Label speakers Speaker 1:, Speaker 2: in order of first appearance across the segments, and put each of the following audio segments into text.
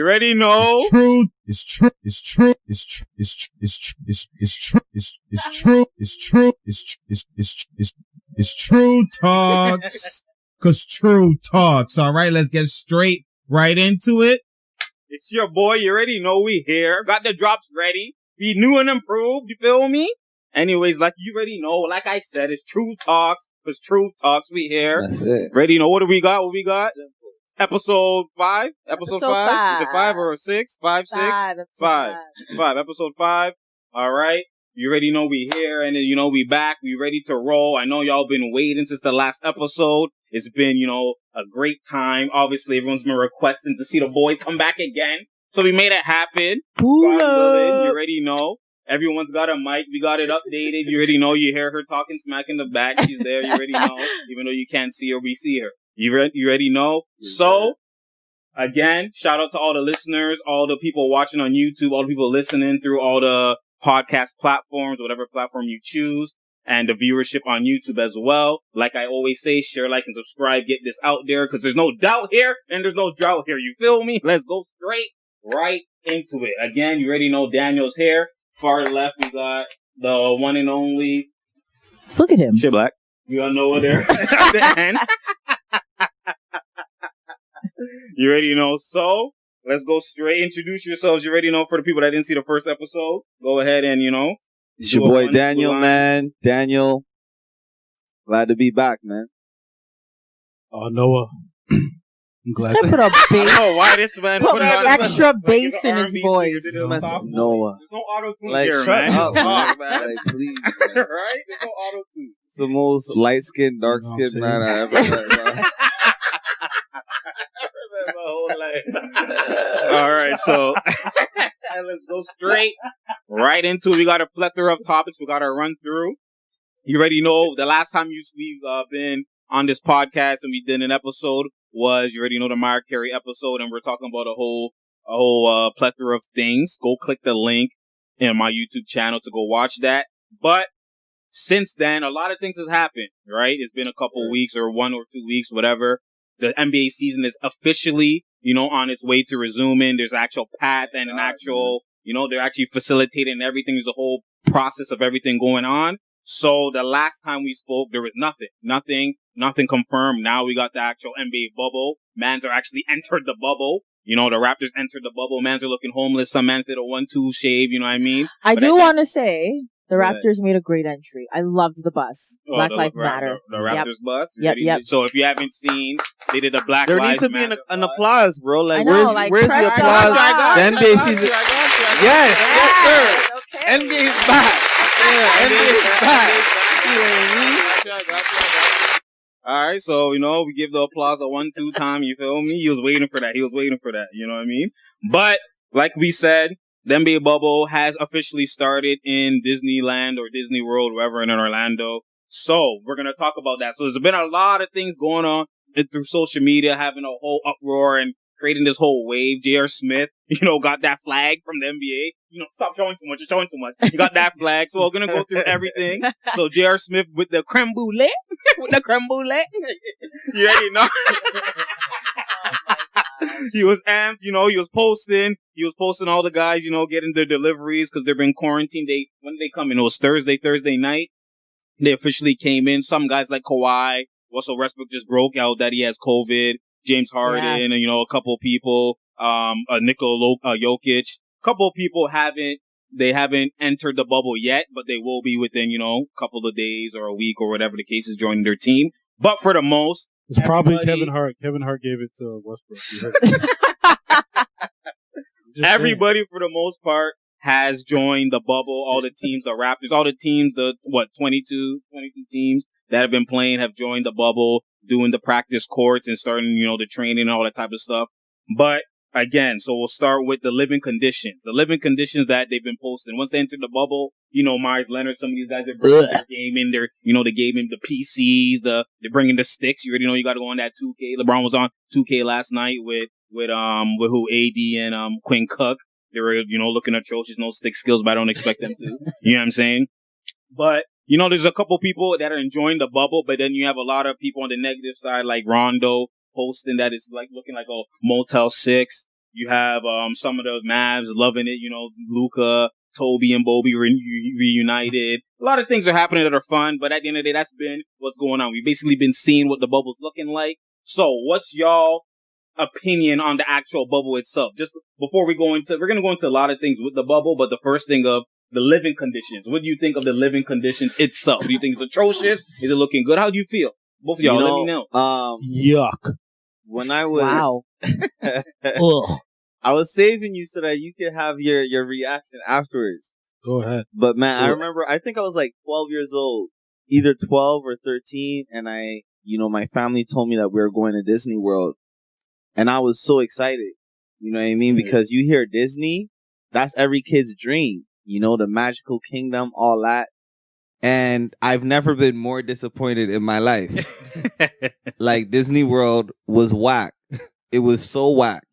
Speaker 1: You already know.
Speaker 2: It's true. It's true. It's true. It's true. It's true. It's true. It's true. It's true talks. Cause true talks. All right, let's get straight right into it.
Speaker 1: It's your boy. You already know we here. Got the drops ready. Be new and improved. You feel me? Anyways, like you already know, like I said, it's true talks. Cause true talks, we here.
Speaker 3: That's it.
Speaker 1: Ready? Know what do we got? What we got? Episode 5? Episode 5? Is it 5 or 6? 5, 6? 5. Episode 5. All right. You already know we here and you know we back. We ready to roll. I know y'all been waiting since the last episode. It's been, you know, a great time. Obviously, everyone's been requesting to see the boys come back again. So we made it happen.
Speaker 3: Pull up.
Speaker 1: You already know. Everyone's got a mic. We got it updated. You already know. You hear her talking smack in the back. She's there. You already know. Even though you can't see her, we see her. You already know. So, again, shout out to all the listeners, all the people watching on YouTube, all the people listening through all the podcast platforms, whatever platform you choose, and the viewership on YouTube as well. Like I always say, share, like, and subscribe. Get this out there because there's no doubt here and there's no drought here. You feel me? Let's go straight right into it. Again, you already know Daniel's here. Far left, we got the one and only.
Speaker 4: Look at him.
Speaker 1: Shit Black. We got Noah there at the end. You already know. So, let's go straight. Introduce yourselves. You already know. For the people that didn't see the first episode, go ahead and, you know.
Speaker 3: It's your boy Daniel, man. Daniel. Glad to be back, man.
Speaker 5: Noah. I'm glad
Speaker 4: This guy put a bass.
Speaker 1: Oh, why this man
Speaker 4: Put
Speaker 1: put an
Speaker 4: extra bass in his voice.
Speaker 3: Noah.
Speaker 1: There's no auto-tune
Speaker 3: Like,
Speaker 1: here,
Speaker 3: shut
Speaker 1: man.
Speaker 3: up, man. Like, please, man.
Speaker 1: Right? There's no auto-tune.
Speaker 3: It's the most light-skinned, dark-skinned man I ever met, man.
Speaker 1: My whole life. All right, so let's go straight right into it. We got a plethora of topics we got to run through. You already know the last time we've been on this podcast and we did an episode was, you already know, the Mariah Carey episode, and we're talking about a whole plethora of things. Go click the link in my YouTube channel to go watch that. But since then, a lot of things has happened, right? It's been a couple weeks or 1 or 2 weeks, whatever. The NBA season is officially, you know, on its way to resuming. There's actual path and an actual, you know, they're actually facilitating everything. There's a whole process of everything going on. So the last time we spoke, there was nothing confirmed. Now we got the actual NBA bubble. Mans are actually entered the bubble. You know, the Raptors entered the bubble. Mans are looking homeless. Some mans did a 1-2 shave. You know what I mean?
Speaker 4: I do want to say the Raptors made a great entry. I loved the bus. Black Lives Matter.
Speaker 1: The Raptors bus?
Speaker 4: Yep.
Speaker 1: So if you haven't seen, they did the Black
Speaker 3: There
Speaker 1: Lives
Speaker 3: needs to
Speaker 1: Matter
Speaker 3: be an applause, bro. Like,
Speaker 4: I know,
Speaker 3: where's the
Speaker 4: press
Speaker 3: applause? The NBA season. Yes, sir.
Speaker 4: Okay.
Speaker 3: NBA is back. Yeah, NBA is back. You know what I mean?
Speaker 1: All right, so, you know, we give the applause a 1-2 time, you feel me? He was waiting for that, you know what I mean? But, like we said, the NBA bubble has officially started in Disneyland or Disney World, wherever in Orlando. So, we're going to talk about that. So, there's been a lot of things going on through social media, having a whole uproar and creating this whole wave. J.R. Smith, you know, got that flag from the NBA. You know, stop showing too much. You're showing too much. You got that flag. So we're going to go through everything. So J.R. Smith with the creme brulee. With the creme brulee. You already know. He was amped, you know, he was posting all the guys, you know, getting their deliveries because they've been quarantined. When did they come in? It was Thursday night. They officially came in. Some guys like Kawhi, Russell Westbrook just broke out that he has COVID. James Harden, and, you know, a couple people, Nikola Jokic. A couple of people haven't entered the bubble yet, but they will be within, you know, a couple of days or a week or whatever the case is joining their team. But for the most,
Speaker 5: it's probably Kevin Hart. Kevin Hart gave it to Westbrook.
Speaker 1: Everybody, for the most part, has joined the bubble. All the teams, the Raptors, all the teams, 22 teams that have been playing have joined the bubble, doing the practice courts and starting, you know, the training and all that type of stuff. But again, so we'll start with the living conditions. The living conditions that they've been posting. Once they entered the bubble, you know, Myers Leonard, some of these guys are bringing their game in there. You know, they gave him the PCs, they're bringing the sticks. You already know you got to go on that 2K. LeBron was on 2K last night with who, AD and, Quinn Cook. They were, you know, looking atrocious, no stick skills, but I don't expect them to. You know what I'm saying? But, you know, there's a couple people that are enjoying the bubble, but then you have a lot of people on the negative side, like Rondo posting that it's like looking like a Motel 6. You have some of the Mavs loving it. You know, Luka, Toby, and Bobby reunited. A lot of things are happening that are fun, but at the end of the day, that's been what's going on. We've basically been seeing what the bubble's looking like. So, what's y'all opinion on the actual bubble itself? Just before we're going to go into a lot of things with the bubble, but the first thing of the living conditions. What do you think of the living conditions itself? Do you think it's atrocious? Is it looking good? How do you feel? Both of y'all, let me know.
Speaker 5: Yuck.
Speaker 3: When I was,
Speaker 4: Wow.
Speaker 5: Ugh.
Speaker 3: I was saving you so that you could have your reaction afterwards.
Speaker 5: Go ahead.
Speaker 3: But man, I remember, I think I was like 12 years old, either 12 or 13. And my family told me that we were going to Disney World. And I was so excited. You know what I mean? Because you hear Disney, that's every kid's dream. You know, the magical kingdom, all that. And I've never been more disappointed in my life. Like, Disney World was whack. It was so whack.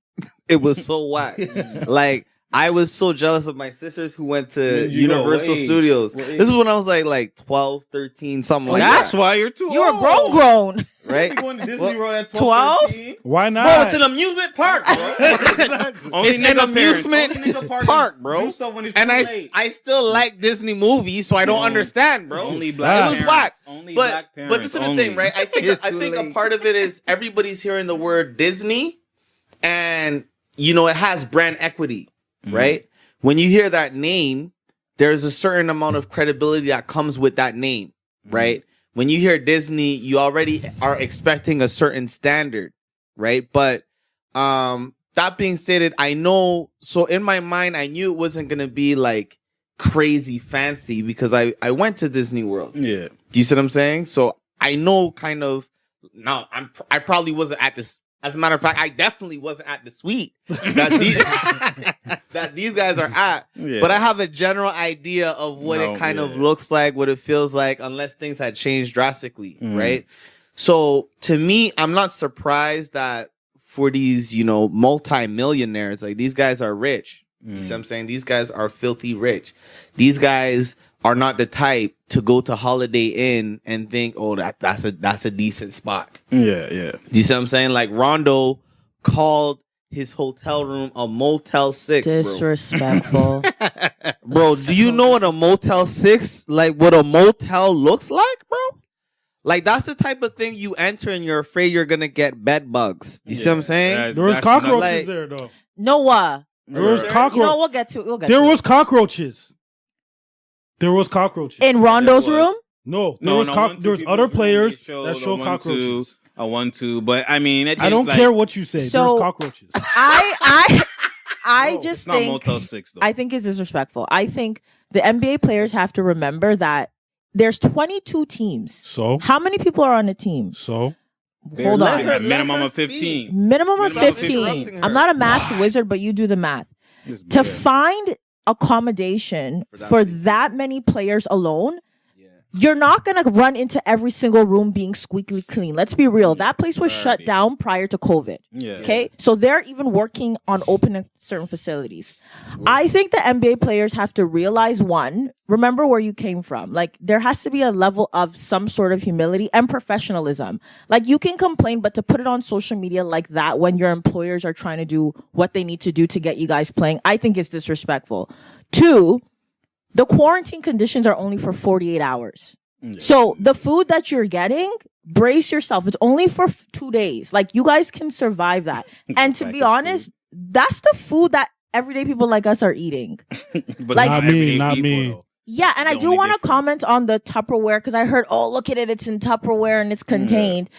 Speaker 3: It was so whack. Like, I was so jealous of my sisters who went to Universal Studios. This is when I was like 12, 13, something like that.
Speaker 1: That's why you're too
Speaker 4: You
Speaker 1: old.
Speaker 4: were grown.
Speaker 3: Right?
Speaker 1: You going to Disney World at
Speaker 4: 12?
Speaker 1: 13?
Speaker 5: Why not?
Speaker 3: Bro, it's an amusement park, bro. It's an amusement park, bro. And I still like Disney movies, so I don't understand, bro.
Speaker 1: Only black
Speaker 3: It was
Speaker 1: parents.
Speaker 3: whack.
Speaker 1: Only
Speaker 3: But
Speaker 1: black parents.
Speaker 3: this is the thing, right? I think a part of it is everybody's hearing the word Disney, and it has brand equity, right? When you hear that name, there's a certain amount of credibility that comes with that name, right? When you hear Disney, you already are expecting a certain standard, right? But that being stated, I know, so in my mind, I knew it wasn't going to be like crazy fancy because I went to Disney World.
Speaker 1: Yeah.
Speaker 3: Do you see what I'm saying? So I know kind of, no, I probably wasn't at this. As a matter of fact, I definitely wasn't at the suite that these guys are at. Yeah. But I have a general idea of what it kind of looks like, what it feels like, unless things had changed drastically, right? So to me, I'm not surprised that for these, multi-millionaires, like these guys are rich. You see what I'm saying? These guys are filthy rich. These guys are not the type to go to Holiday Inn and think, oh, that's a decent spot.
Speaker 1: Yeah.
Speaker 3: Do you see what I'm saying? Like Rondo called his hotel room a Motel 6,
Speaker 4: Disrespectful.
Speaker 3: Bro, do you know what a Motel 6, like what a motel looks like, bro? Like, that's the type of thing you enter and you're afraid you're going to get bed bugs. You see what I'm saying?
Speaker 5: There was cockroaches there, though.
Speaker 4: Noah.
Speaker 5: There was cockroaches.
Speaker 4: No, we'll get to it.
Speaker 5: There was cockroaches. There was cockroaches.
Speaker 4: In Rondo's room?
Speaker 5: No, there was other players that showed cockroaches.
Speaker 1: A 1-2, but I mean, it's
Speaker 5: I don't care what you say.
Speaker 4: So,
Speaker 5: there's cockroaches.
Speaker 4: I just think
Speaker 1: Motel 6, though.
Speaker 4: I think it's disrespectful. I think the NBA players have to remember that there's 22 teams.
Speaker 5: So
Speaker 4: how many people are on a team?
Speaker 5: So
Speaker 4: hold on.
Speaker 1: A minimum of 15.
Speaker 4: Minimum of 15. I'm not a math wizard, but you do the math. To find accommodation for that many players alone, you're not going to run into every single room being squeaky clean. Let's be real. That place was shut down prior to COVID. Okay? So they're even working on opening certain facilities. I think the NBA players have to realize, one, remember where you came from. Like, there has to be a level of some sort of humility and professionalism. Like, you can complain, but to put it on social media like that when your employers are trying to do what they need to do to get you guys playing, I think it's disrespectful. Two, the quarantine conditions are only for 48 hours. So the food that you're getting, brace yourself. It's only for 2 days. Like, you guys can survive that. And to be honest, that's the food that everyday people like us are eating.
Speaker 1: But
Speaker 5: like, not me.
Speaker 4: Yeah, and I do want to comment on the Tupperware because I heard, oh, look at it. It's in Tupperware and it's contained.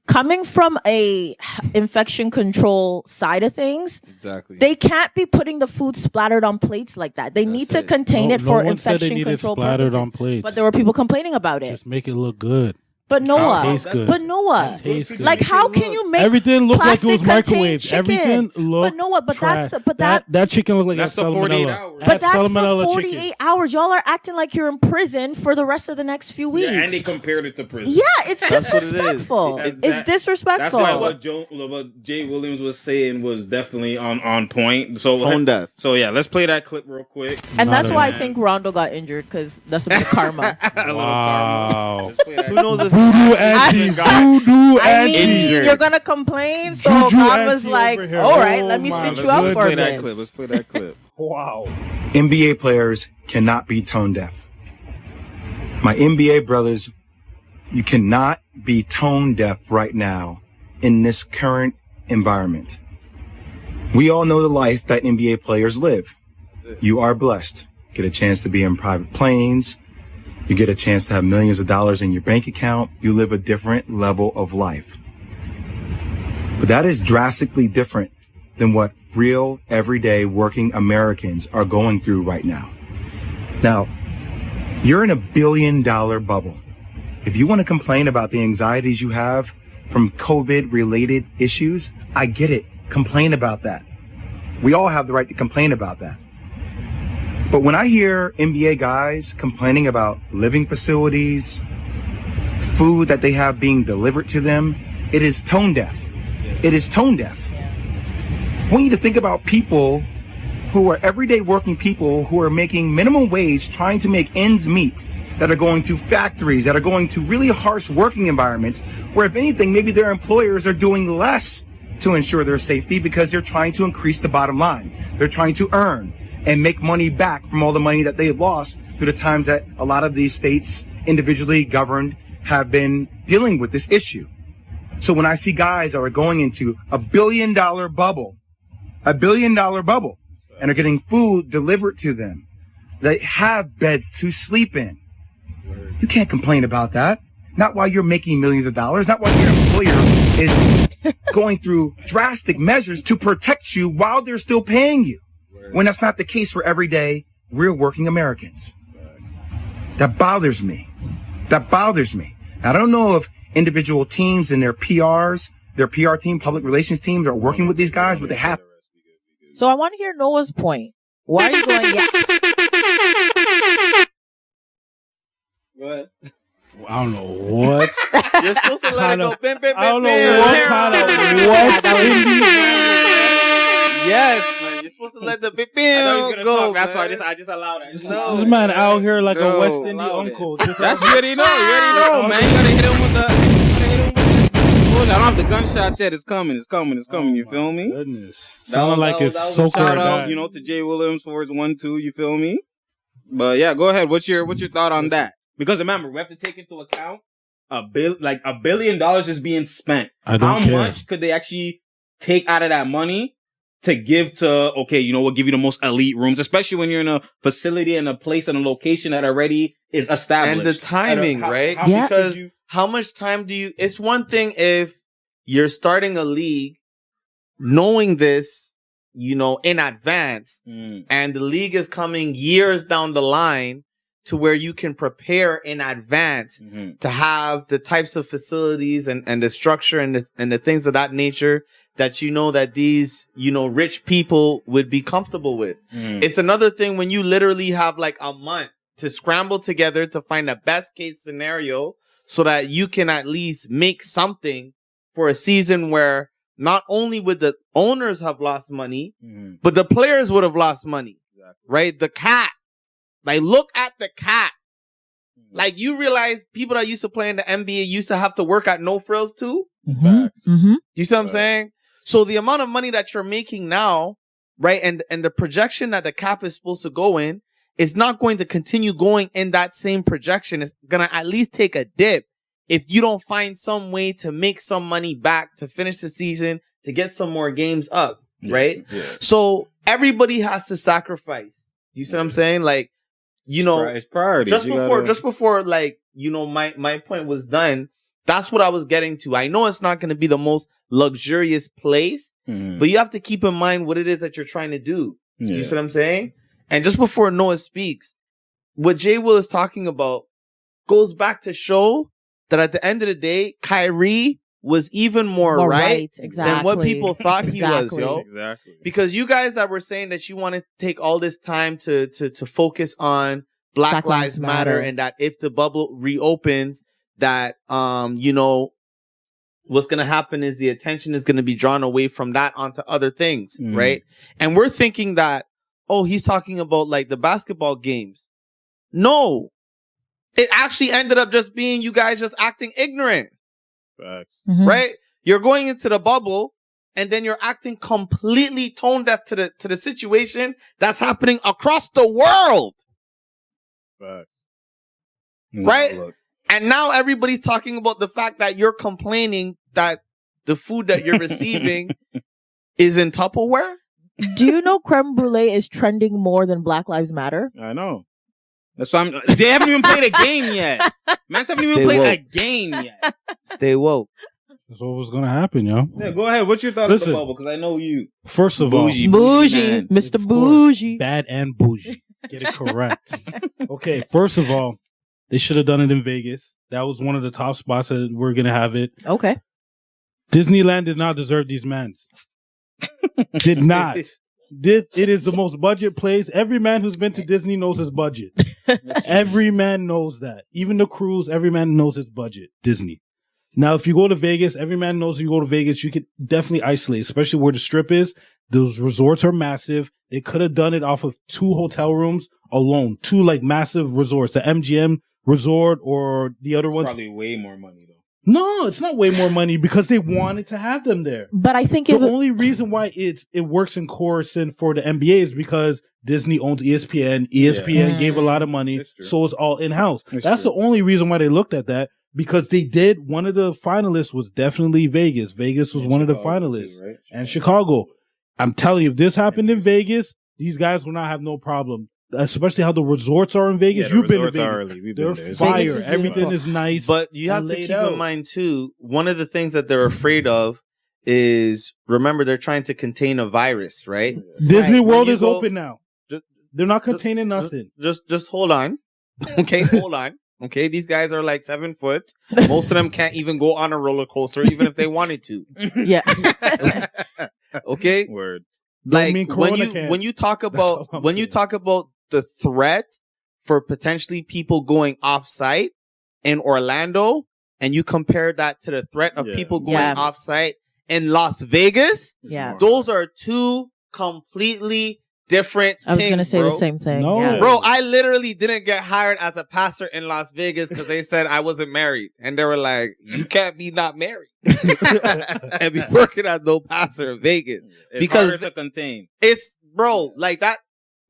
Speaker 4: Coming from a infection control side of things, they can't be putting the food splattered on plates like that. They need to contain it for infection control purposes.
Speaker 5: On plates.
Speaker 4: But there were people complaining about it.
Speaker 5: Just make it look good.
Speaker 4: But Noah,
Speaker 5: good.
Speaker 4: Like, how can you make
Speaker 5: everything look like it was microwaved?
Speaker 4: Chicken?
Speaker 5: Everything looked
Speaker 4: But Noah, but
Speaker 5: trash.
Speaker 4: that
Speaker 5: chicken looked like
Speaker 1: that's
Speaker 5: a salmonella.
Speaker 1: hours.
Speaker 4: But that's
Speaker 5: salmonella
Speaker 4: for 48
Speaker 5: chicken.
Speaker 4: hours. Y'all are acting like you're in prison for the rest of the next few weeks.
Speaker 1: Yeah, and they compared it to prison.
Speaker 4: Yeah, it's disrespectful. It's disrespectful.
Speaker 1: That's why what Jay Williams was saying was definitely on point. So
Speaker 3: tone deaf.
Speaker 1: So yeah, let's play that clip real quick.
Speaker 4: And that's why I think Rondo got injured, because that's a bit of karma.
Speaker 5: Wow.
Speaker 3: Who knows if
Speaker 2: Voodoo auntie. Voodoo
Speaker 4: I
Speaker 2: auntie.
Speaker 4: mean, you're gonna complain, so
Speaker 2: Juju
Speaker 4: God was
Speaker 2: auntie
Speaker 4: like,
Speaker 2: over here.
Speaker 4: "All right,
Speaker 2: Oh
Speaker 4: let me
Speaker 2: my
Speaker 4: sit you
Speaker 2: God.
Speaker 4: up for a
Speaker 1: that
Speaker 4: bit."
Speaker 1: clip. Let's play that clip.
Speaker 5: Wow.
Speaker 6: NBA players cannot be tone deaf. My NBA brothers, you cannot be tone deaf right now in this current environment. We all know the life that NBA players live. You are blessed. Get a chance to be in private planes. You get a chance to have millions of dollars in your bank account. You live a different level of life. But that is drastically different than what real, everyday working Americans are going through right now. Now, you're in a $1 billion bubble. If you want to complain about the anxieties you have from COVID-related issues, I get it. Complain about that. We all have the right to complain about that. But when I hear NBA guys complaining about living facilities, food that they have being delivered to them, it is tone deaf. It is tone deaf. I want you to think about people who are everyday working people who are making minimum wage, trying to make ends meet, that are going to factories, that are going to really harsh working environments, where if anything, maybe their employers are doing less to ensure their safety because they're trying to increase the bottom line. They're trying to earn and make money back from all the money that they've lost through the times that a lot of these states, individually governed, have been dealing with this issue. So when I see guys that are going into a $1 billion bubble, and are getting food delivered to them, they have beds to sleep in, you can't complain about that. Not while you're making millions of dollars, not while your employer is going through drastic measures to protect you while they're still paying you. When that's not the case for everyday, real working Americans. That bothers me. That bothers me. I don't know if individual teams and their PRs, their PR team, public relations teams are working with these guys, but they have.
Speaker 4: So I want to hear Noah's point. Why are you going?
Speaker 1: Go ahead.
Speaker 5: I don't know what.
Speaker 3: You're supposed to let it go. Bam, bam, bam,
Speaker 5: I don't know
Speaker 3: bam.
Speaker 5: what kind of
Speaker 3: Yes, man. You're supposed to let the bam, bam go.
Speaker 1: That's why
Speaker 3: man.
Speaker 1: I just allowed it.
Speaker 3: No,
Speaker 5: this man out here like
Speaker 3: No,
Speaker 5: a West Indian
Speaker 3: allow it.
Speaker 5: uncle. Just
Speaker 1: That's you already know. You already know, man. You gotta hit him with the. I don't have the gunshots yet. It's coming. It's coming. It's coming. You feel me?
Speaker 5: Goodness, sounding like
Speaker 1: That
Speaker 5: it's
Speaker 1: was
Speaker 5: so
Speaker 1: a shout out,
Speaker 5: correct.
Speaker 1: you know, to Jay Williams for his 1-2. You feel me? But yeah, go ahead. What's your thought on that? Because remember, we have to take into account $1 billion is being spent.
Speaker 5: I don't care.
Speaker 1: How much could they actually take out of that money to give to, okay, you know, we'll give you the most elite rooms, especially when you're in a facility and a place and a location that already is established.
Speaker 3: And the timing, right?
Speaker 4: Yeah.
Speaker 3: Because how much time do you... It's one thing if you're starting a league knowing this, you know, in advance, and the league is coming years down the line to where you can prepare in advance to have the types of facilities and the structure and the things of that nature that you know that these, you know, rich people would be comfortable with. It's another thing when you literally have like a month to scramble together to find the best case scenario so that you can at least make something for a season where not only would the owners have lost money, but the players would have lost money, right? The cat. Like, look at the cat. Like, you realize people that used to play in the NBA used to have to work at No Frills too? You see what I'm saying? So the amount of money that you're making now, right, and the projection that the cap is supposed to go in is not going to continue going in that same projection. It's going to at least take a dip if you don't find some way to make some money back to finish the season, to get some more games up, right? Yeah. So everybody has to sacrifice. You see what I'm saying? Like, you know,
Speaker 1: it's priorities.
Speaker 3: Just before, like, you know, my point was done. That's what I was getting to. I know it's not going to be the most luxurious place, but you have to keep in mind what it is that you're trying to do. Yeah. You see what I'm saying? And just before Noah speaks, what Jay Will is talking about goes back to show that at the end of the day, Kyrie was even more right than what people thought he was, yo. Exactly. Because you guys that were saying that you want to take all this time to focus on Black Lives Matter and that if the bubble reopens, that, you know, what's going to happen is the attention is going to be drawn away from that onto other things, right? And we're thinking that, oh, he's talking about like the basketball games. No. it actually ended up just being you guys just acting ignorant.
Speaker 1: Facts.
Speaker 4: Mhm.
Speaker 3: Right? You're going into the bubble and then you're acting completely tone deaf to the situation that's happening across the world.
Speaker 1: Facts.
Speaker 3: Right?
Speaker 1: Look.
Speaker 3: And now everybody's talking about the fact that you're complaining that the food that you're receiving is in Tupperware.
Speaker 4: Do you know creme brulee is trending more than Black Lives Matter?
Speaker 1: I know. That's why they haven't even played a game yet. Man, haven't even played a game yet.
Speaker 3: Stay woke.
Speaker 5: That's what was gonna happen, yo.
Speaker 1: Yeah, go ahead. What's your thought
Speaker 5: Listen.
Speaker 1: of the bubble? Because I know you.
Speaker 5: First of all,
Speaker 1: Bougie
Speaker 4: Bougie,
Speaker 1: man.
Speaker 4: Mr.
Speaker 5: of course,
Speaker 4: Bougie.
Speaker 5: bad and bougie. Get it correct. Okay, first of all, they should have done it in Vegas. That was one of the top spots that we're gonna have it.
Speaker 4: Okay.
Speaker 5: Disneyland did not deserve these mans. Did not. It is the most budget place. Every man who's been to Disney knows his budget. Every man knows that. Even the crews, every man knows his budget. Disney. Now, if you go to Vegas, every man knows if you go to Vegas, you could definitely isolate, especially where the strip is. Those resorts are massive. They could have done it off of 2 hotel rooms alone. 2 like massive resorts, the MGM resort or the other ones.
Speaker 1: Probably way more money though.
Speaker 5: No, it's not way more money because they wanted to have them there.
Speaker 4: But I think
Speaker 5: The only reason why it works in chorusing for the NBA is because Disney owns ESPN. ESPN gave a lot of money, so it's all in-house. That's the only reason why they looked at that, because they did. One of the finalists was definitely Vegas. Vegas was one of the finalists.
Speaker 1: Too, right?
Speaker 5: And Chicago. I'm telling you, if this happened in Vegas, these guys will not have no problem. Especially how the resorts are in Vegas.
Speaker 1: Yeah,
Speaker 5: You've been to
Speaker 1: resorts are
Speaker 5: Vegas.
Speaker 1: early. We've
Speaker 5: They're
Speaker 1: been there.
Speaker 5: fire.
Speaker 4: Vegas is
Speaker 5: Everything
Speaker 4: beautiful.
Speaker 5: is nice.
Speaker 3: But you have
Speaker 5: and
Speaker 3: to
Speaker 5: laid
Speaker 3: keep
Speaker 5: out.
Speaker 3: in mind too, one of the things that they're afraid of is, remember, they're trying to contain a virus, right?
Speaker 5: Disney
Speaker 3: Right.
Speaker 5: World
Speaker 3: When you
Speaker 5: is
Speaker 3: go-
Speaker 5: open now.
Speaker 3: Ju-
Speaker 5: They're not containing nothing.
Speaker 3: Just hold on. Okay, hold on. Okay, these guys are like 7 foot. Most of them can't even go on a roller coaster, even if they wanted to.
Speaker 4: yeah.
Speaker 3: Okay,
Speaker 1: Word.
Speaker 3: like
Speaker 5: mean
Speaker 3: when
Speaker 5: Corona
Speaker 3: you
Speaker 5: can.
Speaker 3: when you talk
Speaker 5: all
Speaker 3: about
Speaker 5: I'm
Speaker 3: when you
Speaker 5: saying.
Speaker 3: talk about the threat for potentially people going off site in Orlando, and you compare that to the threat of
Speaker 1: Yeah.
Speaker 3: people going
Speaker 4: Yeah.
Speaker 3: off site in Las Vegas,
Speaker 4: Yeah.
Speaker 3: those are 2 completely different
Speaker 4: I was
Speaker 3: things,
Speaker 4: going to say
Speaker 3: bro.
Speaker 4: the same thing.
Speaker 5: No.
Speaker 4: Yeah.
Speaker 3: Bro, I literally didn't get hired as a pastor in Las Vegas because they said I wasn't married. And they were like, you can't be not married and be working as no pastor in Vegas.
Speaker 1: It's
Speaker 3: Because
Speaker 1: harder to contain.
Speaker 3: It's, bro, like that,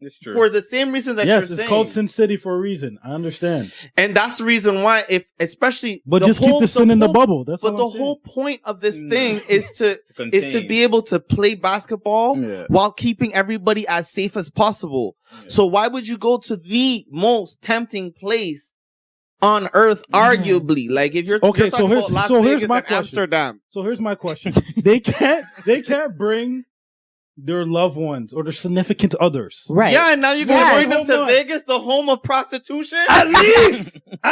Speaker 1: It's true.
Speaker 3: for the same reason that
Speaker 5: Yes,
Speaker 3: you're
Speaker 5: it's
Speaker 3: saying.
Speaker 5: called Sin City for a reason. I understand.
Speaker 3: And that's the reason why, if, especially,
Speaker 5: But just keep the sin in the
Speaker 3: whole-
Speaker 5: bubble. That's
Speaker 3: But
Speaker 5: what
Speaker 3: the
Speaker 5: I'm saying.
Speaker 3: whole point of this
Speaker 1: No.
Speaker 3: thing is to
Speaker 1: contain.
Speaker 3: be able to play basketball
Speaker 1: Yeah.
Speaker 3: while keeping everybody as safe as possible.
Speaker 1: Yeah.
Speaker 3: So why would you go to the most tempting place on earth, arguably? Like if you're
Speaker 5: Okay,
Speaker 3: you're
Speaker 5: so
Speaker 3: talking
Speaker 5: here's-
Speaker 3: about Las
Speaker 5: so here's
Speaker 3: Vegas
Speaker 5: my
Speaker 3: and
Speaker 5: question.
Speaker 3: Amsterdam.
Speaker 5: So here's my question. They can't bring their loved ones or their significant others.
Speaker 4: Right.
Speaker 3: Yeah, and now you're gonna
Speaker 4: Yes.
Speaker 3: bring them
Speaker 5: Hold
Speaker 3: to
Speaker 5: on.
Speaker 3: Vegas, the home of prostitution.
Speaker 5: At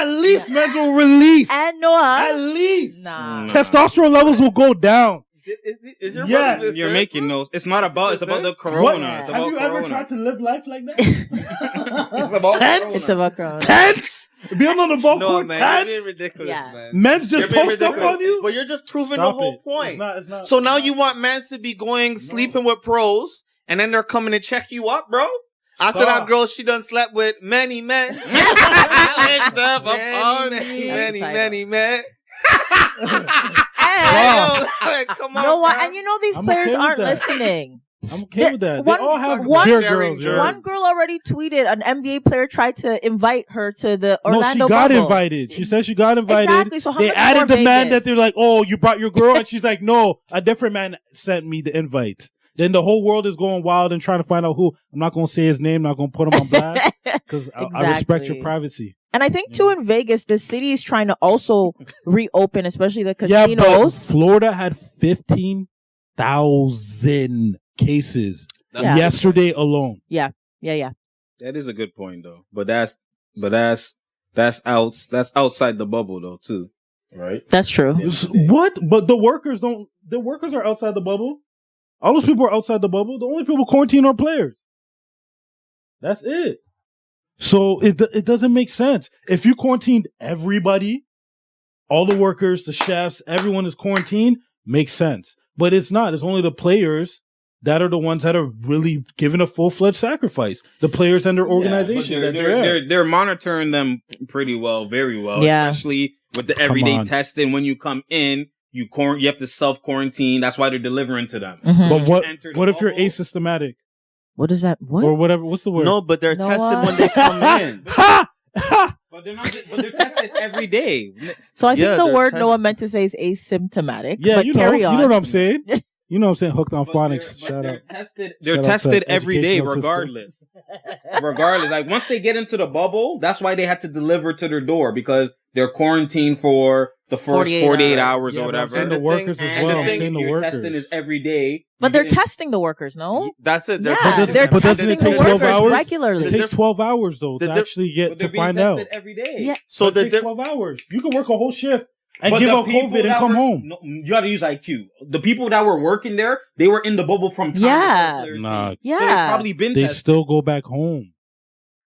Speaker 5: least men will release.
Speaker 4: And
Speaker 5: At
Speaker 4: Noah.
Speaker 5: least.
Speaker 4: Nah.
Speaker 5: Testosterone levels will go down.
Speaker 3: Is your
Speaker 5: Yes.
Speaker 3: brother this
Speaker 1: You're
Speaker 3: serious,
Speaker 1: making
Speaker 3: bro?
Speaker 1: those. It's not about. It's about the corona.
Speaker 5: What?
Speaker 1: It's
Speaker 5: Have
Speaker 1: about
Speaker 5: you
Speaker 1: corona.
Speaker 5: ever tried to live life like that?
Speaker 1: It's about
Speaker 5: Tense?
Speaker 1: corona.
Speaker 4: It's about Corona.
Speaker 5: Tense? Being on the ball
Speaker 3: No,
Speaker 5: court,
Speaker 3: man, you're
Speaker 5: tense?
Speaker 3: being ridiculous,
Speaker 4: Yeah.
Speaker 3: man.
Speaker 5: Men's
Speaker 3: You're
Speaker 5: just
Speaker 3: being
Speaker 5: post up
Speaker 3: ridiculous.
Speaker 5: on you?
Speaker 3: But you're just proving
Speaker 5: Stop
Speaker 3: the whole
Speaker 5: it.
Speaker 3: point.
Speaker 5: It's not.
Speaker 3: So now you want mans to be going sleeping with pros, and then they're coming to check you up, bro. After
Speaker 5: Stop.
Speaker 3: that girl, she done slept with many men. many, many men.
Speaker 4: And
Speaker 3: Like, come on,
Speaker 4: you know what?
Speaker 3: bro.
Speaker 4: And you know these
Speaker 5: I'm
Speaker 4: players
Speaker 5: okay with
Speaker 4: aren't
Speaker 5: that.
Speaker 4: listening.
Speaker 5: I'm okay with that. They
Speaker 4: One-
Speaker 5: all have
Speaker 3: one-
Speaker 5: dear
Speaker 3: sharing
Speaker 5: girls.
Speaker 3: germs.
Speaker 5: yo.
Speaker 4: One girl already tweeted an NBA player tried to invite her to the Orlando
Speaker 5: No, she got
Speaker 4: bubble.
Speaker 5: invited. She said she got invited.
Speaker 4: Exactly. So how
Speaker 5: They
Speaker 4: much
Speaker 5: added
Speaker 4: more
Speaker 5: the man
Speaker 4: Vegas?
Speaker 5: that they're like, oh, you brought your girl? And she's like, no, a different man sent me the invite. Then the whole world is going wild and trying to find out who. I'm not going to say his name, not going to put him on blast because I respect your
Speaker 4: Exactly.
Speaker 5: privacy.
Speaker 4: And I think too in Vegas, the city is trying to also reopen, especially the
Speaker 5: Yeah, but
Speaker 4: casinos.
Speaker 5: Florida had 15,000 cases
Speaker 4: Yeah.
Speaker 5: yesterday alone.
Speaker 4: Yeah.
Speaker 1: That is a good point though. But that's outside the bubble though too. Right?
Speaker 4: That's true.
Speaker 5: What? But the workers are outside the bubble. All those people are outside the bubble. The only people quarantined are players. That's it. So it doesn't make sense. If you quarantined everybody, all the workers, the chefs, everyone is quarantined, makes sense. But it's not. It's only the players that are the ones that are really giving a full-fledged sacrifice. The players and their organization.
Speaker 1: They're monitoring them pretty well, very well.
Speaker 4: Yeah.
Speaker 1: Especially with the everyday testing. When you come in, you have to self-quarantine. That's why they're delivering to them.
Speaker 5: But what if you're asymptomatic?
Speaker 4: What is that? What?
Speaker 5: Or whatever. What's the word?
Speaker 3: No, but they're tested when they come in.
Speaker 1: But they're tested every day.
Speaker 4: So I think the word Noah meant to say is asymptomatic.
Speaker 5: Yeah,
Speaker 4: but carry on.
Speaker 5: You know what I'm saying? You know what I'm saying? Hooked on phonics. Shout out.
Speaker 1: They're tested every day, regardless. Regardless. Like, once they get into the bubble, that's why they had to deliver to their door, because they're quarantined for the first 48 hours or whatever.
Speaker 5: And the workers as well. I'm saying the workers.
Speaker 1: Testing is every day.
Speaker 4: But they're testing the workers, no?
Speaker 3: That's it.
Speaker 4: They're testing the workers regularly.
Speaker 5: It takes 12 hours, though, to actually get to find out.
Speaker 1: Every day.
Speaker 4: Yeah.
Speaker 5: So it takes 12 hours. You can work a whole shift and give up COVID and come home.
Speaker 1: No, you gotta use IQ. The people that were working there, they were in the bubble from time to time.
Speaker 5: Nah.
Speaker 4: Yeah.
Speaker 1: So they've probably been
Speaker 5: They
Speaker 1: tested.
Speaker 5: still go back home.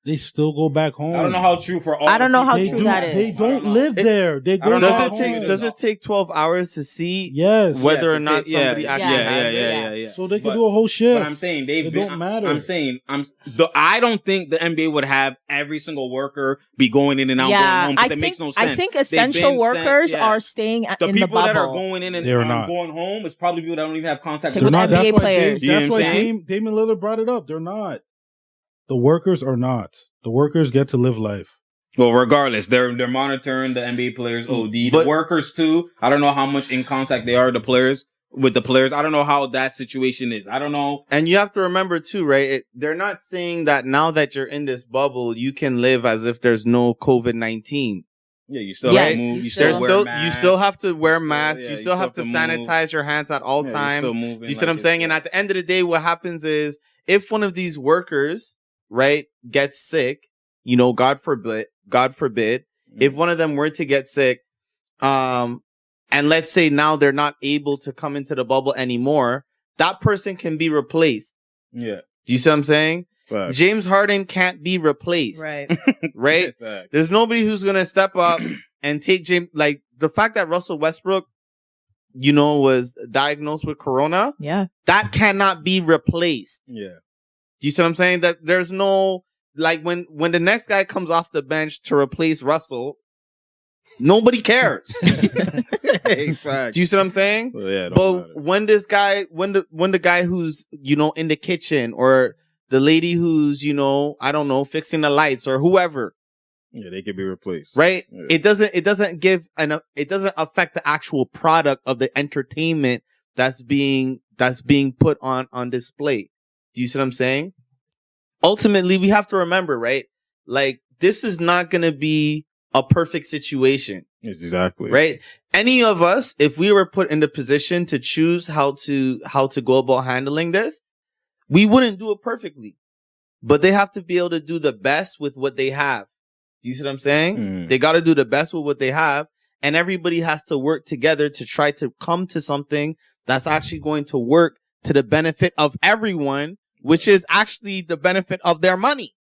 Speaker 5: They still go back home.
Speaker 1: I don't know how true for all.
Speaker 4: I don't know how
Speaker 5: They
Speaker 4: true
Speaker 5: do-
Speaker 4: that is.
Speaker 5: They don't live there. They go back home.
Speaker 3: Does it take 12 hours to see
Speaker 5: Yes.
Speaker 3: whether or not somebody actually has it?
Speaker 1: Yeah.
Speaker 5: So they can do a whole shift.
Speaker 1: But I'm saying
Speaker 5: It don't matter.
Speaker 1: I'm saying I don't think the NBA would have every single worker be going in and out, going home, because it makes no sense.
Speaker 4: I think essential workers are staying in the bubble.
Speaker 1: The people that are going in and
Speaker 5: They're not.
Speaker 1: going home is probably people that don't even have contact
Speaker 4: With
Speaker 1: with
Speaker 4: NBA
Speaker 5: That's why
Speaker 4: players.
Speaker 5: That's why
Speaker 1: saying?
Speaker 5: Damian Lillard brought it up. They're not. The workers are not. The workers get to live life.
Speaker 1: Well, regardless, they're monitoring the NBA players OD.
Speaker 3: But-
Speaker 1: The workers too. I don't know how much in contact they are, the players with the players. I don't know how that situation is. I don't know.
Speaker 3: And you have to remember too, right? They're not saying that now that you're in this bubble, you can live as if there's no COVID-19.
Speaker 1: Yeah, you still have to move. You still wear masks.
Speaker 3: You still have to wear masks.
Speaker 1: Yeah,
Speaker 3: you still have to sanitize your hands at all times. Do you see what I'm saying? And at the end of the day, what happens is if one of these workers, right, gets sick, you know, God forbid, if one of them were to get sick, and let's say now they're not able to come into the bubble anymore, that person can be replaced.
Speaker 1: Yeah.
Speaker 3: Do you see what I'm saying?
Speaker 1: Fact.
Speaker 3: James Harden can't be replaced.
Speaker 4: Right.
Speaker 3: Right?
Speaker 1: Fact.
Speaker 3: There's nobody who's going to step up and take James, like the fact that Russell Westbrook, you know, was diagnosed with corona.
Speaker 4: Yeah.
Speaker 3: That cannot be replaced.
Speaker 1: Yeah.
Speaker 3: Do you see what I'm saying? That there's no, like when the next guy comes off the bench to replace Russell, nobody cares.
Speaker 1: Fact.
Speaker 3: Do you see what I'm saying?
Speaker 1: Well, yeah,
Speaker 3: But when this guy, when the guy who's, you know, in the kitchen, or the lady who's, you know, I don't know, fixing the lights, or whoever.
Speaker 1: Yeah, they could be replaced.
Speaker 3: Right?
Speaker 1: Yeah.
Speaker 3: It doesn't affect the actual product of the entertainment that's being put on display. Do you see what I'm saying? Ultimately, we have to remember, right? Like, this is not going to be a perfect situation.
Speaker 1: Yes, exactly.
Speaker 3: Right? Any of us, if we were put in the position to choose how to go about handling this, we wouldn't do it perfectly. But they have to be able to do the best with what they have. Do you see what I'm saying?
Speaker 1: Mm.
Speaker 3: They got to do the best with what they have. And everybody has to work together to try to come to something that's actually going to work to the benefit of everyone, which is actually the benefit of their money.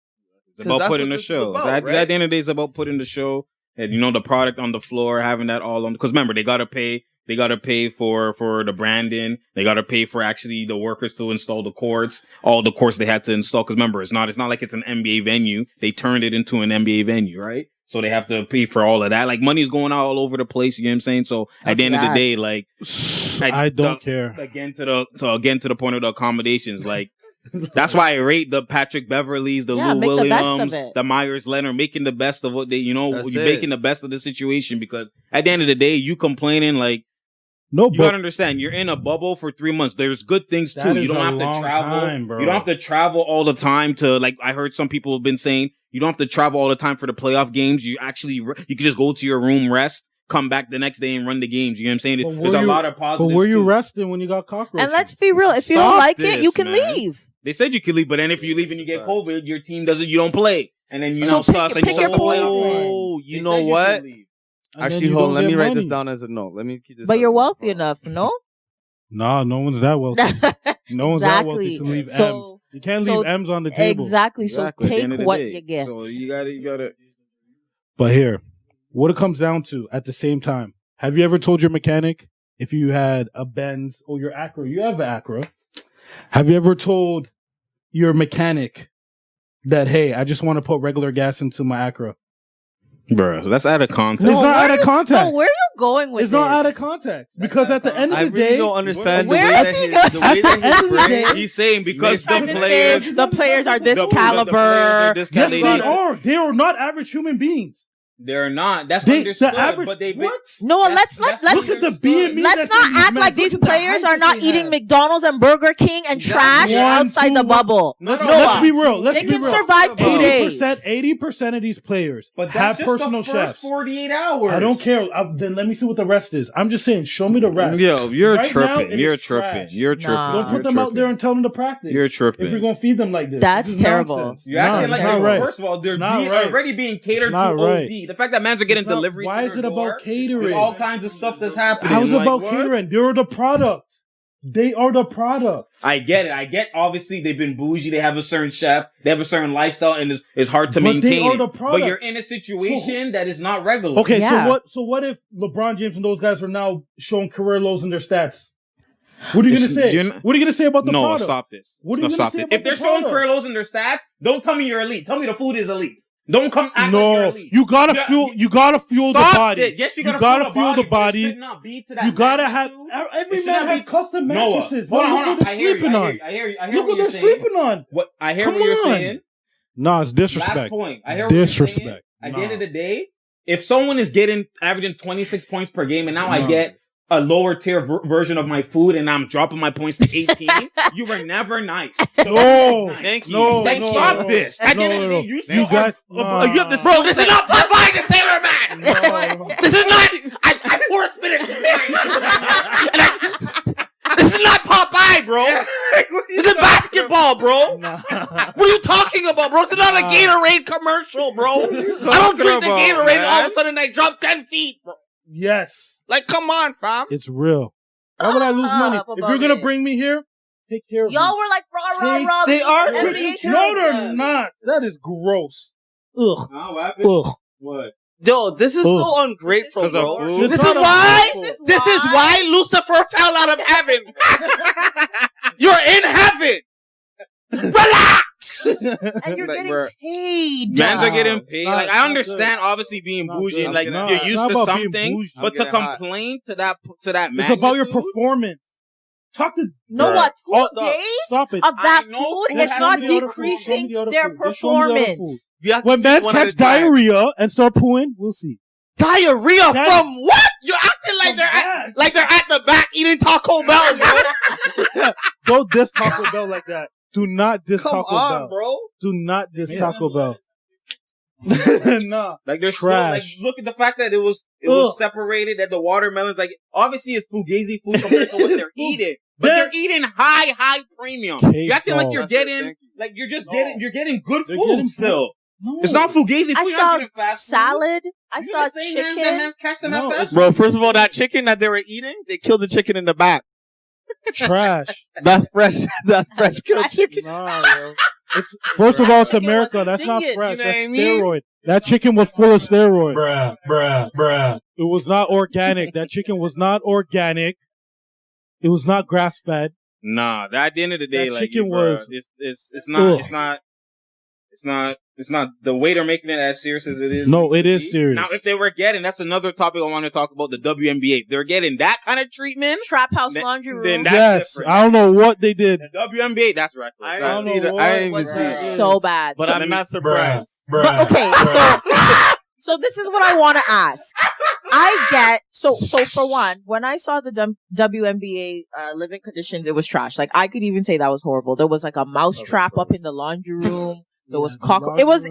Speaker 1: It's about putting the show. At the end of the day, it's about putting the show. And, you know, the product on the floor, having that all on. Because remember, they got to pay. They got to pay for the branding. They got to pay for actually the workers to install the courts, all the courts they had to install. Because remember, it's not like it's an NBA venue. They turned it into an NBA venue, right? So they have to pay for all of that. Like, money's going out all over the place. You know what I'm saying? So at the end of the day, like,
Speaker 5: I don't care.
Speaker 1: Again to the point of the accommodations, like. That's why I rate the Patrick Beverleys, the Lou Williams, the Myers Leonard, making the best of what they, you know, you're making the best of the situation, because at the end of the day, you complaining, like, you gotta understand, you're in a bubble for 3 months. There's good things too. You don't have to travel. You don't have to travel all the time to, like, I heard some people have been saying, you don't have to travel all the time for the playoff games. You can just go to your room, rest, come back the next day and run the games. You know what I'm saying? There's a lot of positives.
Speaker 5: But were you resting when you got cockroaches?
Speaker 4: And let's be real, if you don't like it, you can leave.
Speaker 1: They said you can leave, but then if you leave and you get COVID, your team you don't play. And then you
Speaker 4: So
Speaker 1: know stuff and
Speaker 4: pick your poison.
Speaker 3: Oh, you know what? Actually, hold on. Let me write this down as a note. Let me keep this.
Speaker 4: But you're wealthy enough, no?
Speaker 5: Nah, no one's that wealthy. No one's that wealthy to leave M's. You can't leave M's on the table.
Speaker 4: Exactly. So take what you get.
Speaker 1: So you gotta.
Speaker 5: But here, what it comes down to at the same time, have you ever told your mechanic if you had a Benz or your Acura? You have an Acura. Have you ever told your mechanic that, hey, I just want to put regular gas into my Acura?
Speaker 1: Bro, so that's out of context.
Speaker 5: It's not out of context.
Speaker 4: No, where are you going with
Speaker 5: It's
Speaker 4: this?
Speaker 5: not out of context. Because at the end of
Speaker 3: I
Speaker 5: the
Speaker 3: really
Speaker 5: day,
Speaker 3: don't understand the
Speaker 4: Where
Speaker 3: way
Speaker 4: is
Speaker 3: that
Speaker 4: he
Speaker 3: his,
Speaker 4: going?
Speaker 3: the way that
Speaker 5: At the end
Speaker 3: his
Speaker 5: of the
Speaker 3: brain.
Speaker 5: day-
Speaker 1: He's saying because
Speaker 4: Trying
Speaker 1: the
Speaker 4: to
Speaker 1: players,
Speaker 4: say the players are this
Speaker 1: the players
Speaker 4: caliber.
Speaker 1: are this
Speaker 5: yes,
Speaker 1: caliber.
Speaker 5: they are. They are not average human beings.
Speaker 1: They're not. That's
Speaker 5: The
Speaker 1: understood.
Speaker 5: average.
Speaker 1: But they've been.
Speaker 5: What?
Speaker 4: No,
Speaker 1: That's
Speaker 4: let's
Speaker 5: Look at the BME.
Speaker 4: let's not act like these players are not eating McDonald's and Burger King and trash
Speaker 5: One,
Speaker 4: outside
Speaker 5: two,
Speaker 4: the
Speaker 5: one.
Speaker 4: bubble.
Speaker 5: Let's
Speaker 4: Noah,
Speaker 5: be real. Let's
Speaker 4: they
Speaker 5: be
Speaker 4: can
Speaker 5: real.
Speaker 4: survive 2 days.
Speaker 5: 80% of these players
Speaker 1: But
Speaker 5: have
Speaker 1: that's just
Speaker 5: personal
Speaker 1: the first
Speaker 5: chefs.
Speaker 1: 48 hours.
Speaker 5: I don't care. Then let me see what the rest is. I'm just saying, show me the rest.
Speaker 1: Yo, you're
Speaker 5: Right now,
Speaker 1: tripping.
Speaker 5: it
Speaker 1: You're
Speaker 5: is
Speaker 1: tripping.
Speaker 5: trash.
Speaker 1: You're tripping.
Speaker 4: Nah.
Speaker 5: Don't put
Speaker 1: You're
Speaker 5: them out there
Speaker 1: tripping.
Speaker 5: and tell them to practice.
Speaker 1: You're tripping.
Speaker 5: If you're going to feed them like this.
Speaker 4: That's
Speaker 5: This is
Speaker 4: terrible.
Speaker 5: nonsense.
Speaker 1: You're acting
Speaker 5: it's
Speaker 1: like
Speaker 5: not
Speaker 1: they're,
Speaker 5: right.
Speaker 1: first of all, they're
Speaker 5: It's not right.
Speaker 1: already being catered
Speaker 5: It's
Speaker 1: to
Speaker 5: not
Speaker 1: OD.
Speaker 5: right.
Speaker 1: The fact that man's are getting
Speaker 5: It's not-
Speaker 1: delivery
Speaker 5: why
Speaker 1: to
Speaker 5: is
Speaker 1: their
Speaker 5: it about
Speaker 1: door,
Speaker 5: catering?
Speaker 1: There's all kinds of stuff that's happening.
Speaker 5: How's it
Speaker 1: Like,
Speaker 5: about
Speaker 1: what?
Speaker 5: catering? They're the product. They are the product.
Speaker 1: I get it. I get, obviously, they've been bougie. They have a certain chef. They have a certain lifestyle, and it's hard to
Speaker 5: But they
Speaker 1: maintain
Speaker 5: are
Speaker 1: it.
Speaker 5: the
Speaker 1: But
Speaker 5: product.
Speaker 1: you're in a situation that is not regular.
Speaker 5: Okay,
Speaker 4: Yeah.
Speaker 5: so what if LeBron James and those guys are now showing career lows in their stats? What are you going to say? What are you going to say about the
Speaker 1: No,
Speaker 5: product?
Speaker 1: stop this.
Speaker 5: What are
Speaker 1: No,
Speaker 5: you
Speaker 1: stop
Speaker 5: gonna say
Speaker 1: it.
Speaker 5: about
Speaker 1: If they're
Speaker 5: the
Speaker 1: showing
Speaker 5: product?
Speaker 1: career lows in their stats, don't tell me you're elite. Tell me the food is elite. Don't come act like you're
Speaker 5: No,
Speaker 1: elite.
Speaker 5: you gotta
Speaker 1: Yeah,
Speaker 5: fuel. You gotta fuel the
Speaker 1: Stop
Speaker 5: body.
Speaker 1: it. Yes, you gotta
Speaker 5: fuel the
Speaker 1: but it
Speaker 5: body.
Speaker 1: should not be to that
Speaker 5: You gotta have.
Speaker 1: magnitude.
Speaker 5: Every
Speaker 1: It should
Speaker 5: man
Speaker 1: not
Speaker 5: has
Speaker 1: be-
Speaker 5: custom
Speaker 1: Noah,
Speaker 5: mattresses.
Speaker 1: hold on,
Speaker 5: Look
Speaker 1: hold on.
Speaker 5: what
Speaker 1: I
Speaker 5: they're
Speaker 1: hear you.
Speaker 5: sleeping on.
Speaker 1: I hear
Speaker 5: Look
Speaker 1: what
Speaker 5: what
Speaker 1: you're
Speaker 5: they're
Speaker 1: saying.
Speaker 5: sleeping on.
Speaker 1: What I hear
Speaker 5: Come
Speaker 1: what you're
Speaker 5: on.
Speaker 1: saying.
Speaker 5: Nah, it's
Speaker 1: Last
Speaker 5: disrespect.
Speaker 1: point. I hear what you're saying.
Speaker 5: Disrespect.
Speaker 1: At the end of the day, if someone is averaging 26 points per game, and now I get a lower tier version of my food, and I'm dropping my points to 18, you were never nice.
Speaker 5: No,
Speaker 1: Nice.
Speaker 3: Thank you.
Speaker 5: no,
Speaker 1: Then
Speaker 5: no,
Speaker 1: stop
Speaker 5: no.
Speaker 1: this. At the end of the
Speaker 5: No,
Speaker 1: day, you
Speaker 5: you
Speaker 1: still
Speaker 5: guys.
Speaker 1: you have this.
Speaker 3: Bro, this is not Popeye the Sailor Man.
Speaker 5: No.
Speaker 3: This is not. I pour spinach in there. This is not Popeye, bro. This is basketball, bro. What are you talking about, bro? This is not a Gatorade commercial, bro. I don't drink the Gatorade and all of a sudden I jump 10 feet, bro.
Speaker 5: Yes,
Speaker 3: Like, come on, fam.
Speaker 5: it's real. Why would I lose money?
Speaker 4: Up
Speaker 5: If
Speaker 4: above
Speaker 5: you're gonna
Speaker 4: it.
Speaker 5: bring me here, take care of me.
Speaker 4: Y'all were like rah
Speaker 5: Take-
Speaker 4: rah.
Speaker 3: they are
Speaker 4: NBA
Speaker 3: taking
Speaker 4: champions.
Speaker 5: No, they're not. That is gross. Ugh.
Speaker 1: What happened?
Speaker 5: Ugh.
Speaker 1: What?
Speaker 3: Yo, this is
Speaker 5: Ugh.
Speaker 3: so ungrateful,
Speaker 1: 'Cause of
Speaker 3: bro.
Speaker 1: food?
Speaker 3: This
Speaker 5: It's
Speaker 3: is
Speaker 5: not
Speaker 3: why.
Speaker 5: ungrateful.
Speaker 3: This is why Lucifer fell out of heaven. You're in heaven. Relax.
Speaker 4: And you're
Speaker 1: Like,
Speaker 4: getting
Speaker 1: bruh.
Speaker 4: paid.
Speaker 1: Mans are getting
Speaker 5: it's
Speaker 1: paid.
Speaker 5: not-
Speaker 1: Like,
Speaker 5: it's
Speaker 1: I
Speaker 5: not
Speaker 1: understand, obviously, being
Speaker 5: It's not
Speaker 1: bougie
Speaker 5: good.
Speaker 1: and like
Speaker 3: I'm
Speaker 1: you're
Speaker 3: getting
Speaker 1: used
Speaker 5: hot.
Speaker 1: to
Speaker 5: It's not about being
Speaker 1: something,
Speaker 5: bougie.
Speaker 1: but to
Speaker 3: I'm getting hot.
Speaker 1: complain to that
Speaker 5: It's about your
Speaker 1: magnitude,
Speaker 5: performance. Talk to.
Speaker 4: No,
Speaker 1: Bruh.
Speaker 4: what? 2
Speaker 5: Oh,
Speaker 4: days
Speaker 5: Stop it.
Speaker 4: of that
Speaker 1: I know
Speaker 4: food,
Speaker 1: food
Speaker 4: it's
Speaker 1: has
Speaker 4: not
Speaker 1: to be the other food.
Speaker 5: Show me
Speaker 4: decreasing
Speaker 5: the other
Speaker 4: their
Speaker 5: food. Just show me the other
Speaker 4: performance.
Speaker 5: food.
Speaker 3: You have to
Speaker 5: When
Speaker 3: speak
Speaker 5: bats
Speaker 3: one at
Speaker 5: catch
Speaker 3: a time.
Speaker 5: diarrhea and start pooing, we'll see.
Speaker 3: Diarrhea
Speaker 5: That's-
Speaker 3: from what? You're acting like they're at the back eating Taco Bell, bro.
Speaker 5: Don't diss Taco Bell like that. Do not diss
Speaker 3: Come
Speaker 5: Taco
Speaker 3: on,
Speaker 5: Bell.
Speaker 3: bro.
Speaker 5: Do not diss
Speaker 1: Yeah.
Speaker 5: Taco Bell. Nah.
Speaker 1: like they're
Speaker 5: Trash.
Speaker 1: still, like, look at the fact that it was separated, that the watermelons, like, obviously it's fugazi food compared to what they're eating. But they're eating high premium. You're acting like you're
Speaker 3: That's it,
Speaker 1: getting,
Speaker 3: thank you.
Speaker 1: like you're just
Speaker 3: No.
Speaker 1: getting good
Speaker 5: They're
Speaker 1: food
Speaker 5: getting
Speaker 1: still.
Speaker 5: No.
Speaker 1: It's not fugazi food.
Speaker 4: I
Speaker 1: You're
Speaker 4: saw
Speaker 1: not getting fast food.
Speaker 4: salad. I
Speaker 1: You
Speaker 4: saw
Speaker 1: the same man's that
Speaker 4: chicken.
Speaker 1: man's catch them
Speaker 5: No,
Speaker 1: at fast
Speaker 3: Bro, first of all, that chicken that they were eating, they killed the chicken in the back.
Speaker 5: Trash.
Speaker 3: That's fresh. That's fresh killed chicken.
Speaker 5: Nah, yo. It's first of all, it's
Speaker 4: Chicken was
Speaker 5: America. That's not
Speaker 4: singing,
Speaker 5: fresh.
Speaker 3: you know
Speaker 5: That's
Speaker 3: what I mean?
Speaker 5: steroid. That chicken was full of steroid.
Speaker 2: Bruh.
Speaker 5: It was not organic. That chicken was not organic. It was not grass fed.
Speaker 1: Nah, at the end of the day,
Speaker 5: That
Speaker 1: like,
Speaker 5: chicken
Speaker 1: bruh,
Speaker 5: was-
Speaker 1: it's not the way they're making it as serious as it is.
Speaker 5: No, it is
Speaker 1: be.
Speaker 5: serious.
Speaker 1: Now, if they were getting, that's another topic I want to talk about, the WNBA. If they're getting that kind of treatment,
Speaker 4: Trap house
Speaker 1: Then-
Speaker 4: laundry room.
Speaker 1: then that-
Speaker 5: Yes,
Speaker 1: different.
Speaker 5: I don't know what they did.
Speaker 1: the WNBA, that's reckless.
Speaker 3: I
Speaker 1: That's-
Speaker 3: didn't see
Speaker 5: know
Speaker 3: that.
Speaker 5: what
Speaker 3: I didn't even
Speaker 5: was
Speaker 3: see
Speaker 5: that.
Speaker 3: it.
Speaker 4: so bad.
Speaker 3: But
Speaker 4: So,
Speaker 3: I'm not surprised.
Speaker 4: but okay, so this is what I want to ask. I get so for one, when I saw the WNBA living conditions, it was trash. Like I could even say that was horrible. There was like a mouse trap up in the laundry room. There was cockroach. It was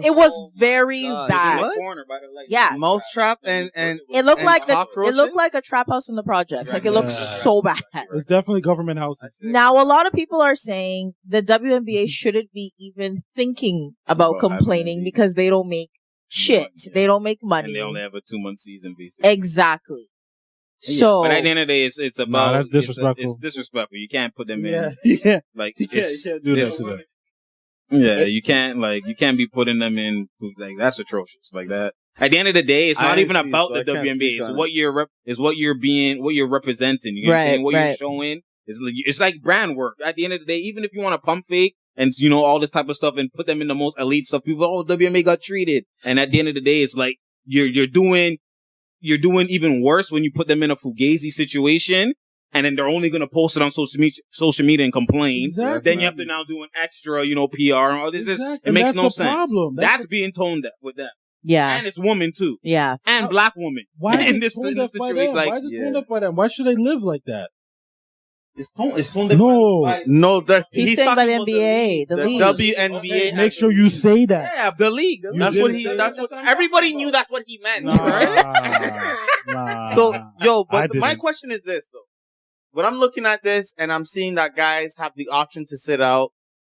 Speaker 4: very
Speaker 3: God.
Speaker 4: bad.
Speaker 3: What?
Speaker 1: Corner by the light.
Speaker 4: Yeah.
Speaker 3: Mousetrap and
Speaker 4: It looked
Speaker 3: and
Speaker 4: like it
Speaker 3: cockroaches?
Speaker 4: looked like a trap house in the projects. Like it looked
Speaker 5: Yeah.
Speaker 4: so bad.
Speaker 5: It's definitely government houses.
Speaker 4: Now, a lot of people are saying the WNBA shouldn't be even thinking about
Speaker 1: Well,
Speaker 4: complaining because they don't make shit. They don't make
Speaker 1: And
Speaker 4: money.
Speaker 1: they only have a 2-month season, basically.
Speaker 4: Exactly.
Speaker 1: Yeah,
Speaker 4: So,
Speaker 1: but at the end of the day, it's about
Speaker 5: that's disrespectful.
Speaker 1: It's disrespectful. You can't put them
Speaker 5: Yeah,
Speaker 1: in
Speaker 5: yeah.
Speaker 1: like
Speaker 5: You
Speaker 1: it's,
Speaker 5: can't do that
Speaker 1: it's-
Speaker 5: to them.
Speaker 1: Yeah, you can't be putting them in like that's atrocious like that. At the end of the day, it's
Speaker 3: I
Speaker 1: not
Speaker 3: didn't
Speaker 1: even
Speaker 3: see,
Speaker 1: about
Speaker 3: so
Speaker 1: the
Speaker 3: I can't
Speaker 1: WNBA.
Speaker 3: speak
Speaker 1: It's
Speaker 3: on
Speaker 1: what you're representing. You know what I'm
Speaker 4: Right,
Speaker 1: saying? What you're
Speaker 4: right.
Speaker 1: showing It's like brand work. At the end of the day, even if you want to pump fake and, you know, all this type of stuff and put them in the most elite stuff, people, oh, WMA got treated. And at the end of the day, it's like, you're doing even worse when you put them in a fugazi situation. And then they're only going to post it on social media and complain.
Speaker 5: Exactly.
Speaker 1: Then you have to now do an extra, you know, PR and all this.
Speaker 5: Exactly.
Speaker 1: It makes no
Speaker 5: the
Speaker 1: sense.
Speaker 5: problem.
Speaker 1: That's being tone deaf with them.
Speaker 4: Yeah.
Speaker 1: And it's women too.
Speaker 4: Yeah.
Speaker 1: And black women.
Speaker 5: Why is
Speaker 1: in
Speaker 5: it
Speaker 1: this
Speaker 5: tone deaf by
Speaker 1: situation?
Speaker 5: them?
Speaker 1: Like,
Speaker 5: Why is it tone deaf by them? Why should they live like that?
Speaker 1: it's tone deaf.
Speaker 5: No.
Speaker 3: No,
Speaker 4: He's saying by the NBA, the league.
Speaker 3: WNBA.
Speaker 5: Make sure you say that.
Speaker 1: Yeah, the league.
Speaker 3: That's what everybody knew. That's what he meant.
Speaker 5: Nah.
Speaker 3: So, yo,
Speaker 5: I
Speaker 3: but my
Speaker 5: didn't.
Speaker 3: question is this, though. When I'm looking at this and I'm seeing that guys have the option to sit out,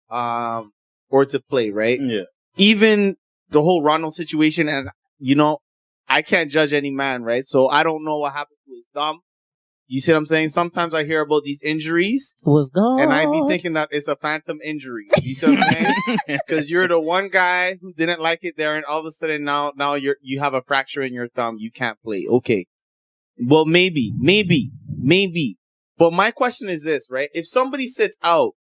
Speaker 3: or to play, right?
Speaker 1: Yeah.
Speaker 3: Even the whole Ronald situation, and, you know, I can't judge any man, right? So I don't know what happened to his thumb. You see what I'm saying? Sometimes I hear about these injuries,
Speaker 4: Was gone.
Speaker 3: and I be thinking that it's a phantom injury. You see what I'm saying? Because you're the one guy who didn't like it there, and all of a sudden now you have a fracture in your thumb. You can't play. Okay. Well, maybe. But my question is this, right? If somebody sits out,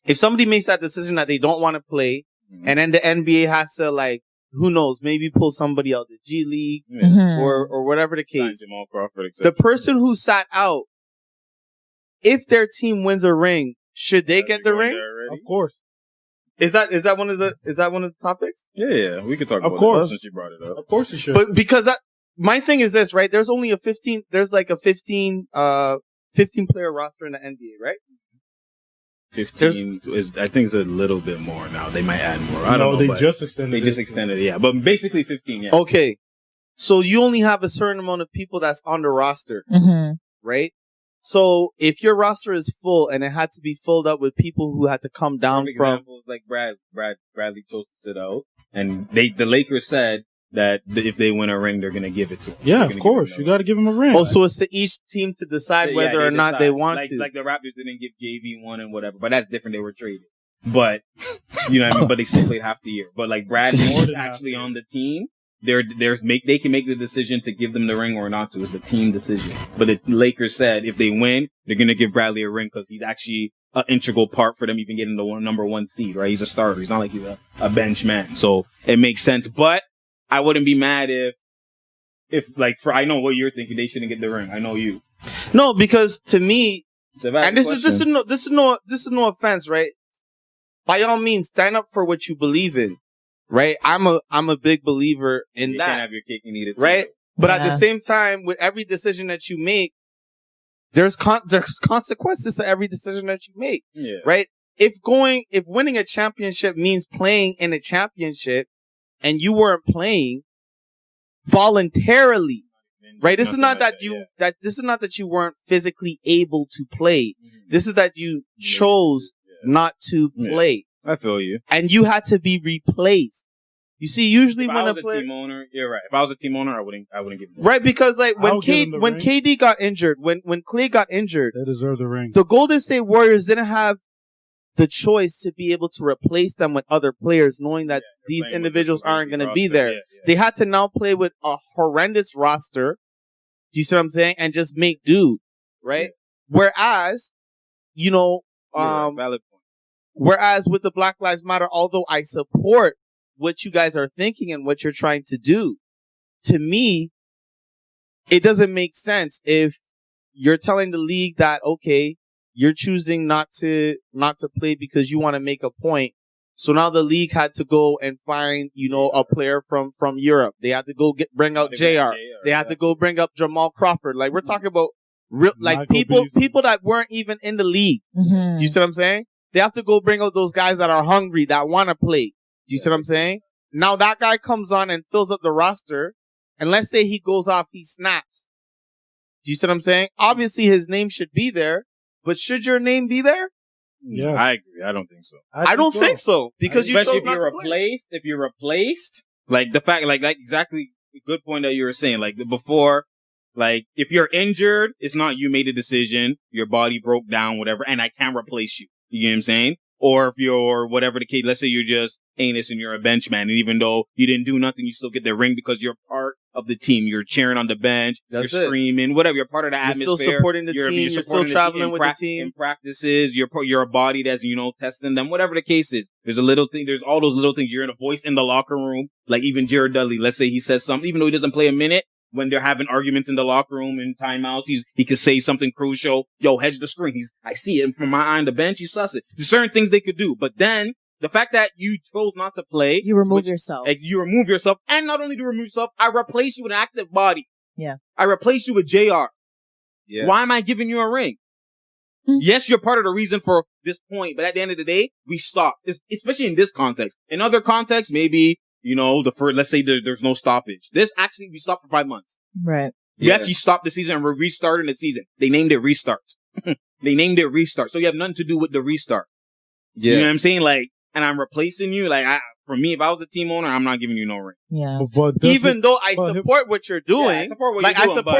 Speaker 3: if somebody makes that decision that they don't want to play, and then the NBA has to, like, who knows, maybe pull somebody out the G League or whatever the case. The person who sat out, if their team wins a ring, should they get the ring?
Speaker 5: Of course.
Speaker 3: Is that one of the topics?
Speaker 1: Yeah, we could talk
Speaker 5: Of
Speaker 1: about
Speaker 5: course.
Speaker 1: that since you brought it up.
Speaker 5: Of course you should.
Speaker 3: But because my thing is this, right? There's only a 15 player roster in the NBA, right?
Speaker 1: 15 is, I think, it's a little bit more now. They might add more. I don't know.
Speaker 5: They
Speaker 1: but
Speaker 5: just extended
Speaker 1: They
Speaker 5: it.
Speaker 1: just extended it, yeah. But basically 15, yeah.
Speaker 3: Okay. So you only have a certain amount of people that's on the roster, right? So if your roster is full and it had to be filled up with people who had to come down from,
Speaker 1: like Bradley chose to sit out, and the Lakers said that if they win a ring, they're gonna give it to him.
Speaker 5: Yeah, of course. You got to give him a ring.
Speaker 3: oh, so it's to each team to decide whether or not they want to.
Speaker 1: Like the Raptors didn't give JV one and whatever, but that's different. They were traded. But, you know what I mean? But they still played half the year. But like Brad Moore's actually on the team. They can make the decision to give them the ring or not to. It's a team decision. But the Lakers said if they win, they're going to give Bradley a ring because he's actually an integral part for them even getting the number one seed, right? He's a starter. He's not like he's a bench man. So it makes sense. But I wouldn't be mad if I know what you're thinking. They shouldn't get the ring. I know you.
Speaker 3: No, because to me, and this is no offense, right? By all means, stand up for what you believe in, right? I'm a big believer in
Speaker 1: you
Speaker 3: that.
Speaker 1: You can't have your cake and eat it too.
Speaker 3: Right? But at the same time, with every decision that you make, there's consequences to every decision that you make.
Speaker 1: Yeah.
Speaker 3: Right? If winning a championship means playing in a championship and you weren't playing voluntarily, right? This is not that this is not that you weren't physically able to play. This is that you chose not to play.
Speaker 1: I feel you.
Speaker 3: And you had to be replaced. You see, usually
Speaker 1: if
Speaker 3: when
Speaker 1: I was a team owner, you're right. If I was a team owner, I wouldn't give them.
Speaker 3: Right, because like when KD got injured, when Klay got injured,
Speaker 5: they deserve the ring.
Speaker 3: The Golden State Warriors didn't have the choice to be able to replace them with other players, knowing that these individuals aren't going to be there. Yeah. They had to now play with a horrendous roster. Do you see what I'm saying? And just make do, right? Yeah. Whereas, you know,
Speaker 1: valid point.
Speaker 3: Whereas with the Black Lives Matter, although I support what you guys are thinking and what you're trying to do, to me, it doesn't make sense if you're telling the league that, okay, you're choosing not to play because you want to make a point. So now the league had to go and find, you know, a player from Europe. They had to go bring out JR. They had to go bring up Jamal Crawford. Like we're talking about real, like people that weren't even in the league. Do you see what I'm saying? They have to go bring out those guys that are hungry, that want to play. Do you see what I'm saying? Now that guy comes on and fills up the roster, and let's say he goes off, he snaps. Do you see what I'm saying? Obviously his name should be there, but should your name be there?
Speaker 1: Yeah, I agree. I don't think so.
Speaker 3: I don't think so because you
Speaker 1: especially
Speaker 3: chose not to play.
Speaker 1: If you're replaced, like the fact, like exactly a good point that you were saying, like before, like if you're injured, it's not you made a decision, your body broke down, whatever, and I can't replace you. You know what I'm saying? Or if you're whatever the case, let's say you're just anus and you're a bench man, and even though you didn't do nothing, you still get the ring because you're part of the team. You're cheering on the bench.
Speaker 3: That's
Speaker 1: you're
Speaker 3: it.
Speaker 1: screaming, whatever. You're part of the
Speaker 3: You're
Speaker 1: atmosphere.
Speaker 3: still supporting the team. You're still traveling with the team.
Speaker 1: In practices, you're a body that's, testing them, whatever the case is. There's a little thing. There's all those little things. You're in a voice in the locker room. Like even Jared Dudley, let's say he says something, even though he doesn't play a minute, when they're having arguments in the locker room and timeouts, he could say something crucial. Yo, hedge the screen. I see it from my eye on the bench. He suss it. There's certain things they could do. But then the fact that you chose not to play.
Speaker 4: You remove yourself.
Speaker 1: You remove yourself. And not only do you remove yourself, I replace you with an active body.
Speaker 4: Yeah.
Speaker 1: I replace you with JR.
Speaker 3: Yeah.
Speaker 1: Why am I giving you a ring? Yes, you're part of the reason for this point, but at the end of the day, we stop. Especially in this context. In other contexts, maybe, let's say there's no stoppage. This actually, we stopped for 5 months.
Speaker 4: Right.
Speaker 1: We actually stopped the season and we're restarting the season. They named it restart. They named it restart. So you have nothing to do with the restart.
Speaker 3: Yeah.
Speaker 1: You know what I'm saying? Like, and I'm replacing you. Like, for me, if I was a team owner, I'm not giving you no ring.
Speaker 4: Yeah.
Speaker 3: Even though I support what you're doing, I support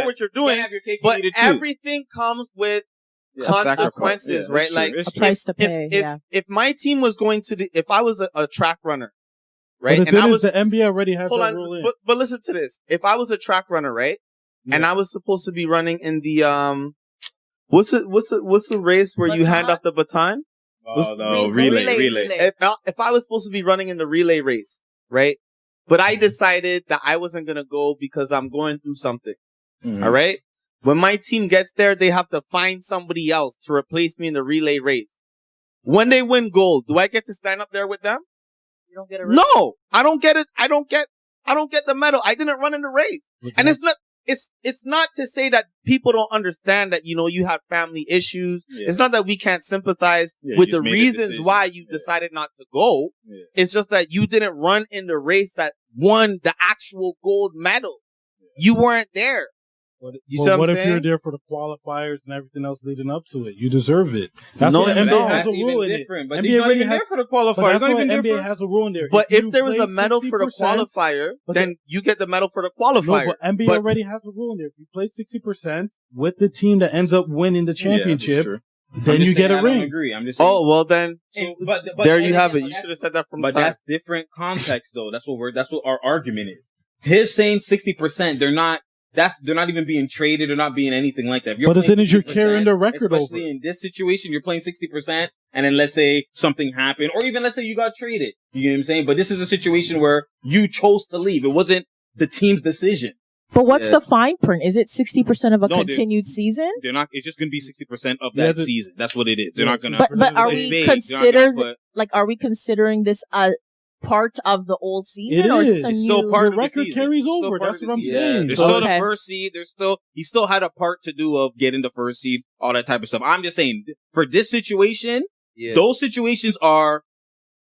Speaker 3: what you're doing, but everything comes with consequences, right?
Speaker 4: Like a price to pay.
Speaker 3: If my team was going to if I was a track runner, right?
Speaker 5: But the NBA already has that rule in.
Speaker 3: But listen to this. If I was a track runner, right? Yeah. And I was supposed to be running in the what's the race where you hand off the baton? Relay. If I was supposed to be running in the relay race, right? But I decided that I wasn't going to go because I'm going through something. Mm-hmm. All right? When my team gets there, they have to find somebody else to replace me in the relay race. When they win gold, do I get to stand up there with them?
Speaker 4: You don't get a race.
Speaker 3: No, I don't get it. I don't get the medal. I didn't run in the race. And it's not to say that people don't understand that, you have family issues. Yeah. It's not that we can't sympathize with the reasons why you decided not to go. Yeah. It's just that you didn't run in the race that won the actual gold medal. Yeah. You weren't there.
Speaker 5: What if you're there for the qualifiers and everything else leading up to it? You deserve it. That's why the NBA has a rule in it.
Speaker 1: But NBA already has for the qualifiers.
Speaker 5: That's why NBA has a rule in there.
Speaker 3: But if there was a medal for the qualifier, then you get the medal for the qualifier.
Speaker 5: No, but NBA already has a rule in there. If you play 60% with the team that ends up winning the championship, then you get a ring.
Speaker 1: I don't agree. I'm just saying.
Speaker 3: Oh, well then, but there you have it. You should have said that from the
Speaker 1: time. But that's different context, though. That's what our argument is. His saying 60%, they're not even being traded or not being anything like that.
Speaker 5: But the thing is, you're carrying the record over.
Speaker 1: Especially in this situation, you're playing 60%, and then let's say something happened, or even let's say you got traded. You know what I'm saying? But this is a situation where you chose to leave. It wasn't the team's decision.
Speaker 4: But what's the fine print? Is it 60% of a continued season?
Speaker 1: They're not. It's just going to be 60% of that season. That's what it is. They're not going to.
Speaker 4: But are we are we considering this part of the old season, or is this
Speaker 1: it's still part of the
Speaker 5: record carries over? That's what I'm saying.
Speaker 1: There's still the first seed. He still had a part to do of getting the first seed, all that type of stuff. I'm just saying, for this situation, those situations are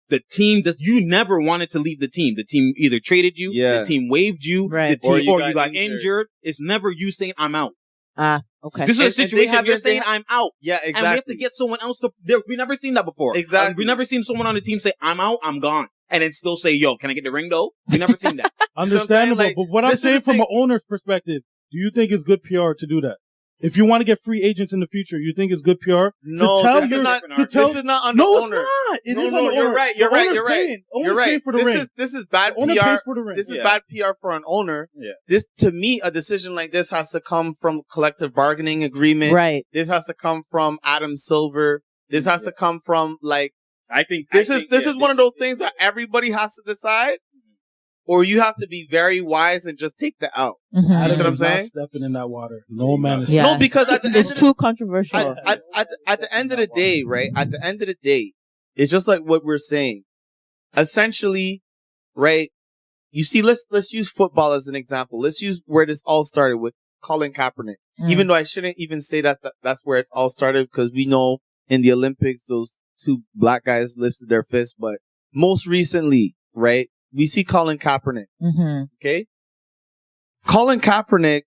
Speaker 1: the team that you never wanted to leave the team. The team either traded you, the team waived you, the team, or you got injured. It's never you saying, I'm out.
Speaker 4: Okay.
Speaker 1: This is a situation you're saying, I'm out.
Speaker 3: Yeah, exactly.
Speaker 1: And we have to get someone else we've never seen that before.
Speaker 3: Exactly.
Speaker 1: We've never seen someone on the team say, I'm out, I'm gone. And then still say, yo, can I get the ring though? We've never seen that.
Speaker 5: Understandable. But what I'm saying from an owner's perspective, do you think it's good PR to do that? If you want to get free agents in the future, you think it's good PR?
Speaker 3: No, this is not on the owner.
Speaker 5: It is on the owner.
Speaker 3: You're right. You're right.
Speaker 5: For the ring.
Speaker 3: This is bad PR. This is bad PR for an owner. Yeah. This, to me, a decision like this has to come from collective bargaining agreement.
Speaker 4: Right.
Speaker 3: This has to come from Adam Silver. This has to come from I think this is one of those things that everybody has to decide, or you have to be very wise and just take the out.
Speaker 4: Mm-hmm.
Speaker 3: You know what I'm saying?
Speaker 5: Not stepping in that water. No man is.
Speaker 3: No, because at the
Speaker 4: it's too controversial.
Speaker 3: At the end of the day, right? At the end of the day, it's just like what we're saying. Essentially, right? You see, let's use football as an example. Let's use where this all started with Colin Kaepernick. Even though I shouldn't even say that's where it all started, because we know in the Olympics those two black guys lifted their fist, but most recently, right, we see Colin Kaepernick.
Speaker 4: Mm-hmm.
Speaker 3: Okay? Colin Kaepernick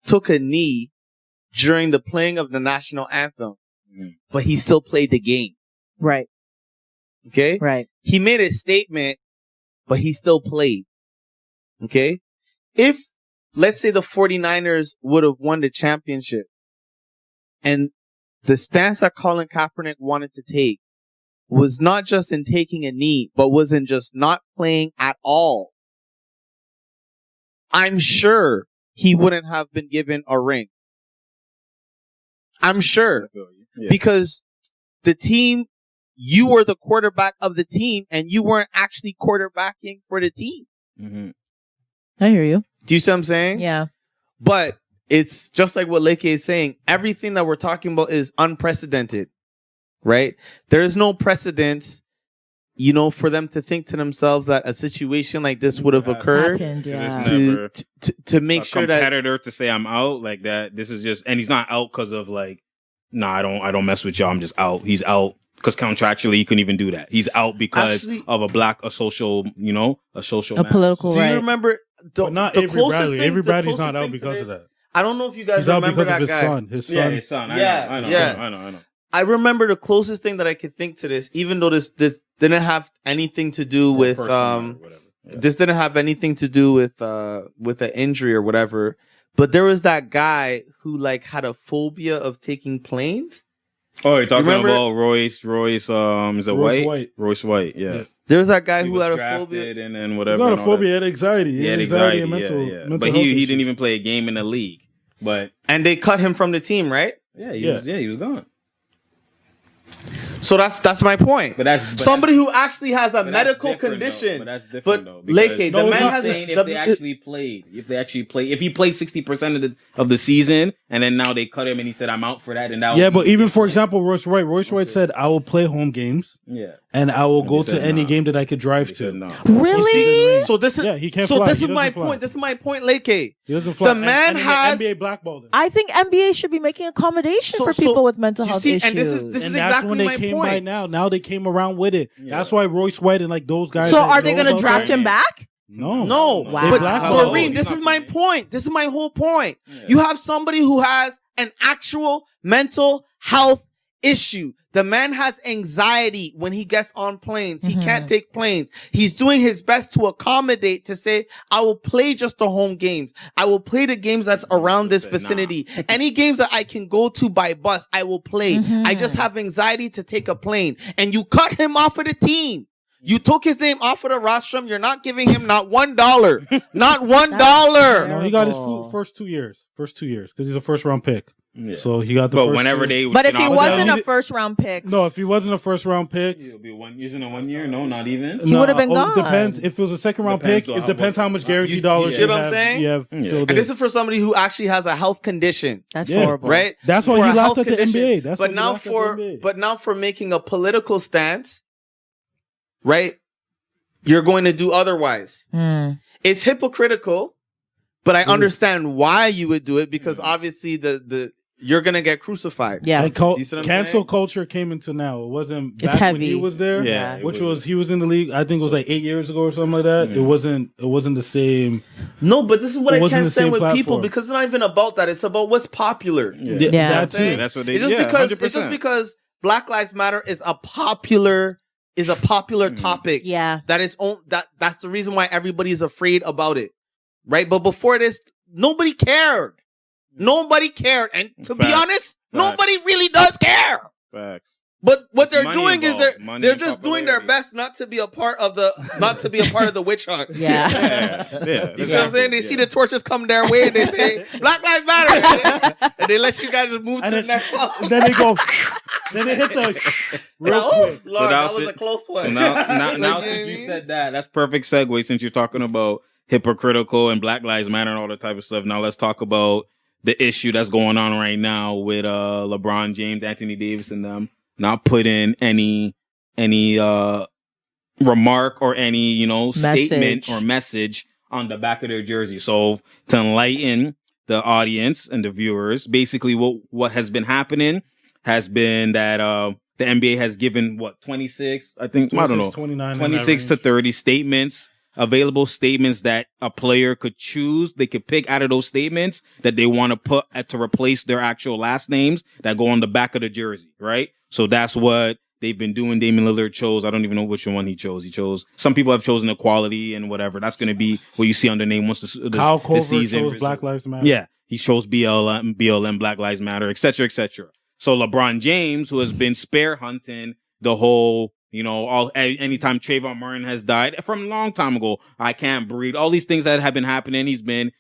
Speaker 3: took a knee during the playing of the national anthem, but he still played the game.
Speaker 4: Right.
Speaker 3: Okay?
Speaker 4: Right.
Speaker 3: He made a statement, but he still played. Okay? If, let's say the 49ers would have won the championship, and the stance that Colin Kaepernick wanted to take was not just in taking a knee, but was in just not playing at all, I'm sure he wouldn't have been given a ring. I'm sure. Yeah. Because the team, you were the quarterback of the team and you weren't actually quarterbacking for the team.
Speaker 4: Mm-hmm. I hear you.
Speaker 3: Do you see what I'm saying?
Speaker 4: Yeah.
Speaker 3: But it's just like what Leke is saying. Everything that we're talking about is unprecedented, right? There is no precedent, you know, for them to think to themselves that a situation like this would have occurred.
Speaker 4: Happened, yeah.
Speaker 3: To make sure that
Speaker 1: competitor to say I'm out like that. This is just, and he's not out because of like, nah, I don't mess with y'all. I'm just out. He's out because contractually he couldn't even do that. He's out because of a social
Speaker 3: political. Do you remember?
Speaker 5: But not Avery Bradley. Avery Bradley's not out because of that.
Speaker 3: I don't know if you guys remember that guy.
Speaker 5: His son.
Speaker 1: Yeah, his son. I know.
Speaker 3: I remember the closest thing that I could think to this, even though this didn't have anything to do with this didn't have anything to do with an injury or whatever. But there was that guy who like had a phobia of taking planes.
Speaker 1: Oh, you're talking about Royce, is it White? Royce White, yeah.
Speaker 3: There was that guy who had a phobia.
Speaker 1: And then whatever.
Speaker 5: It's not a phobia, he had anxiety.
Speaker 1: He had anxiety and mental but he didn't even play a game in the league. And
Speaker 3: they cut him from the team, right?
Speaker 1: Yeah, he was gone.
Speaker 3: So that's my point. But somebody who actually has a medical condition.
Speaker 1: But that's different though.
Speaker 3: Leke, the man has
Speaker 1: if they actually played. If he played 60% of the season, and then now they cut him and he said I'm out for that, and that
Speaker 5: but even for example, Royce White said I will play home games.
Speaker 1: Yeah.
Speaker 5: And I will go to any game that I could drive to.
Speaker 1: No.
Speaker 4: Really?
Speaker 3: So this is
Speaker 5: he can't fly.
Speaker 3: This is my point. This is my point, Leke.
Speaker 5: He doesn't fly.
Speaker 3: The man has
Speaker 5: NBA blackballed him.
Speaker 4: I think NBA should be making accommodation for people with mental health issues.
Speaker 3: And this is exactly
Speaker 5: when they
Speaker 3: my
Speaker 5: came
Speaker 3: point.
Speaker 5: by now. Now they came around with it. Yeah. That's why Royce White and like those guys.
Speaker 4: So are they going to draft him back?
Speaker 5: No.
Speaker 4: Wow.
Speaker 3: But Doreen, this is my point. This is my whole point. Yeah. You have somebody who has an actual mental health issue. The man has anxiety when he gets on planes. He can't take planes. He's doing his best to accommodate to say, I will play just the home games. I will play the games that's around this vicinity. Any games that I can go to by bus, I will play. I just have anxiety to take a plane. And you cut him off of the team. You took his name off of the rostrum. You're not giving him not $1. Not $1.
Speaker 5: No, he got his first 2 years. Because he's a first round pick. Yeah. So he got the
Speaker 1: but
Speaker 5: first
Speaker 1: whenever
Speaker 5: two.
Speaker 1: they
Speaker 4: But if he wasn't a first round pick.
Speaker 5: No, if he wasn't a first round pick.
Speaker 1: It'll be isn't it 1 year? No, not even.
Speaker 4: He would have been gone.
Speaker 5: It depends. If it was a second round pick, it depends how much guaranteed dollars
Speaker 3: you see what I'm saying?
Speaker 5: And
Speaker 3: this is for somebody who actually has a health condition.
Speaker 4: That's horrible.
Speaker 3: Right?
Speaker 5: That's why he left at the NBA.
Speaker 3: But now for making a political stance, right? You're going to do otherwise. It's hypocritical, but I understand why you would do it because obviously you're gonna get crucified.
Speaker 4: Yeah,
Speaker 5: cancel culture came into now. It wasn't back when he was there.
Speaker 1: Yeah,
Speaker 5: he was in the league. I think it was like 8 years ago or something like that. It wasn't the same.
Speaker 3: No, but this is what I can't stand with people because it's not even about that. It's about what's popular.
Speaker 5: That's it.
Speaker 1: That's what they.
Speaker 3: It's just because Black Lives Matter is a popular topic.
Speaker 4: Yeah,
Speaker 3: that's the reason why everybody's afraid about it, right? But before this, nobody cared. Nobody cared, and to be honest, nobody really does care.
Speaker 1: Facts.
Speaker 3: But what they're doing is they're just doing their best not to be a part of the witch hunt.
Speaker 4: Yeah.
Speaker 3: You see what I'm saying? They see the torches come their way and they say Black Lives Matter, and they let you guys just move to the next one.
Speaker 5: Then they go. Then they hit the real quick.
Speaker 3: Lord, that was a close one.
Speaker 1: So now since you said that, that's perfect segue. Since you're talking about hypocritical and Black Lives Matter and all that type of stuff, now let's talk about the issue that's going on right now with LeBron James, Anthony Davis, and them not putting any remark or any statement or message on the back of their jersey. So to enlighten the audience and the viewers, basically what has been happening has been that the NBA has given 26 to 30 statements. Available statements that a player could choose. They could pick out of those statements that they want to put to replace their actual last names that go on the back of the jersey, right? So that's what they've been doing. Damian Lillard chose. I don't even know which one he chose. Some people have chosen equality and whatever. That's going to be what you see on the name once the season.
Speaker 5: Chose Black Lives Matter.
Speaker 1: Yeah. He chose BLM, Black Lives Matter, et cetera, et cetera. So LeBron James, who has been spear hunting the whole You know, anytime Trayvon Martin has died from a long time ago, I can't breathe. All these things that have been happening, he's been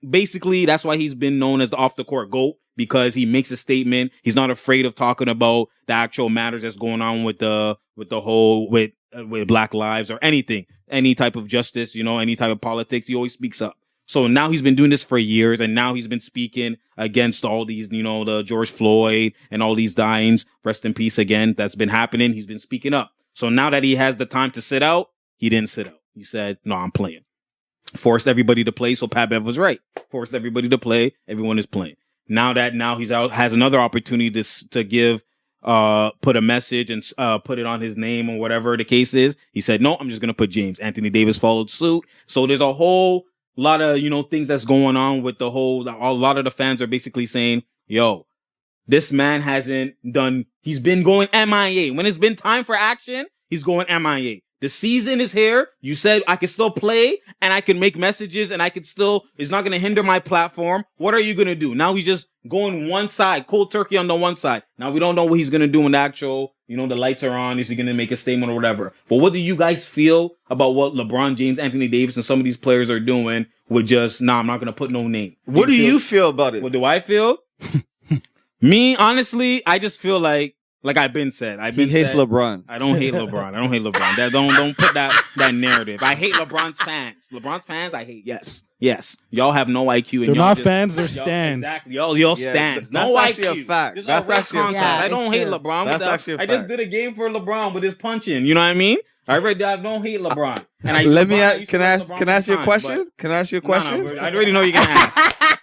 Speaker 1: basically, that's why he's been known as the off the court GOAT, because he makes a statement. He's not afraid of talking about the actual matters that's going on with the whole, with Black lives or anything, any type of justice, you know, any type of politics. He always speaks up. So now he's been doing this for years, and now he's been speaking against all these, you know, the George Floyd and all these dyings. Rest in peace again. That's been happening. He's been speaking up. So now that he has the time to sit out, he didn't sit out. He said, no, I'm playing. Forced everybody to play. So Pat Bev was right. Forced everybody to play. Everyone is playing. Now he's out, has another opportunity to give, put a message and, put it on his name or whatever the case is. He said, no, I'm just going to put James. Anthony Davis followed suit. So there's a whole lot of, you know, things that's going on with a lot of the fans are basically saying, yo, this man he's been going MIA. When it's been time for action, he's going MIA. The season is here. You said I can still play and I can make messages and it's not going to hinder my platform. What are you going to do? Now he's just going one side, cold turkey on the one side. Now we don't know what he's going to do when the actual, you know, the lights are on. Is he going to make a statement or whatever? But what do you guys feel about what LeBron James, Anthony Davis, and some of these players are doing with just, I'm not going to put no name?
Speaker 3: What do you feel about it?
Speaker 1: What do I feel? Me, honestly, I just feel like I've been said.
Speaker 3: He hates LeBron.
Speaker 1: I don't hate LeBron. Don't put that narrative. I hate LeBron's fans. LeBron's fans, I hate. Yes. Y'all have no IQ. And
Speaker 5: they're
Speaker 1: y'all
Speaker 5: not fans. They're stands.
Speaker 1: Exactly. Y'all stands.
Speaker 3: That's
Speaker 1: no
Speaker 3: actually
Speaker 1: IQ.
Speaker 3: a fact.
Speaker 1: That's actually a fact.
Speaker 4: Yeah,
Speaker 1: I don't hate LeBron.
Speaker 3: That's actually a fact.
Speaker 1: I just did a game for LeBron with his punching. You know what I mean? I don't hate LeBron. And
Speaker 3: can I ask you a question? Can I ask you a question?
Speaker 1: No, I already know you're gonna ask.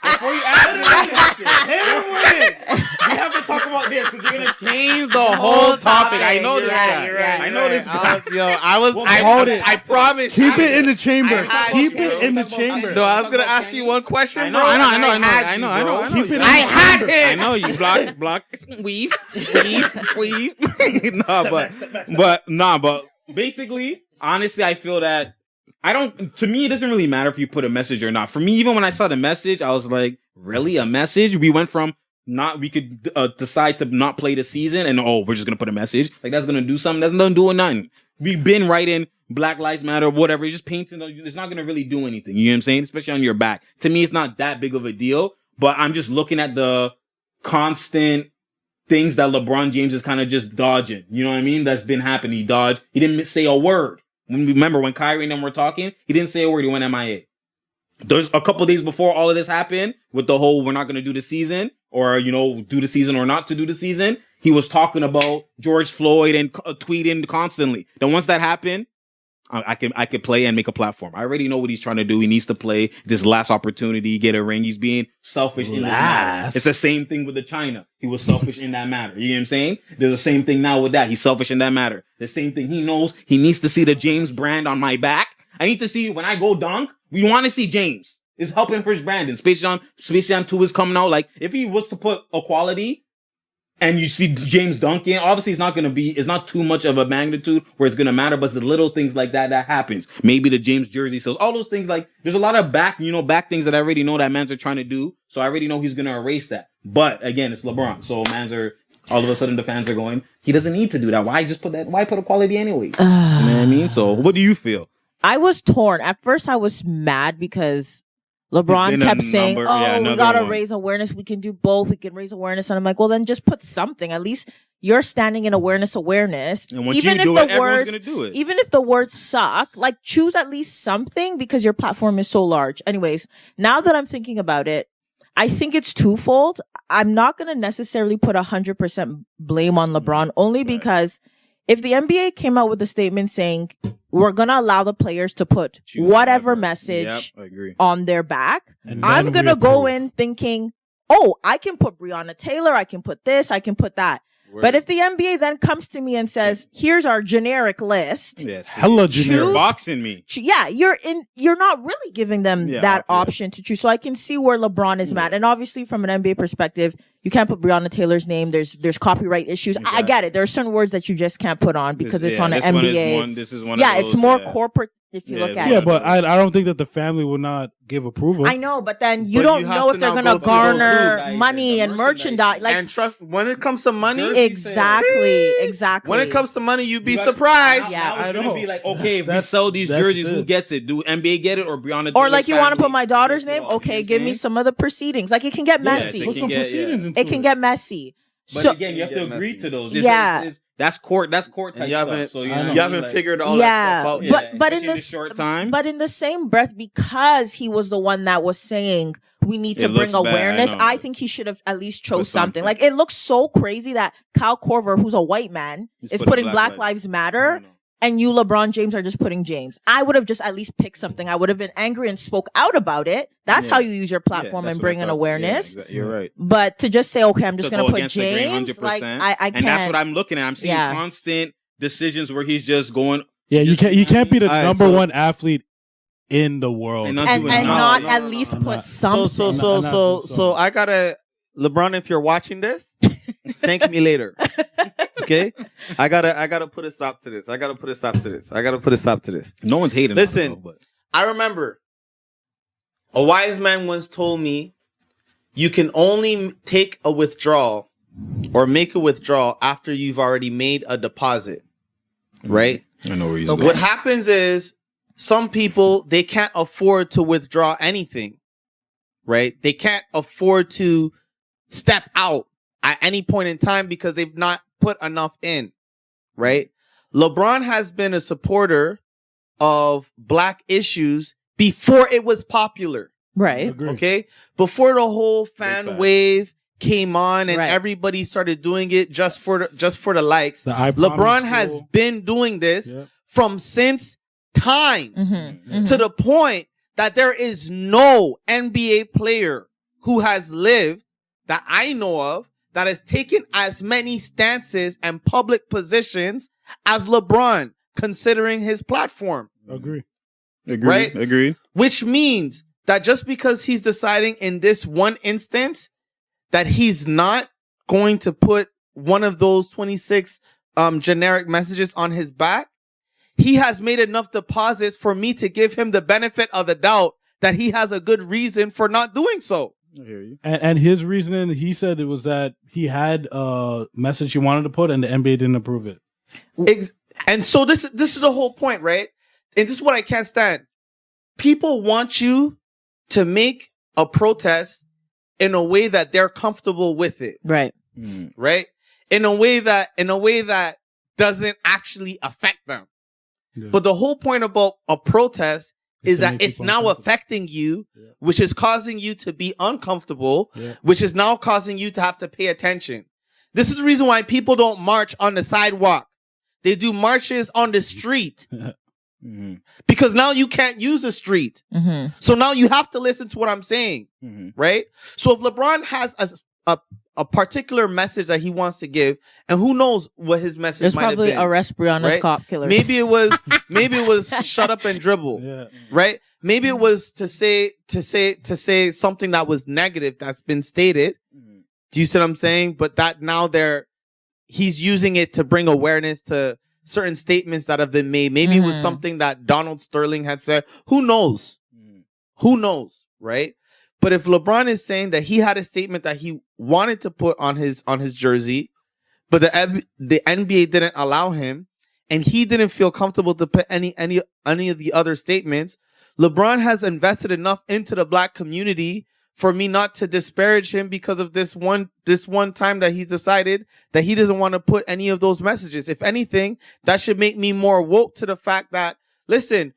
Speaker 1: Before you ask me a question, hit him with it. We have to talk about this because you're gonna change the whole topic. I know this guy. I know this guy.
Speaker 3: I promise.
Speaker 5: Keep it in the chamber. Keep it in the chamber.
Speaker 3: No, I was gonna ask you one question, bro.
Speaker 1: I know.
Speaker 5: Keep it in the
Speaker 3: I had
Speaker 5: chamber.
Speaker 3: it.
Speaker 1: I know you block, weave. But basically, honestly, I feel that to me, it doesn't really matter if you put a message or not. For me, even when I saw the message, I was like, really? A message? We went from we could decide to not play the season and, we're just going to put a message. Like, that's going to do something. That's not doing nothing. We've been writing Black Lives Matter, whatever. It's just painting. It's not going to really do anything. You know what I'm saying? Especially on your back. To me, it's not that big of a deal, but I'm just looking at the constant things that LeBron James is kind of just dodging. You know what I mean? That's been happening. He dodged. He didn't say a word. Remember when Kyrie and them were talking? He didn't say a word. He went MIA. There's a couple days before all of this happened with the whole, we're not going to do the season or, you know, do the season or not to do the season. He was talking about George Floyd and tweeting constantly. Then once that happened, I could play and make a platform. I already know what he's trying to do. He needs to play this last opportunity, get a ring. He's being selfish in this matter. It's the same thing with the China. He was selfish in that matter. You know what I'm saying? There's the same thing now with that. He's selfish in that matter. The same thing. He knows he needs to see the James brand on my back. I need to see when I go dunk, we want to see James. It's helping Chris Brandon. Space Jam 2 is coming out. Like, if he was to put equality and you see James dunking, obviously it's not too much of a magnitude where it's going to matter, but it's the little things like that happens. Maybe the James jersey sells, all those things. Like, there's a lot of back things that I already know that mans are trying to do. So I already know he's going to erase that. But again, it's LeBron. So all of a sudden the fans are going, he doesn't need to do that. Why put equality anyways? You know what I mean? So what do you feel?
Speaker 4: I was torn. At first I was mad because LeBron kept saying, we gotta raise awareness. We can do both. We can raise awareness. And I'm like, well, then just put something. At least you're standing in awareness. And
Speaker 1: once you do it, everyone's gonna do it.
Speaker 4: Even if the words suck, like, choose at least something because your platform is so large. Anyways, now that I'm thinking about it, I think it's twofold. I'm not going to necessarily put 100% blame on LeBron, only because if the NBA came out with a statement saying, we're going to allow the players to put whatever message on their back, I'm going to go in thinking, I can put Breonna Taylor, I can put this, I can put that. But if the NBA then comes to me and says, here's our generic list.
Speaker 1: Yes,
Speaker 5: hella generic.
Speaker 1: You're boxing me.
Speaker 4: You're not really giving them that option to choose. So I can see where LeBron is mad. And obviously from an NBA perspective, you can't put Breonna Taylor's name. There's copyright issues. Exactly. I get it. There are certain words that you just can't put on because it's on an NBA.
Speaker 1: This is one.
Speaker 4: Yeah, it's more corporate. If you look at
Speaker 5: Yeah,
Speaker 4: it.
Speaker 5: but I don't think that the family would not give approval.
Speaker 4: I know, but then you
Speaker 3: But
Speaker 4: don't
Speaker 3: you have
Speaker 4: know
Speaker 3: to
Speaker 4: if they're
Speaker 3: now
Speaker 4: gonna
Speaker 3: go through those
Speaker 4: garner
Speaker 1: hoops.
Speaker 4: money
Speaker 1: The
Speaker 4: and merchandise. Like
Speaker 3: and trust, when it comes to money,
Speaker 4: exactly.
Speaker 3: when it comes to money, you'd be surprised.
Speaker 4: Yeah.
Speaker 1: I
Speaker 5: I
Speaker 1: know.
Speaker 5: know.
Speaker 1: Be like, okay, if we
Speaker 5: That's-
Speaker 1: sell these
Speaker 5: that's
Speaker 1: jerseys,
Speaker 5: it.
Speaker 1: who gets it? Do NBA get it or Breonna
Speaker 4: Or
Speaker 1: Taylor's
Speaker 4: like you want to
Speaker 1: family
Speaker 4: put my daughter's
Speaker 1: gets it
Speaker 4: name?
Speaker 1: all?
Speaker 4: Okay,
Speaker 1: You know
Speaker 4: give
Speaker 1: what
Speaker 4: me
Speaker 1: I'm
Speaker 4: some other proceedings. Like it can get messy.
Speaker 1: it
Speaker 5: Put
Speaker 1: can
Speaker 5: some
Speaker 1: get-
Speaker 5: proceedings into
Speaker 4: It can get messy.
Speaker 1: But
Speaker 4: So
Speaker 1: again, you have to
Speaker 3: Get
Speaker 1: agree
Speaker 3: messy.
Speaker 1: to those.
Speaker 4: Yeah.
Speaker 1: That's court. That's court type
Speaker 3: And you
Speaker 1: stuff.
Speaker 3: haven't,
Speaker 1: So
Speaker 5: I
Speaker 1: you,
Speaker 5: know.
Speaker 1: know
Speaker 3: you
Speaker 1: what I
Speaker 3: haven't
Speaker 1: mean?
Speaker 3: figured all
Speaker 4: yeah,
Speaker 3: that stuff out yet.
Speaker 4: but
Speaker 1: especially
Speaker 4: in
Speaker 1: in
Speaker 4: this
Speaker 1: a short time.
Speaker 4: but in the same breath, because he was the one that was saying we need to
Speaker 1: It
Speaker 4: bring
Speaker 1: looks bad, I
Speaker 4: awareness,
Speaker 1: know.
Speaker 4: I think he should have at least chose
Speaker 1: Put
Speaker 4: something.
Speaker 1: something.
Speaker 4: Like it looks so crazy that Kyle Korver, who's a white man,
Speaker 1: He's
Speaker 4: is
Speaker 1: putting
Speaker 4: putting Black Lives Matter. And you, LeBron James, are just putting James. I would have just at least picked something. I would have been angry and spoke out about it. That's
Speaker 1: Yeah.
Speaker 4: how you use your platform and bring an awareness.
Speaker 1: You're right.
Speaker 4: But to just say, okay, I'm just
Speaker 1: To
Speaker 4: going
Speaker 1: go
Speaker 4: to put
Speaker 1: against the grain,
Speaker 4: James, like
Speaker 1: 100%.
Speaker 4: I can't.
Speaker 1: And that's what I'm looking at. I'm seeing
Speaker 4: Yeah.
Speaker 1: constant decisions where he's just going
Speaker 5: Yeah, you can't be the
Speaker 3: All right,
Speaker 5: number
Speaker 3: so-
Speaker 5: one athlete in the world.
Speaker 1: And not
Speaker 4: and
Speaker 1: doing
Speaker 4: not
Speaker 1: nothing.
Speaker 4: at least
Speaker 5: I'm
Speaker 4: put
Speaker 5: not.
Speaker 4: something.
Speaker 3: So I gotta, LeBron, if you're watching this, thank me later. Okay, I gotta put a stop to this. I gotta put a stop to this.
Speaker 1: No one's hating.
Speaker 3: Listen.
Speaker 1: on it, though, but
Speaker 3: I remember a wise man once told me, you can only take a withdrawal or make a withdrawal after you've already made a deposit. Right?
Speaker 1: I know where he's
Speaker 3: What
Speaker 1: going.
Speaker 3: happens is some people, they can't afford to withdraw anything. Right? They can't afford to step out at any point in time because they've not put enough in. Right? LeBron has been a supporter of black issues before it was popular.
Speaker 4: Right.
Speaker 5: Agree.
Speaker 3: Okay? Before the whole
Speaker 1: Big
Speaker 3: fan
Speaker 1: fact.
Speaker 3: wave came on and
Speaker 4: Right.
Speaker 3: everybody started doing it just for the likes.
Speaker 5: The I
Speaker 3: LeBron
Speaker 5: Promise
Speaker 3: has
Speaker 5: rule.
Speaker 3: been doing this
Speaker 5: Yep.
Speaker 3: from since time
Speaker 4: Mm-hmm.
Speaker 3: to the point that there is no NBA player who has lived that I know of that has taken as many stances and public positions as LeBron, considering his platform.
Speaker 5: Agree.
Speaker 1: Agreed.
Speaker 3: Right?
Speaker 1: Agreed.
Speaker 3: Which means that just because he's deciding in this one instance that he's not going to put one of those 26 generic messages on his back, he has made enough deposits for me to give him the benefit of the doubt that he has a good reason for not doing so.
Speaker 1: I hear you.
Speaker 5: And his reasoning, he said it was that he had a message he wanted to put, and the NBA didn't approve it.
Speaker 3: And so this is the whole point, right? And this is what I can't stand. People want you to make a protest in a way that they're comfortable with it,
Speaker 4: Right.
Speaker 3: right? In a way that doesn't actually affect them.
Speaker 5: Yeah.
Speaker 3: But the whole point about a protest is
Speaker 5: to
Speaker 3: that
Speaker 5: make
Speaker 3: it's
Speaker 5: people
Speaker 3: now
Speaker 5: uncomfortable.
Speaker 3: affecting you,
Speaker 5: Yeah.
Speaker 3: which is causing you to be uncomfortable,
Speaker 5: Yeah.
Speaker 3: which is now causing you to have to pay attention. This is the reason why people don't march on the sidewalk. They do marches on the street
Speaker 1: Mm-hmm.
Speaker 3: because now you can't use the street.
Speaker 4: Mm-hmm.
Speaker 3: So now you have to listen to what I'm saying,
Speaker 1: Mm-hmm.
Speaker 3: right? So if LeBron has a particular message that he wants to give, and who knows what his message
Speaker 4: There's
Speaker 3: might have
Speaker 4: probably
Speaker 3: been.
Speaker 4: arrest Brianna's
Speaker 3: right?
Speaker 4: cop killers.
Speaker 3: Maybe it was shut up and dribble,
Speaker 5: Yeah.
Speaker 3: right? Maybe it was to say something that was negative that's been stated. Do you see what I'm saying? But that now he's using it to bring awareness to certain statements that have been made. Maybe it was
Speaker 4: Mhm.
Speaker 3: something that Donald Sterling had said. Who knows? Who knows, right? But if LeBron is saying that he had a statement that he wanted to put on his jersey, but the NBA didn't allow him, and he didn't feel comfortable to put any of the other statements, LeBron has invested enough into the black community for me not to disparage him because of this one time that he's decided that he doesn't want to put any of those messages. If anything, that should make me more woke to the fact that, listen,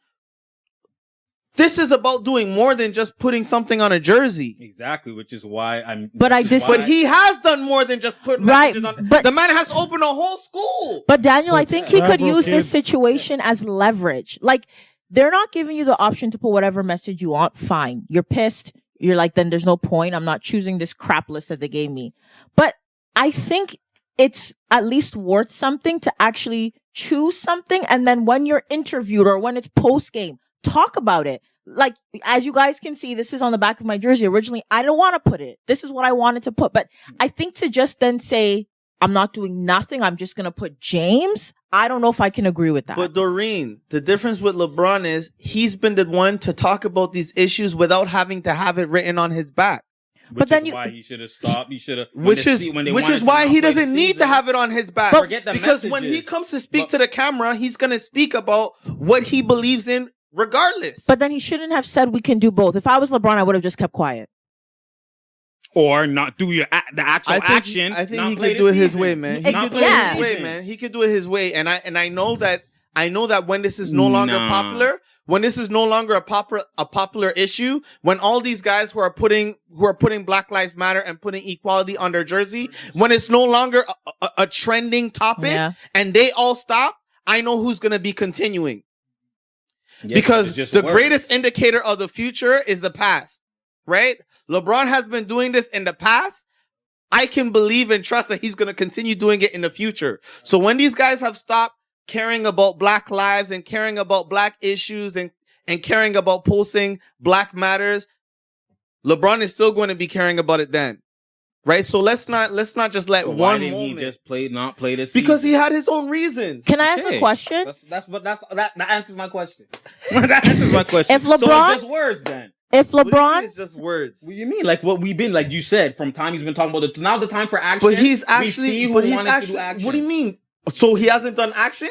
Speaker 3: this is about doing more than just putting something on a jersey.
Speaker 1: Exactly, which is why I'm.
Speaker 4: But I
Speaker 1: which is
Speaker 4: dis-
Speaker 3: But he has done more than just put
Speaker 4: Right,
Speaker 3: messages on.
Speaker 4: but-
Speaker 3: The man has opened a whole school.
Speaker 4: But Daniel, I
Speaker 5: But
Speaker 4: think he could
Speaker 5: several
Speaker 4: use this
Speaker 5: kids-
Speaker 4: situation as leverage. Like, they're not giving you the option to put whatever message you want. Fine. You're pissed. You're like, then there's no point. I'm not choosing this crap list that they gave me. But I think it's at least worth something to actually choose something. And then when you're interviewed or when it's post game, talk about it. Like, as you guys can see, this is on the back of my jersey. Originally, I didn't want to put it. This is what I wanted to put. But I think to just then say, I'm not doing nothing, I'm just going to put James, I don't know if I can agree with that.
Speaker 3: But Doreen, the difference with LeBron is he's been the one to talk about these issues without having to have it written on his back.
Speaker 1: But then why he should have stopped. He should have.
Speaker 3: Which is why he doesn't need to have it on his back. Because when he comes to speak to the camera, he's going to speak about what he believes in regardless.
Speaker 4: But then he shouldn't have said we can do both. If I was LeBron, I would have just kept quiet.
Speaker 1: Or not do the actual action.
Speaker 3: I think he could do it his way, man. He could do it his way, man. He could do it his way. And I know that when this is no longer popular, when this is no longer a popular issue, when all these guys who are putting Black Lives Matter and putting equality on their jersey, when it's no longer a trending topic and they all stop, I know who's going to be continuing. Yes, because the greatest indicator of the future is the past, right? LeBron has been doing this in the past. I can believe and trust that he's going to continue doing it in the future. So when these guys have stopped caring about Black lives and caring about Black issues and caring about posting Black matters, LeBron is still going to be caring about it then. Right? So let's not just let one moment.
Speaker 1: He just not play this
Speaker 3: because
Speaker 1: season?
Speaker 3: He had his own reasons.
Speaker 4: Can I ask a question?
Speaker 1: That answers my question. That answers my question.
Speaker 4: If LeBron,
Speaker 1: so it's just words then.
Speaker 4: If LeBron,
Speaker 3: it's just words.
Speaker 1: What do you mean? Like what we've been, like you said, from time he's been talking about now the time for action.
Speaker 3: But he's actually,
Speaker 1: we see who wanted to do action.
Speaker 3: What do you mean? So he hasn't done action?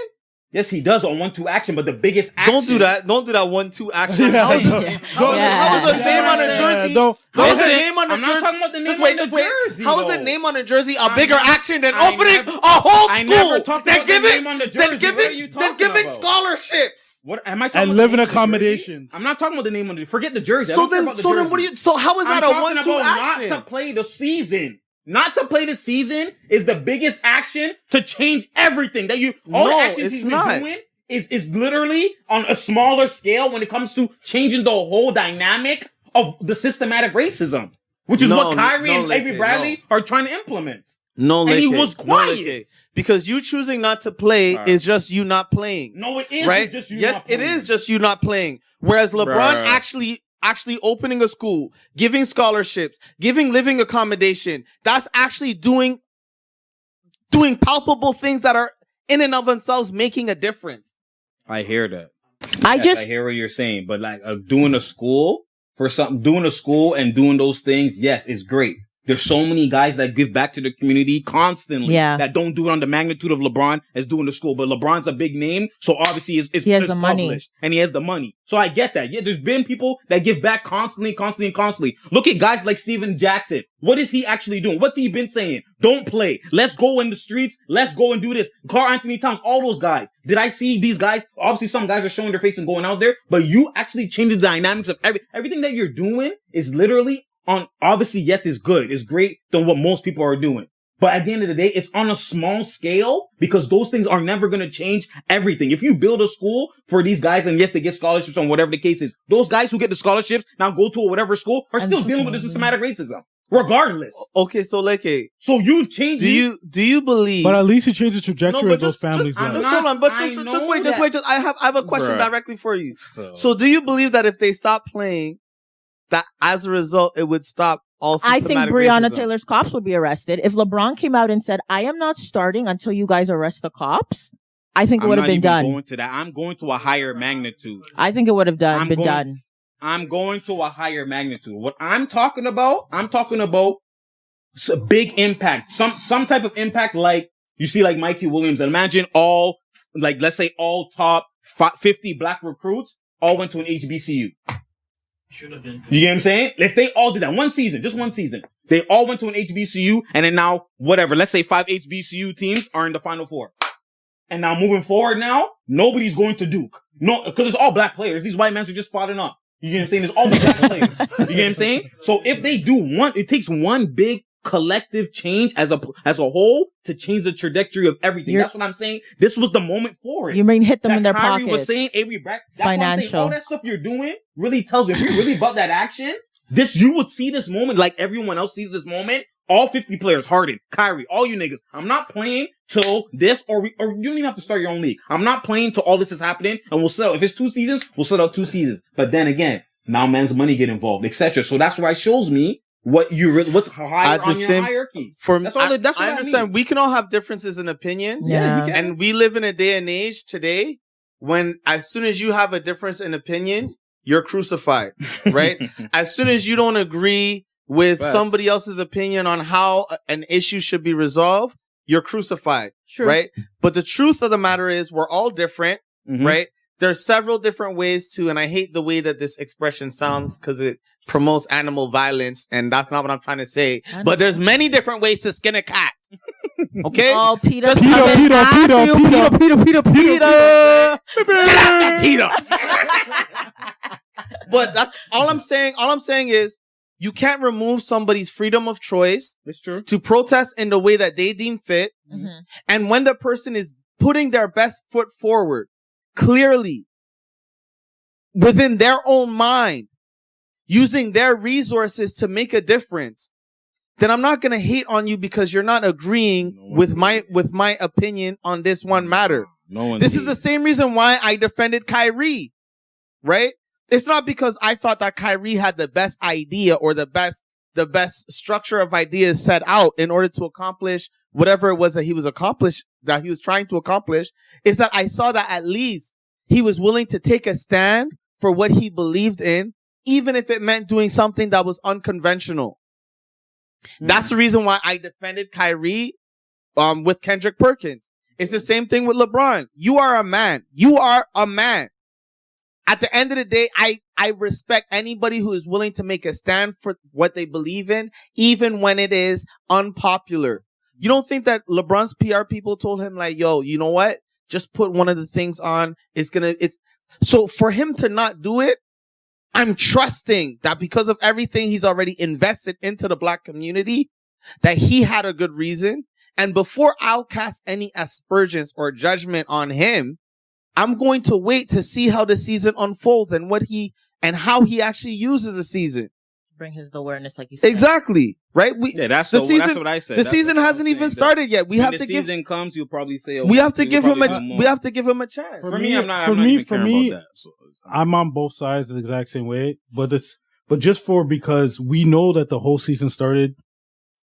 Speaker 1: Yes, he does on 1-2 action, but the biggest action.
Speaker 3: Don't do that 1-2 action. How is a name on a jersey? How is a name on a jersey?
Speaker 1: I'm not talking about the name on the jersey.
Speaker 3: How is a name on a jersey a bigger action than opening a whole school?
Speaker 1: I never talked about the name on the jersey. What are you talking about?
Speaker 3: Then giving scholarships.
Speaker 1: What am I talking
Speaker 5: about? And living accommodations.
Speaker 1: I'm not talking about the name on the jersey. Forget the jersey.
Speaker 3: So then what do you? So how is that a 1-2 action?
Speaker 1: Not to play the season. Not to play the season is the biggest action to change everything that you. All the actions he's been doing is literally on a smaller scale when it comes to changing the whole dynamic of the systematic racism, which is what Kyrie and Avery Bradley are trying to implement. And he was quiet.
Speaker 3: Because you choosing not to play is just you not playing.
Speaker 1: No, it is
Speaker 3: right?
Speaker 1: just you not playing.
Speaker 3: Yes, it is just you not playing. Whereas LeBron actually opening a school, giving scholarships, giving living accommodation, that's actually doing palpable things that are in and of themselves making a difference.
Speaker 1: I hear that.
Speaker 4: I
Speaker 1: hear what you're saying, but like doing a school and doing those things, yes, it's great. There's so many guys that give back to the community constantly that don't do it on the magnitude of LeBron as doing the school. But LeBron's a big name, so obviously he has the money. And he has the money. So I get that. Yeah, there's been people that give back constantly. Look at guys like Steven Jackson. What is he actually doing? What's he been saying? Don't play. Let's go in the streets. Let's go and do this. Karl Anthony Towns, all those guys. Did I see these guys? Obviously, some guys are showing their face and going out there, but you actually change the dynamics of everything that you're doing is literally obviously, yes, it's good. It's great than what most people are doing. But at the end of the day, it's on a small scale because those things are never going to change everything. If you build a school for these guys and yes, they get scholarships on whatever the case is, those guys who get the scholarships now go to whatever school are still dealing with the systematic racism. Regardless.
Speaker 3: Okay, so
Speaker 1: so you change.
Speaker 3: Do you believe?
Speaker 5: But at least you change the trajectory of those families' lives.
Speaker 3: Hold on, but just wait. I have a question directly for you. So do you believe that if they stop playing, that as a result, it would stop all
Speaker 4: I think Breonna
Speaker 3: racism?
Speaker 4: Taylor's cops would be arrested. If LeBron came out and said, I am not starting until you guys arrest the cops, I think it would have been done.
Speaker 1: Going to that. I'm going to a higher magnitude.
Speaker 4: I think it would have been done.
Speaker 1: I'm going to a higher magnitude. What I'm talking about a big impact. Some type of impact like you see like Mikey Williams. And imagine let's say all top 50 black recruits all went to an HBCU.
Speaker 7: Should have been.
Speaker 1: You get what I'm saying? If they all did that just one season, they all went to an HBCU and then now, whatever, let's say 5 HBCU teams are in the Final Four. And now moving forward now, nobody's going to Duke. No, because it's all black players. These white men are just spotting up. You get what I'm saying? It's all black players. You get what I'm saying? So if they do it takes one big collective change as a whole to change the trajectory of everything. That's what I'm saying. This was the moment for it.
Speaker 4: You mean hit them in their
Speaker 1: Kyrie
Speaker 4: pockets.
Speaker 1: was saying, Avery Bradley, that's
Speaker 4: financial.
Speaker 1: what I'm saying. All that stuff you're doing really tells me if you're really about that action, you would see this moment like everyone else sees this moment. All 50 players, Harden, Kyrie, all you niggas. I'm not playing till this, or you don't even have to start your own league. I'm not playing till all this is happening, and we'll sell. If it's 2 seasons, we'll sell out 2 seasons. But then again, now man's money get involved, etc. So that's why it shows me what's higher on your hierarchy.
Speaker 3: That's
Speaker 1: all. That's what
Speaker 3: I understand.
Speaker 1: mean.
Speaker 3: We can all have differences in opinion.
Speaker 4: Yeah.
Speaker 1: you can.
Speaker 3: And we live in a day and age today when as soon as you have a difference in opinion, you're crucified, right? As soon as you don't agree with somebody else's opinion on how an issue should be resolved, you're crucified, right? But the truth of the matter is we're all different, right? There's several different ways to, and I hate the way that this expression sounds because it promotes animal violence, and that's not what I'm trying to say. But there's many different ways to skin a cat. Okay?
Speaker 4: Oh, Peter.
Speaker 3: Just
Speaker 5: Peter.
Speaker 3: But that's all I'm saying. All I'm saying is you can't remove somebody's freedom of choice.
Speaker 1: It's true.
Speaker 3: To protest in the way that they deem fit.
Speaker 4: Mm-hmm.
Speaker 3: And when the person is putting their best foot forward, clearly, within their own mind, using their resources to make a difference, then I'm not going to hate on you because you're not agreeing with my opinion on this one matter. This is the same reason why I defended Kyrie, right? It's not because I thought that Kyrie had the best idea or the best structure of ideas set out in order to accomplish whatever it was that he was trying to accomplish. Is that I saw that at least he was willing to take a stand for what he believed in, even if it meant doing something that was unconventional. That's the reason why I defended Kyrie with Kendrick Perkins. It's the same thing with LeBron. You are a man. You are a man. At the end of the day, I respect anybody who is willing to make a stand for what they believe in, even when it is unpopular. You don't think that LeBron's PR people told him like, yo, you know what? Just put one of the things on. So for him to not do it, I'm trusting that because of everything he's already invested into the black community, that he had a good reason. And before I'll cast any aspersions or judgment on him, I'm going to wait to see how the season unfolds and how he actually uses the season.
Speaker 4: Bring his awareness, like you said.
Speaker 3: Exactly. Right?
Speaker 1: That's what I said.
Speaker 3: The season hasn't even started yet.
Speaker 1: When the season comes, you'll probably say,
Speaker 3: we have to give him a chance.
Speaker 1: For me, I'm not even caring about that. So,
Speaker 5: I'm on both sides the exact same way, but because we know that the whole season started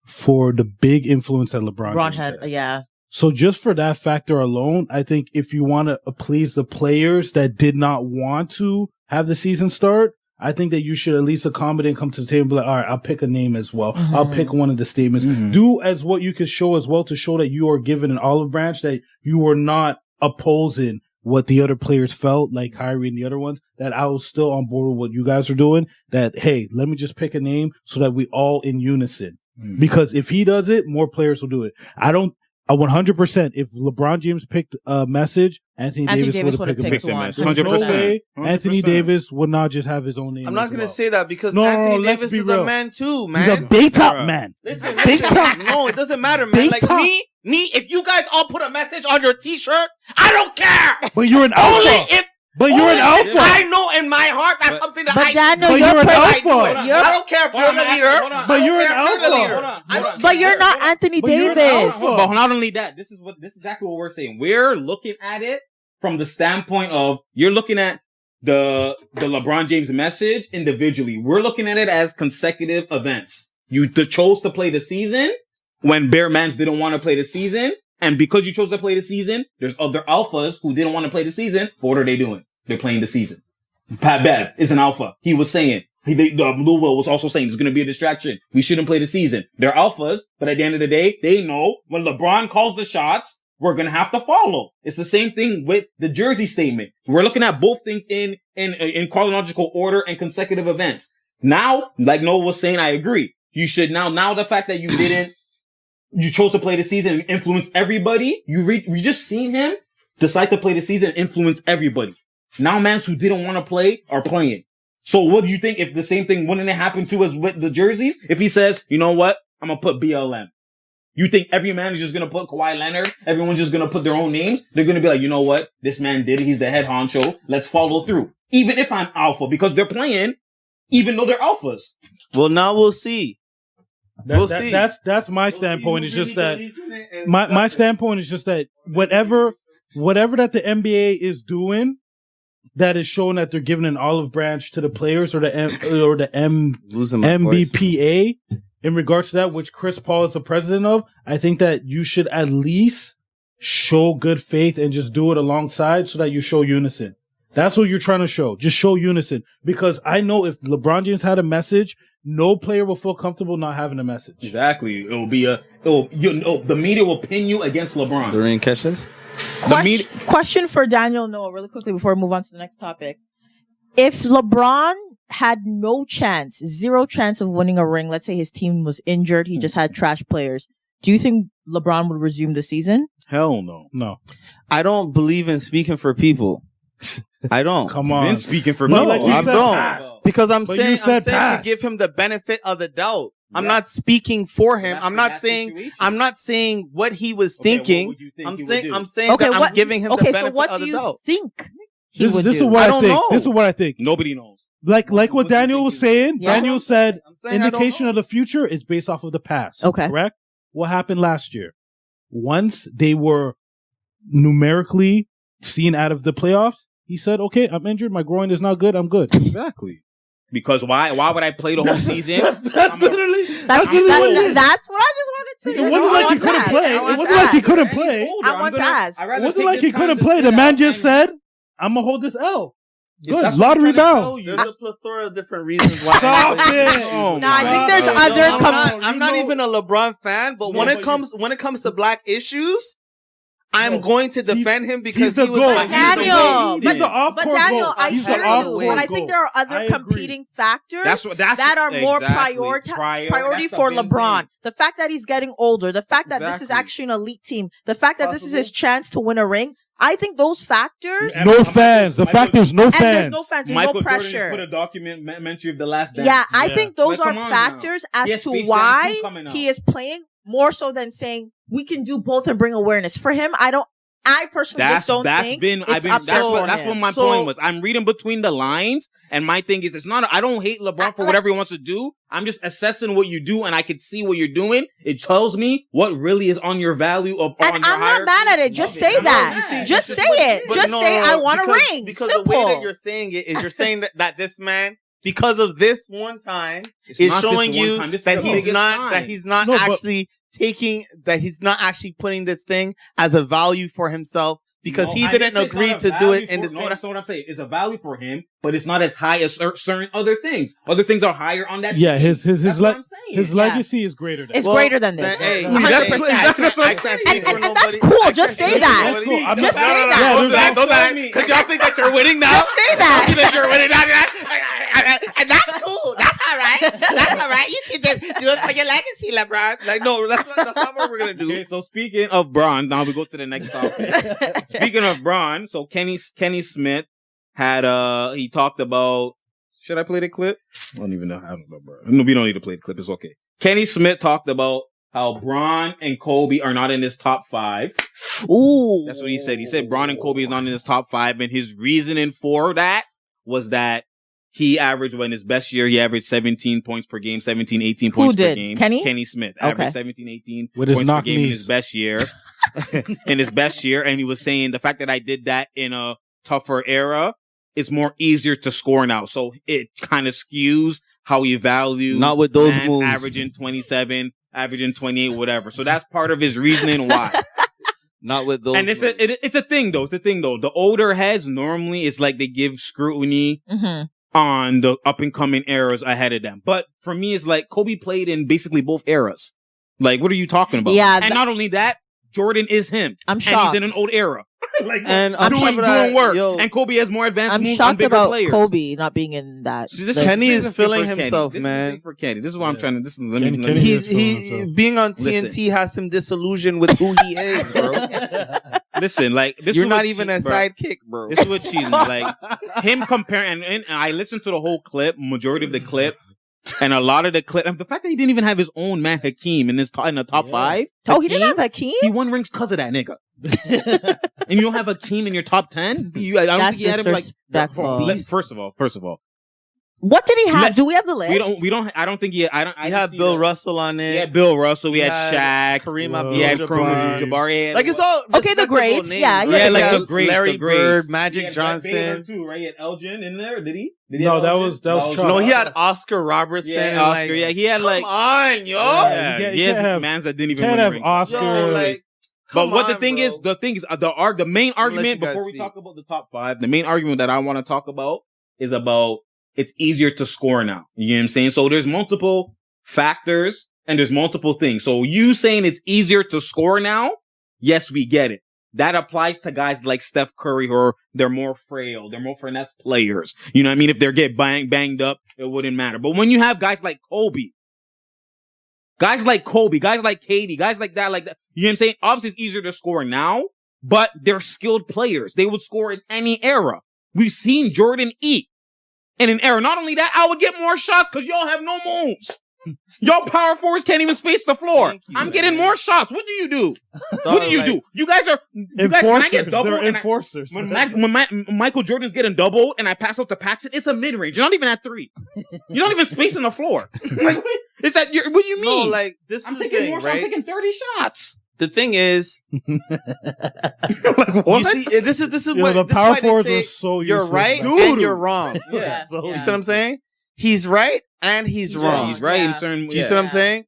Speaker 5: for the big influence that LeBron
Speaker 4: had. Yeah.
Speaker 5: So just for that factor alone, I think if you want to please the players that did not want to have the season start, I think that you should at least accommodate and come to the table and be like, all right, I'll pick a name as well. Mm-hmm. I'll pick one of the statements. Mm-hmm. Do as what you can show as well to show that you are given an olive branch, that you are not opposing what the other players felt, like Kyrie and the other ones, that I was still on board with what you guys are doing, that, hey, let me just pick a name so that we all in unison. Mm-hmm. Because if he does it, more players will do it. 100%. If LeBron James picked a message, Anthony Davis would have picked a message. 100%. No way Anthony Davis would not just have his own name.
Speaker 3: I'm not going to say that because Anthony Davis is a man too, man.
Speaker 5: He's a big top man.
Speaker 3: Listen. No, it doesn't matter, man. Big like top. me, if you guys all put a message on your t-shirt, I don't care.
Speaker 5: But you're an alpha. But you're an alpha.
Speaker 3: I know in my heart that's something that
Speaker 4: I
Speaker 3: do.
Speaker 4: But
Speaker 5: you're an alpha.
Speaker 3: I don't care if you're the leader.
Speaker 5: But you're an alpha.
Speaker 4: But you're not Anthony Davis.
Speaker 1: But not only that, this is exactly what we're saying. We're looking at it from the standpoint of, you're looking at the LeBron James message individually. We're looking at it as consecutive events. You chose to play the season when Bear Mans didn't want to play the season. And because you chose to play the season, there's other alphas who didn't want to play the season. But what are they doing? They're playing the season. Pat Bev is an alpha. He was saying, Lou Will was also saying it's going to be a distraction. We shouldn't play the season. They're alphas, but at the end of the day, they know when LeBron calls the shots, we're going to have to follow. It's the same thing with the jersey statement. We're looking at both things in chronological order and consecutive events. Now, like Noah was saying, I agree. You should now the fact that you chose to play the season and influence everybody. We just seen him decide to play the season and influence everybody. Now, mans who didn't want to play are playing. So what do you think if the same thing wouldn't it happen to us with the jerseys? If he says, you know what? I'm going to put BLM. You think every man is just going to put Kawhi Leonard? Everyone's just going to put their own names? They're going to be like, you know what? This man did it. He's the head honcho. Let's follow through. Even if I'm alpha, because they're playing, even though they're alphas.
Speaker 3: Well, now we'll see.
Speaker 5: See. That's my standpoint. It's just that my standpoint is just that whatever that the NBA is doing, that is showing that they're giving an olive branch to the players or the
Speaker 3: Losing my voice,
Speaker 5: MBPA in regards to that, which Chris Paul is the president of. I think that you should at least show good faith and just do it alongside so that you show unison. That's what you're trying to show. Just show unison. Because I know if LeBron James had a message, no player will feel comfortable not having a message.
Speaker 1: Exactly. The media will pin you against LeBron.
Speaker 3: Doreen Keshes?
Speaker 4: Question for Daniel Noah really quickly before we move on to the next topic. If LeBron had no chance, zero chance of winning a ring, let's say his team was injured, he just had trash players, do you think LeBron would resume the season?
Speaker 1: Hell no.
Speaker 5: No.
Speaker 3: I don't believe in speaking for people. I don't.
Speaker 5: Come on.
Speaker 1: Been speaking for
Speaker 5: No,
Speaker 1: me.
Speaker 5: like you
Speaker 3: I
Speaker 5: said
Speaker 3: don't.
Speaker 5: pass.
Speaker 3: Because I'm
Speaker 5: But
Speaker 3: saying
Speaker 5: you said
Speaker 3: to
Speaker 5: pass.
Speaker 3: give him the benefit of the doubt. I'm not speaking for him.
Speaker 1: That's
Speaker 3: I'm
Speaker 1: for
Speaker 3: not
Speaker 1: that
Speaker 3: saying
Speaker 1: situation.
Speaker 3: I'm not saying what he was
Speaker 1: Okay,
Speaker 3: thinking.
Speaker 1: what would you think
Speaker 3: I'm
Speaker 1: he would
Speaker 3: saying
Speaker 1: do?
Speaker 3: I'm saying that I'm giving him the benefit
Speaker 4: so what
Speaker 3: of
Speaker 4: do
Speaker 3: the
Speaker 4: you
Speaker 3: doubt.
Speaker 4: think he
Speaker 5: This
Speaker 4: would
Speaker 5: is
Speaker 4: do?
Speaker 5: what
Speaker 3: I
Speaker 5: I
Speaker 3: don't
Speaker 5: think.
Speaker 3: know.
Speaker 5: This is what I think.
Speaker 1: Nobody knows.
Speaker 5: Like what
Speaker 1: What do you
Speaker 5: Daniel
Speaker 1: think
Speaker 5: was
Speaker 1: he
Speaker 5: saying.
Speaker 4: Yeah.
Speaker 5: Daniel said
Speaker 3: I'm saying I don't
Speaker 5: indication
Speaker 3: know.
Speaker 5: of the future is based off of the past.
Speaker 4: Okay.
Speaker 5: Correct? What happened last year? Once they were numerically seen out of the playoffs, he said, okay, I'm injured. My groin is not good. I'm good.
Speaker 1: Exactly. Because why would I play the whole season?
Speaker 5: That's literally
Speaker 4: That's
Speaker 5: literally what it is.
Speaker 4: that's what I just wanted to.
Speaker 5: It wasn't like he couldn't play. It wasn't like he couldn't play.
Speaker 4: I want to ask.
Speaker 5: It wasn't like he couldn't play. The man just said, I'm going to hold this L. Good. Lot of rebounds.
Speaker 3: There's a plethora of different reasons why.
Speaker 5: Stop it.
Speaker 1: Oh,
Speaker 4: No, I think there's
Speaker 5: Stop it.
Speaker 4: other
Speaker 3: I'm not even a LeBron fan, but when it comes to black issues, I'm going to defend him because
Speaker 5: he's the
Speaker 3: he was
Speaker 5: GOAT.
Speaker 3: like,
Speaker 4: Daniel,
Speaker 5: He's the off-court
Speaker 4: But Daniel,
Speaker 5: GOAT.
Speaker 4: I
Speaker 5: He's
Speaker 4: hear
Speaker 5: the
Speaker 4: you,
Speaker 5: off-court
Speaker 4: but I think
Speaker 5: GOAT.
Speaker 4: there are
Speaker 5: I
Speaker 4: other
Speaker 5: agree.
Speaker 4: competing factors
Speaker 1: That's
Speaker 4: that are more
Speaker 1: exactly.
Speaker 4: priority
Speaker 1: That's the
Speaker 4: for
Speaker 1: main
Speaker 4: LeBron.
Speaker 1: thing.
Speaker 4: The fact that he's getting older, the fact that this is
Speaker 1: Exactly.
Speaker 4: actually an elite team, the fact that this is his chance to win a ring. I think those factors.
Speaker 5: No fans. The fact there's no
Speaker 4: And there's
Speaker 5: fans.
Speaker 4: no fans. There's
Speaker 1: Michael
Speaker 4: no
Speaker 1: Jordan
Speaker 4: pressure.
Speaker 1: just put a documentary of the last dance.
Speaker 4: Yeah, I
Speaker 5: Yeah.
Speaker 4: think those
Speaker 1: Like,
Speaker 4: are
Speaker 1: come on
Speaker 4: factors
Speaker 1: now.
Speaker 4: as
Speaker 1: Yeah,
Speaker 4: to
Speaker 1: Space Jam
Speaker 4: why
Speaker 1: 2 coming out.
Speaker 4: he is playing more so than saying we can do both and bring awareness. For him, I personally just don't think it's up
Speaker 1: that's
Speaker 4: for
Speaker 1: what
Speaker 4: him.
Speaker 1: my
Speaker 3: So-
Speaker 1: point was. I'm reading between the lines, and my thing is, I don't hate LeBron for whatever he wants to do. I'm just assessing what you do, and I can see what you're doing. It tells me what really is on your value of.
Speaker 4: And
Speaker 1: on your
Speaker 4: I'm not mad at it. Just say that. Just say it.
Speaker 3: But
Speaker 4: Just
Speaker 3: no,
Speaker 4: say
Speaker 3: no,
Speaker 4: I want a
Speaker 3: because-
Speaker 4: ring.
Speaker 3: Because
Speaker 4: Simple.
Speaker 3: the way that you're saying it is you're saying that this man, because of this one time,
Speaker 1: It's
Speaker 3: is
Speaker 1: not this
Speaker 3: showing
Speaker 1: one
Speaker 3: you
Speaker 1: time. This is
Speaker 3: that
Speaker 1: the
Speaker 3: he's
Speaker 1: biggest
Speaker 3: not
Speaker 1: time.
Speaker 3: that he's not
Speaker 5: No, but-
Speaker 3: actually putting this thing as a value for himself because
Speaker 1: No,
Speaker 3: he
Speaker 1: I
Speaker 3: didn't
Speaker 1: say it's
Speaker 3: agree
Speaker 1: not a
Speaker 3: to do
Speaker 1: value
Speaker 3: it in
Speaker 1: for-
Speaker 3: the
Speaker 1: No,
Speaker 3: same.
Speaker 1: that's not what I'm saying. It's a value for him, but it's not as high as certain other things. Other things are higher on that.
Speaker 5: Yeah,
Speaker 1: chain.
Speaker 5: his
Speaker 1: That's what I'm saying.
Speaker 5: his
Speaker 4: Yeah.
Speaker 5: legacy is greater than
Speaker 4: It's
Speaker 5: that.
Speaker 4: greater than this.
Speaker 3: Hey,
Speaker 4: 100%.
Speaker 3: I can't speak for
Speaker 4: And that's
Speaker 3: nobody.
Speaker 4: cool.
Speaker 3: I
Speaker 4: Just
Speaker 3: can't
Speaker 4: say
Speaker 3: speak for
Speaker 4: that.
Speaker 3: nobody.
Speaker 5: That's cool. I'm
Speaker 4: Just
Speaker 5: not-
Speaker 4: say
Speaker 5: Yeah,
Speaker 4: that.
Speaker 5: there's
Speaker 3: Don't
Speaker 5: no-
Speaker 3: that, because y'all think that you're winning now.
Speaker 4: Just say that.
Speaker 3: You think you're winning now. And that's cool. That's all right. That's all right. You can just do it for your legacy, LeBron. Like, no, that's not what we're gonna do.
Speaker 1: Okay, so speaking of Braun, now we go to the next topic. Speaking of Braun, so Kenny Smith had he talked about. Should I play the clip? I don't even know. I don't know, bro. No, we don't need to play the clip. It's okay. Kenny Smith talked about how Braun and Kobe are not in his top 5.
Speaker 4: Ooh.
Speaker 1: That's what he said. He said Braun and Kobe is not in his top 5, and his reasoning for that was that he averaged, in his best year, he averaged 17 points per game, 17, 18 points per
Speaker 4: did?
Speaker 1: game.
Speaker 4: Kenny?
Speaker 1: Kenny Smith
Speaker 4: Okay.
Speaker 1: averaged 17, 18
Speaker 5: With his
Speaker 1: points per
Speaker 5: knock
Speaker 1: game in
Speaker 5: knees.
Speaker 1: his best year. In his best year, and he was saying the fact that I did that in a tougher era, it's more easier to score now. So it kind of skews how he values
Speaker 3: Not with those
Speaker 1: man's
Speaker 3: moves.
Speaker 1: averaging 27, averaging 28, whatever. So that's part of his reasoning why.
Speaker 3: Not with those.
Speaker 1: And it's a thing though. It's a thing though. The older heads normally it's like they give scrutiny on the up and coming eras ahead of them. But for me, it's like Kobe played in basically both eras. Like, what are you talking about?
Speaker 4: Yeah,
Speaker 1: and not only that, Jordan is him.
Speaker 4: I'm
Speaker 1: And
Speaker 4: shocked.
Speaker 1: he's in an old era. Like,
Speaker 3: And on
Speaker 1: doing,
Speaker 3: top of that,
Speaker 1: doing work.
Speaker 3: yo,
Speaker 1: And Kobe has more advanced
Speaker 4: I'm
Speaker 1: moves on
Speaker 4: shocked
Speaker 1: bigger
Speaker 4: about
Speaker 1: players.
Speaker 4: Kobe not being in that.
Speaker 1: So this
Speaker 4: list.
Speaker 3: Kenny is
Speaker 1: isn't
Speaker 3: feeling
Speaker 1: for Kenny.
Speaker 3: himself,
Speaker 1: This is
Speaker 3: man.
Speaker 1: for Kenny. This is what I'm
Speaker 5: Yeah.
Speaker 1: trying to. This is let
Speaker 5: Kenny-
Speaker 1: me.
Speaker 5: Kenny
Speaker 3: he
Speaker 5: is feeling
Speaker 3: he
Speaker 5: himself.
Speaker 3: being on
Speaker 1: Listen.
Speaker 3: TNT has him disillusioned with who he is, bro.
Speaker 1: Listen, like this.
Speaker 3: You're
Speaker 1: is
Speaker 3: not
Speaker 1: what
Speaker 3: even
Speaker 1: cheat,
Speaker 3: a
Speaker 1: bro.
Speaker 3: sidekick, bro.
Speaker 1: This is what cheating is. Like him comparing, and I listened to the whole clip, majority of the clip, and a lot of the clip. And the fact that he didn't even have his own man Hakeem in this in the top 5.
Speaker 4: Oh, he didn't have
Speaker 1: Hakeem?
Speaker 4: Hakeem?
Speaker 1: He won rings because of that nigga. And you don't have Hakeem in your top 10? I don't
Speaker 4: That's
Speaker 1: think he had him like.
Speaker 4: disrespectful.
Speaker 1: First of all,
Speaker 4: What did he have? Do we have the list?
Speaker 1: We don't. I don't think he. I don't.
Speaker 3: I had Bill Russell on it.
Speaker 1: Yeah, Bill Russell. We had Shaq.
Speaker 3: Kareem
Speaker 1: Abdul-Jabbar.
Speaker 3: Like it's all
Speaker 4: okay. The greats.
Speaker 3: Names.
Speaker 4: Yeah.
Speaker 1: Like the greats.
Speaker 3: Larry
Speaker 1: the greats.
Speaker 3: Bird, Magic Johnson.
Speaker 1: Baylor too, right? He had Elgin in there. Did he?
Speaker 5: No, that was Chuck.
Speaker 3: No, he had Oscar Robertson.
Speaker 1: Yeah,
Speaker 3: and
Speaker 1: Oscar.
Speaker 3: Like,
Speaker 1: He had like.
Speaker 3: Come on, yo.
Speaker 1: Yeah,
Speaker 5: you can't have,
Speaker 1: mans that didn't even
Speaker 5: can't
Speaker 1: win
Speaker 5: have
Speaker 1: rings.
Speaker 5: Oscar.
Speaker 3: Yo, like,
Speaker 1: but what
Speaker 3: on,
Speaker 1: the thing
Speaker 3: bro.
Speaker 1: is, the main argument
Speaker 3: you guys
Speaker 1: before we
Speaker 3: speak.
Speaker 1: talk about the top 5, the main argument that I want to talk about is about it's easier to score now. You know what I'm saying? So there's multiple factors and there's multiple things. So you saying it's easier to score now? Yes, we get it. That applies to guys like Steph Curry, who they're more frail, they're more finesse players. You know what I mean? If they get banged up, it wouldn't matter. But when you have guys like Kobe, guys like KD, guys like that, you know what I'm saying? Obviously, it's easier to score now, but they're skilled players. They would score in any era. We've seen Jordan eat in an era. Not only that, I would get more shots because y'all have no moves. Y'all power forwards can't even space the floor. I'm getting more shots. What do you do? What do you do? You guys when I get double,
Speaker 5: they're enforcers.
Speaker 1: When Michael Jordan's getting double and I pass out to Paxson, it's a mid-range. You're not even at 3. You're not even spacing the floor. Like, it's that. What do you mean?
Speaker 3: No, like this
Speaker 1: I'm
Speaker 3: is the
Speaker 1: taking
Speaker 3: thing,
Speaker 1: more.
Speaker 3: right?
Speaker 1: I'm taking 30 shots.
Speaker 3: The thing is,
Speaker 1: Like, what?
Speaker 3: you see, this is
Speaker 5: Yeah,
Speaker 3: what
Speaker 5: the
Speaker 3: this is
Speaker 5: power
Speaker 3: why they
Speaker 5: forwards
Speaker 3: say
Speaker 5: are so
Speaker 3: you're
Speaker 5: useless,
Speaker 3: right
Speaker 5: man.
Speaker 3: and you're wrong.
Speaker 1: Yeah.
Speaker 3: You see what I'm saying? He's right and he's wrong.
Speaker 1: He's right in
Speaker 4: Yeah.
Speaker 1: certain.
Speaker 3: Do you see what I'm saying?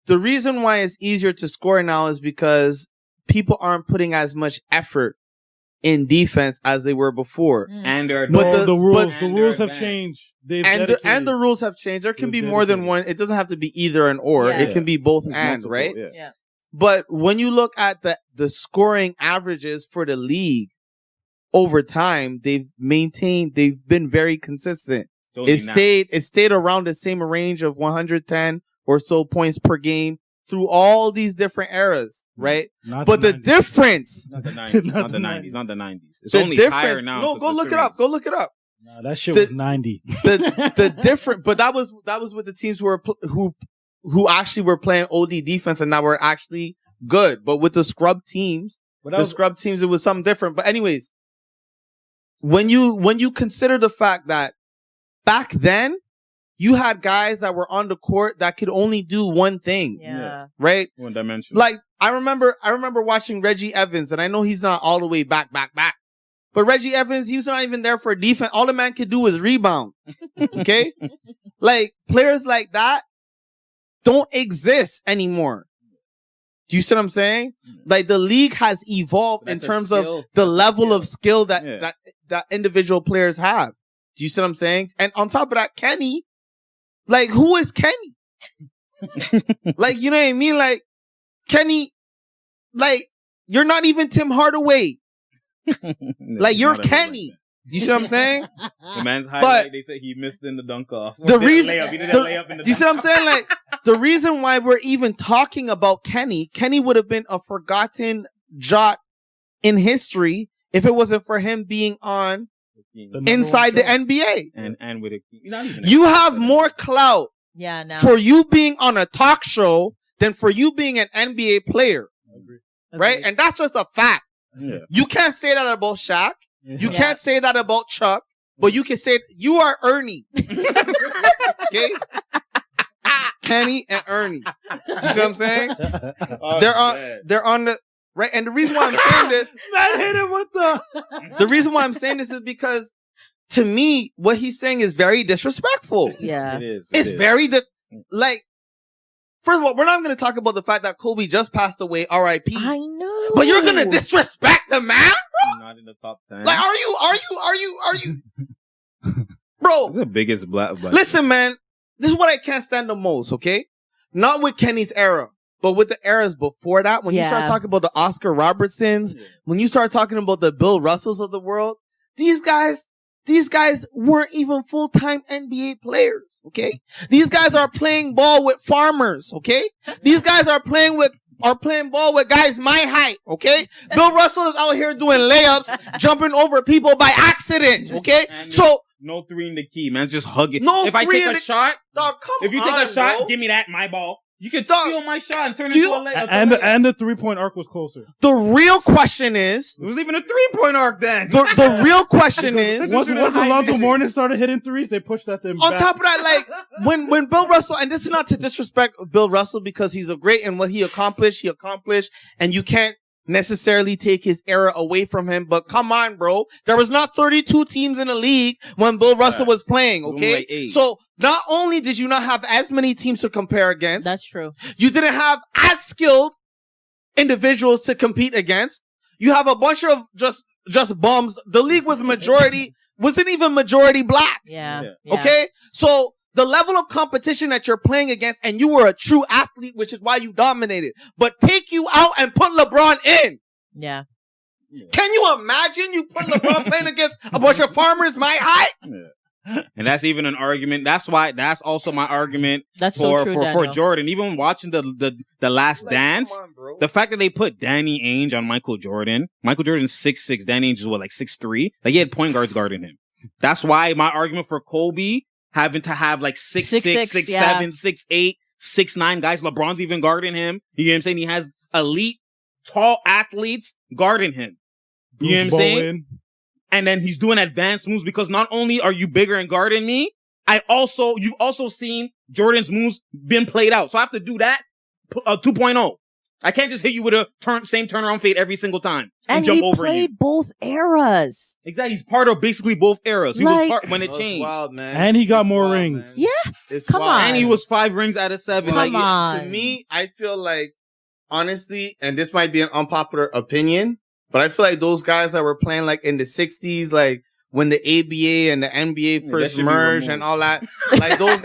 Speaker 3: The reason why it's easier to score now is because people aren't putting as much effort in defense as they were before.
Speaker 1: And they're
Speaker 3: But
Speaker 5: No, the rules have
Speaker 1: advanced.
Speaker 5: changed. They've
Speaker 3: And
Speaker 5: dedicated.
Speaker 3: the rules have changed. There can
Speaker 5: They're
Speaker 3: be more than
Speaker 5: dedicated.
Speaker 3: one. It doesn't have to be either and or.
Speaker 4: Yeah.
Speaker 3: It can be both
Speaker 5: It's
Speaker 3: and,
Speaker 5: multiple,
Speaker 3: right?
Speaker 5: yeah.
Speaker 3: But when you look at the scoring averages for the league over time, they've been very consistent. It stayed around the same range of 110 or so points per game through all these different eras, right?
Speaker 5: Not
Speaker 3: But the
Speaker 5: 90s.
Speaker 3: difference,
Speaker 1: Not the 90s.
Speaker 5: Not
Speaker 1: Not
Speaker 5: the
Speaker 1: the 90s. Not the 90s. It's
Speaker 3: the
Speaker 1: only
Speaker 3: difference.
Speaker 1: higher now.
Speaker 3: No,
Speaker 1: 'cause
Speaker 3: go
Speaker 1: of the
Speaker 3: look it up.
Speaker 1: threes.
Speaker 3: Go look it up.
Speaker 5: Nah, that shit
Speaker 3: The-
Speaker 5: was 90.
Speaker 3: The different, but that was with the teams who actually were playing OD defense and that were actually good. But with the scrub teams, it was something different. But anyways, when you consider the fact that back then you had guys that were on the court that could only do one thing,
Speaker 4: Yeah.
Speaker 3: right?
Speaker 1: One dimension.
Speaker 3: Like I remember watching Reggie Evans, and I know he's not all the way back, but Reggie Evans, he was not even there for defense. All the man could do was rebound. Okay, like players like that don't exist anymore. Do you see what I'm saying? Like the league has evolved in
Speaker 1: That's a
Speaker 3: terms of
Speaker 1: skill.
Speaker 3: the level of skill that,
Speaker 1: Yeah.
Speaker 3: that individual players have. Do you see what I'm saying? And on top of that, Kenny, like who is Kenny? Like, you know what I mean? Like Kenny, like you're not even Tim Hardaway. Like you're Kenny. You see what I'm saying?
Speaker 1: The man's highlight,
Speaker 3: But
Speaker 1: they say he missed in the dunk off.
Speaker 3: the reason,
Speaker 1: He did that layup in the
Speaker 3: do you see what I'm saying? Like the reason why we're even talking about Kenny would have been a forgotten jot in history if it wasn't for him being on inside the NBA.
Speaker 1: And with it, not even
Speaker 3: You have more clout
Speaker 4: Yeah. Now.
Speaker 3: for you being on a talk show than for you being an NBA player, right?
Speaker 4: Agreed.
Speaker 3: And that's just a fact.
Speaker 1: Yeah.
Speaker 3: You can't say that about Shaq. You
Speaker 4: Yeah.
Speaker 3: can't say that about Chuck, but you can say you are Ernie. Okay? Kenny and Ernie. You see what I'm saying? They're on the right. And the reason why I'm saying this,
Speaker 5: Man hit him with
Speaker 3: the reason why I'm saying this is because to me, what he's saying is very disrespectful.
Speaker 4: Yeah.
Speaker 1: It is.
Speaker 3: It's very like. First of all, we're not going to talk about the fact that Kobe just passed away, R.I.P.
Speaker 4: I know.
Speaker 3: But you're going to disrespect the man?
Speaker 1: Not in the top 10.
Speaker 3: Like, are you? Bro,
Speaker 1: That's the biggest black.
Speaker 3: listen, man. This is what I can't stand the most, okay? Not with Kenny's era, but with the eras before that. When you start
Speaker 4: Yeah.
Speaker 3: talking about the Oscar Robertsons, when you start talking about the Bill Russells of the world, these guys weren't even full-time NBA players, okay? These guys are playing ball with farmers, okay? These guys are playing ball with guys my height, okay? Bill Russell is out here doing layups, jumping over people by accident, okay?
Speaker 1: And
Speaker 3: So,
Speaker 1: no 3 in the key, man. Just hug it.
Speaker 3: No
Speaker 1: if I
Speaker 3: three
Speaker 1: take
Speaker 3: in
Speaker 1: a shot,
Speaker 3: dog, come
Speaker 1: if you take
Speaker 3: on,
Speaker 1: a shot,
Speaker 3: bro.
Speaker 1: give me that, my ball. You could steal my shot and turn it into a layup.
Speaker 5: And the 3-point arc was closer.
Speaker 3: The real question is,
Speaker 1: it was even a 3-point arc then.
Speaker 3: The real question is,
Speaker 5: once Alonzo Mourning started hitting threes, they pushed that thing
Speaker 3: on
Speaker 5: back.
Speaker 3: top of that, like when Bill Russell, and this is not to disrespect Bill Russell because he's a great and what he accomplished, and you can't necessarily take his era away from him, but come on, bro. There was not 32 teams in the league when Bill Russell was playing, okay? So not only did you not have as many teams to compare against,
Speaker 4: that's true.
Speaker 3: You didn't have as skilled individuals to compete against. You have a bunch of just bums. The league wasn't even majority black.
Speaker 4: Yeah.
Speaker 3: Okay? So the level of competition that you're playing against, and you were a true athlete, which is why you dominated. But take you out and put LeBron in.
Speaker 4: Yeah.
Speaker 3: Can you imagine you put LeBron playing against a bunch of farmers my height?
Speaker 1: Yeah. And that's even an argument. That's also my argument
Speaker 4: that's
Speaker 1: for
Speaker 4: so true,
Speaker 1: for Jordan. Even when watching the Last Dance, the fact that they put Danny Ainge on Michael Jordan. Michael Jordan's 6'6", Danny Ainge is what, like 6'3"? Like he had point guards guarding him. That's why my argument for Kobe having to have like 6'6", 6'7", 6'8", 6'9" guys. LeBron's even guarding him. You know what I'm saying? He has elite, tall athletes guarding him. You know what I'm saying? And then he's doing advanced moves because not only are you bigger and guarding me, you've also seen Jordan's moves been played out. So I have to do that 2.0. I can't just hit you with a same turnaround fade every single time and jump over you.
Speaker 4: And he played both eras.
Speaker 1: Exactly. He's part of basically both eras. He was part when it changed.
Speaker 3: Wild, man.
Speaker 5: And he got more rings.
Speaker 3: Man.
Speaker 4: Yeah. Come on.
Speaker 1: And he was 5 rings out of 7.
Speaker 4: Come on.
Speaker 3: To me, I feel like, honestly, and this might be an unpopular opinion, but I feel like those guys that were playing like in the 60s, like when the ABA and the NBA first merged and all that, like those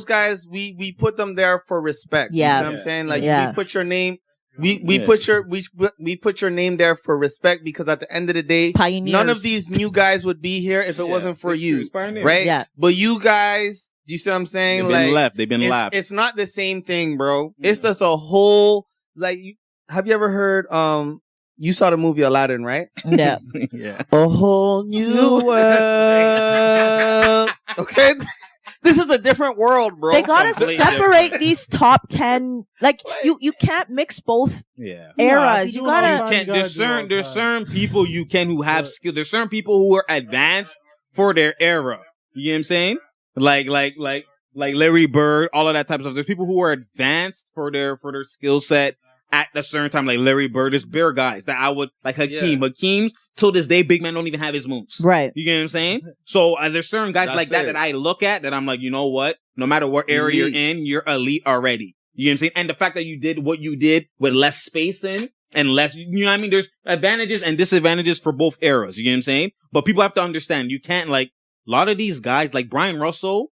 Speaker 3: guys, we put them there for respect.
Speaker 4: Yeah.
Speaker 3: You know what I'm saying? Like we put your name, we put your name there for respect because at the end of the day,
Speaker 4: pioneers.
Speaker 3: None of these new guys would be here if it wasn't for you. Right?
Speaker 4: Yeah.
Speaker 3: But you guys, do you see what I'm saying?
Speaker 1: They've been left.
Speaker 3: It's not the same thing, bro. It's just a whole, like, have you ever heard, you saw the movie Aladdin, right?
Speaker 4: Yeah.
Speaker 1: Yeah.
Speaker 3: A whole new world. Okay? This is a different world, bro.
Speaker 4: They gotta separate these top 10. Like, you can't mix both eras. You gotta.
Speaker 1: There's certain people who have skill. There's certain people who are advanced for their era. You know what I'm saying? Like Larry Bird, all of that type of stuff. There's people who are advanced for their skill set at a certain time, like Larry Bird. There's bigger guys that I would, like Hakeem. Hakeem, till this day, big man don't even have his moves.
Speaker 4: Right.
Speaker 1: You get what I'm saying? So there's certain guys like that I look at that I'm like, you know what? No matter what area you're in, you're elite already. You know what I'm saying? And the fact that you did what you did with less spacing and less, you know what I mean? There's advantages and disadvantages for both eras. You know what I'm saying? But people have to understand, you can't, like, a lot of these guys, like Brian Russell,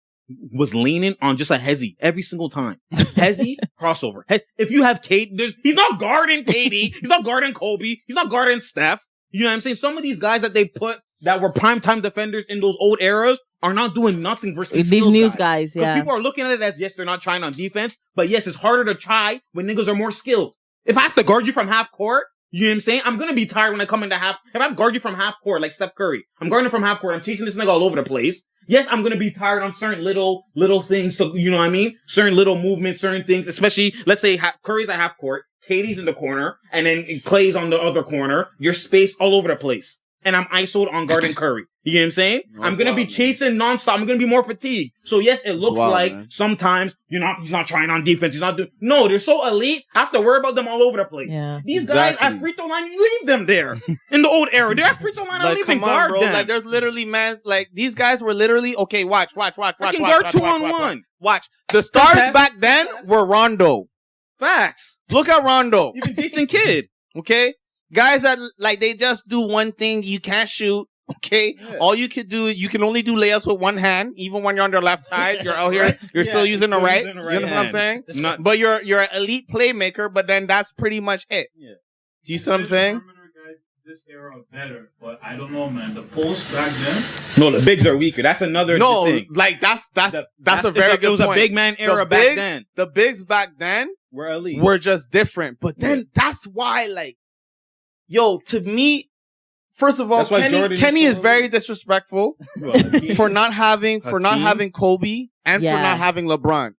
Speaker 1: was leaning on just a hezzy every single time. Hezzy, crossover. If you have Kate, he's not guarding Katie. He's not guarding Kobe. He's not guarding Steph. You know what I'm saying? Some of these guys that they put that were primetime defenders in those old eras are not doing nothing versus
Speaker 4: these new guys. Yeah.
Speaker 1: Because people are looking at it as, yes, they're not trying on defense, but yes, it's harder to try when niggas are more skilled. If I have to guard you from half court, you know what I'm saying? I'm gonna be tired when I come into half. If I guard you from half court, like Steph Curry, I'm guarding from half court. I'm chasing this nigga all over the place. Yes, I'm gonna be tired on certain little things. So, you know what I mean? Certain little movements, certain things, especially, let's say Curry's at half court, Katie's in the corner, and then Clay's on the other corner. You're spaced all over the place. And I'm ISO'd on guarding Curry. You know what I'm saying? I'm gonna be chasing nonstop. I'm gonna be more fatigued. So yes, it looks like sometimes he's not trying on defense. He's not doing, no, they're so elite. I have to worry about them all over the place. Yeah. These guys at free throw line, you leave them there. In the old era, they're at free throw line, I don't even guard them.
Speaker 3: Like there's literally like these guys were literally, okay, watch.
Speaker 1: I can guard 2-on-1.
Speaker 3: Watch. The stars back then were Rondo.
Speaker 1: Facts.
Speaker 3: Look at Rondo.
Speaker 1: Even Jason Kidd.
Speaker 3: Okay? Guys that, like, they just do one thing. You can't shoot. Okay? Yeah. All you can do, you can only do layups with one hand. Even when you're on your left side, you're out here, you're still using the right. You know what I'm saying? But you're an elite playmaker, but then that's pretty much it. Yeah. Do you see what I'm saying?
Speaker 7: This era better, but I don't know, man. The post back then.
Speaker 1: No, the bigs are weaker. That's another thing.
Speaker 3: Like that's a very good point.
Speaker 1: It was a big man era back then.
Speaker 3: The bigs back then
Speaker 1: were elite.
Speaker 3: Were just different. But then that's why, like, yo, to me, first of all, Kenny is very disrespectful for not having Kobe and for not having LeBron.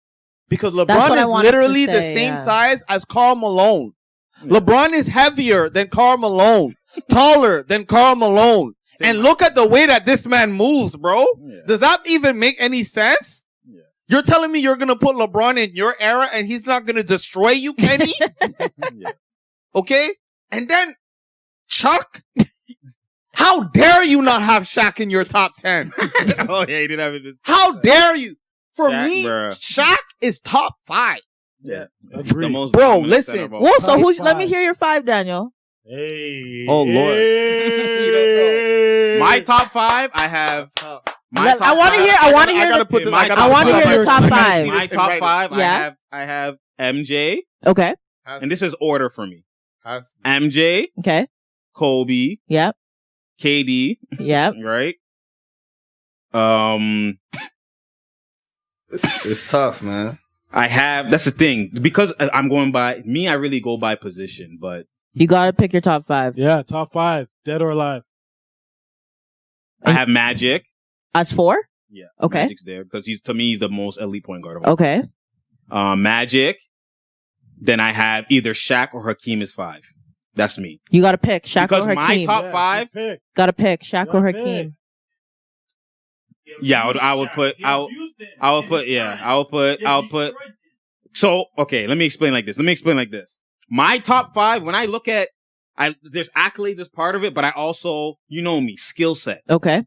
Speaker 3: Because
Speaker 4: That's
Speaker 3: LeBron
Speaker 4: what I
Speaker 3: is
Speaker 4: wanted to
Speaker 3: literally the
Speaker 4: say,
Speaker 3: same
Speaker 4: yeah.
Speaker 3: size as Karl Malone. LeBron is heavier than Karl Malone, taller than Karl Malone. And look at the way that this man moves, bro.
Speaker 1: Yeah.
Speaker 3: Does that even make any sense?
Speaker 1: Yeah.
Speaker 3: You're telling me you're going to put LeBron in your era and he's not going to destroy you, Kenny?
Speaker 1: Yeah.
Speaker 3: Okay? And then Chuck, how dare you not have Shaq in your top 10?
Speaker 1: Oh yeah, he didn't have it.
Speaker 3: How dare you? For
Speaker 1: Shaq,
Speaker 3: me,
Speaker 1: bruh.
Speaker 3: Shaq is top 5.
Speaker 1: Yeah.
Speaker 5: Agreed.
Speaker 1: The most
Speaker 3: Bro,
Speaker 1: dominant
Speaker 3: listen.
Speaker 1: center of all
Speaker 4: Whoa,
Speaker 1: time.
Speaker 4: so who's?
Speaker 5: Top
Speaker 4: Let me
Speaker 5: five.
Speaker 4: hear your 5, Daniel.
Speaker 5: Hey.
Speaker 3: Oh, Lord.
Speaker 5: You
Speaker 3: don't
Speaker 1: My top 5, I have. My top
Speaker 4: I want to
Speaker 1: five-
Speaker 4: hear. I want to hear.
Speaker 3: gotta
Speaker 4: the-
Speaker 3: put this.
Speaker 1: I
Speaker 3: gotta
Speaker 1: I
Speaker 3: put
Speaker 1: wanna
Speaker 3: this
Speaker 1: hear
Speaker 3: on
Speaker 1: your
Speaker 3: my-
Speaker 4: top
Speaker 3: I gotta
Speaker 4: five.
Speaker 3: see
Speaker 1: My
Speaker 3: this in
Speaker 1: top
Speaker 3: writing.
Speaker 1: 5,
Speaker 4: Yeah.
Speaker 1: I have MJ,
Speaker 4: Okay.
Speaker 1: and this is order for me.
Speaker 3: Has-
Speaker 1: MJ,
Speaker 4: Okay.
Speaker 1: Kobe,
Speaker 4: Yep.
Speaker 1: KD,
Speaker 4: Yep.
Speaker 1: right?
Speaker 3: It's tough, man.
Speaker 1: I have, that's the thing, because I'm going by, me, I really go by position, but
Speaker 4: You gotta pick your top 5.
Speaker 5: Yeah, top 5, dead or alive.
Speaker 1: I have Magic.
Speaker 4: As 4.
Speaker 1: Yeah.
Speaker 4: Okay.
Speaker 1: Magic's there, because to me, he's the most elite point guard of all.
Speaker 4: Okay.
Speaker 1: Magic. Then I have either Shaq or Hakeem is 5. That's me.
Speaker 4: You gotta pick Shaq
Speaker 1: Because
Speaker 4: or
Speaker 1: my
Speaker 4: Hakeem.
Speaker 1: top
Speaker 5: Yeah,
Speaker 1: 5,
Speaker 5: good pick.
Speaker 4: Gotta pick Shaq
Speaker 5: Good
Speaker 4: or
Speaker 5: pick.
Speaker 4: Hakeem.
Speaker 1: yeah, I would put, I'll put. So, okay, let me explain like this. My top 5, when I look at, there's accolades as part of it, but I also, you know me, skill set.
Speaker 4: Okay.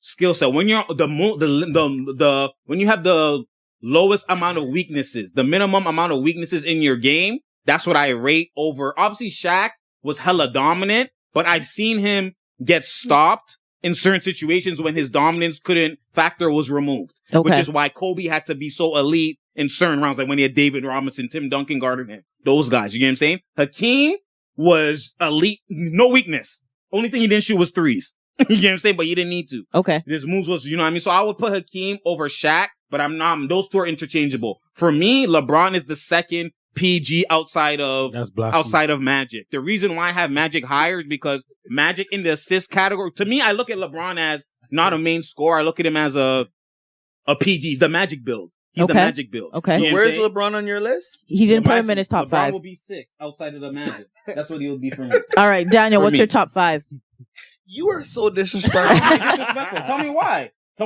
Speaker 1: Skill set. When you're when you have the lowest amount of weaknesses, the minimum amount of weaknesses in your game, that's what I rate over. Obviously, Shaq was hella dominant, but I've seen him get stopped in certain situations when his dominance factor was removed.
Speaker 4: Okay.
Speaker 1: Which is why Kobe had to be so elite in certain rounds, like when he had David Robinson, Tim Duncan guarding him. Those guys, you get what I'm saying? Hakeem was elite, no weakness. Only thing he didn't shoot was threes. You get what I'm saying? But he didn't need to.
Speaker 4: Okay.
Speaker 1: His moves was, you know what I mean? So I would put Hakeem over Shaq, but I'm not, those two are interchangeable. For me, LeBron is the second PG outside of Magic. The reason why I have Magic higher is because Magic in the assist category, to me, I look at LeBron as not a main scorer. I look at him as a PG. He's the Magic build. He's the
Speaker 4: Okay.
Speaker 1: Magic build.
Speaker 4: Okay.
Speaker 1: You
Speaker 3: So
Speaker 1: know what I'm
Speaker 3: where's
Speaker 1: saying?
Speaker 3: LeBron on your list?
Speaker 4: He didn't put
Speaker 1: LeBron-
Speaker 4: him in his top
Speaker 1: LeBron
Speaker 4: 5.
Speaker 1: will be 6 outside of the Magic. That's what he would be for me.
Speaker 4: All right, Daniel,
Speaker 1: For
Speaker 4: what's
Speaker 1: me.
Speaker 4: your top 5?
Speaker 3: You are so disrespectful.
Speaker 1: Disrespectful. Tell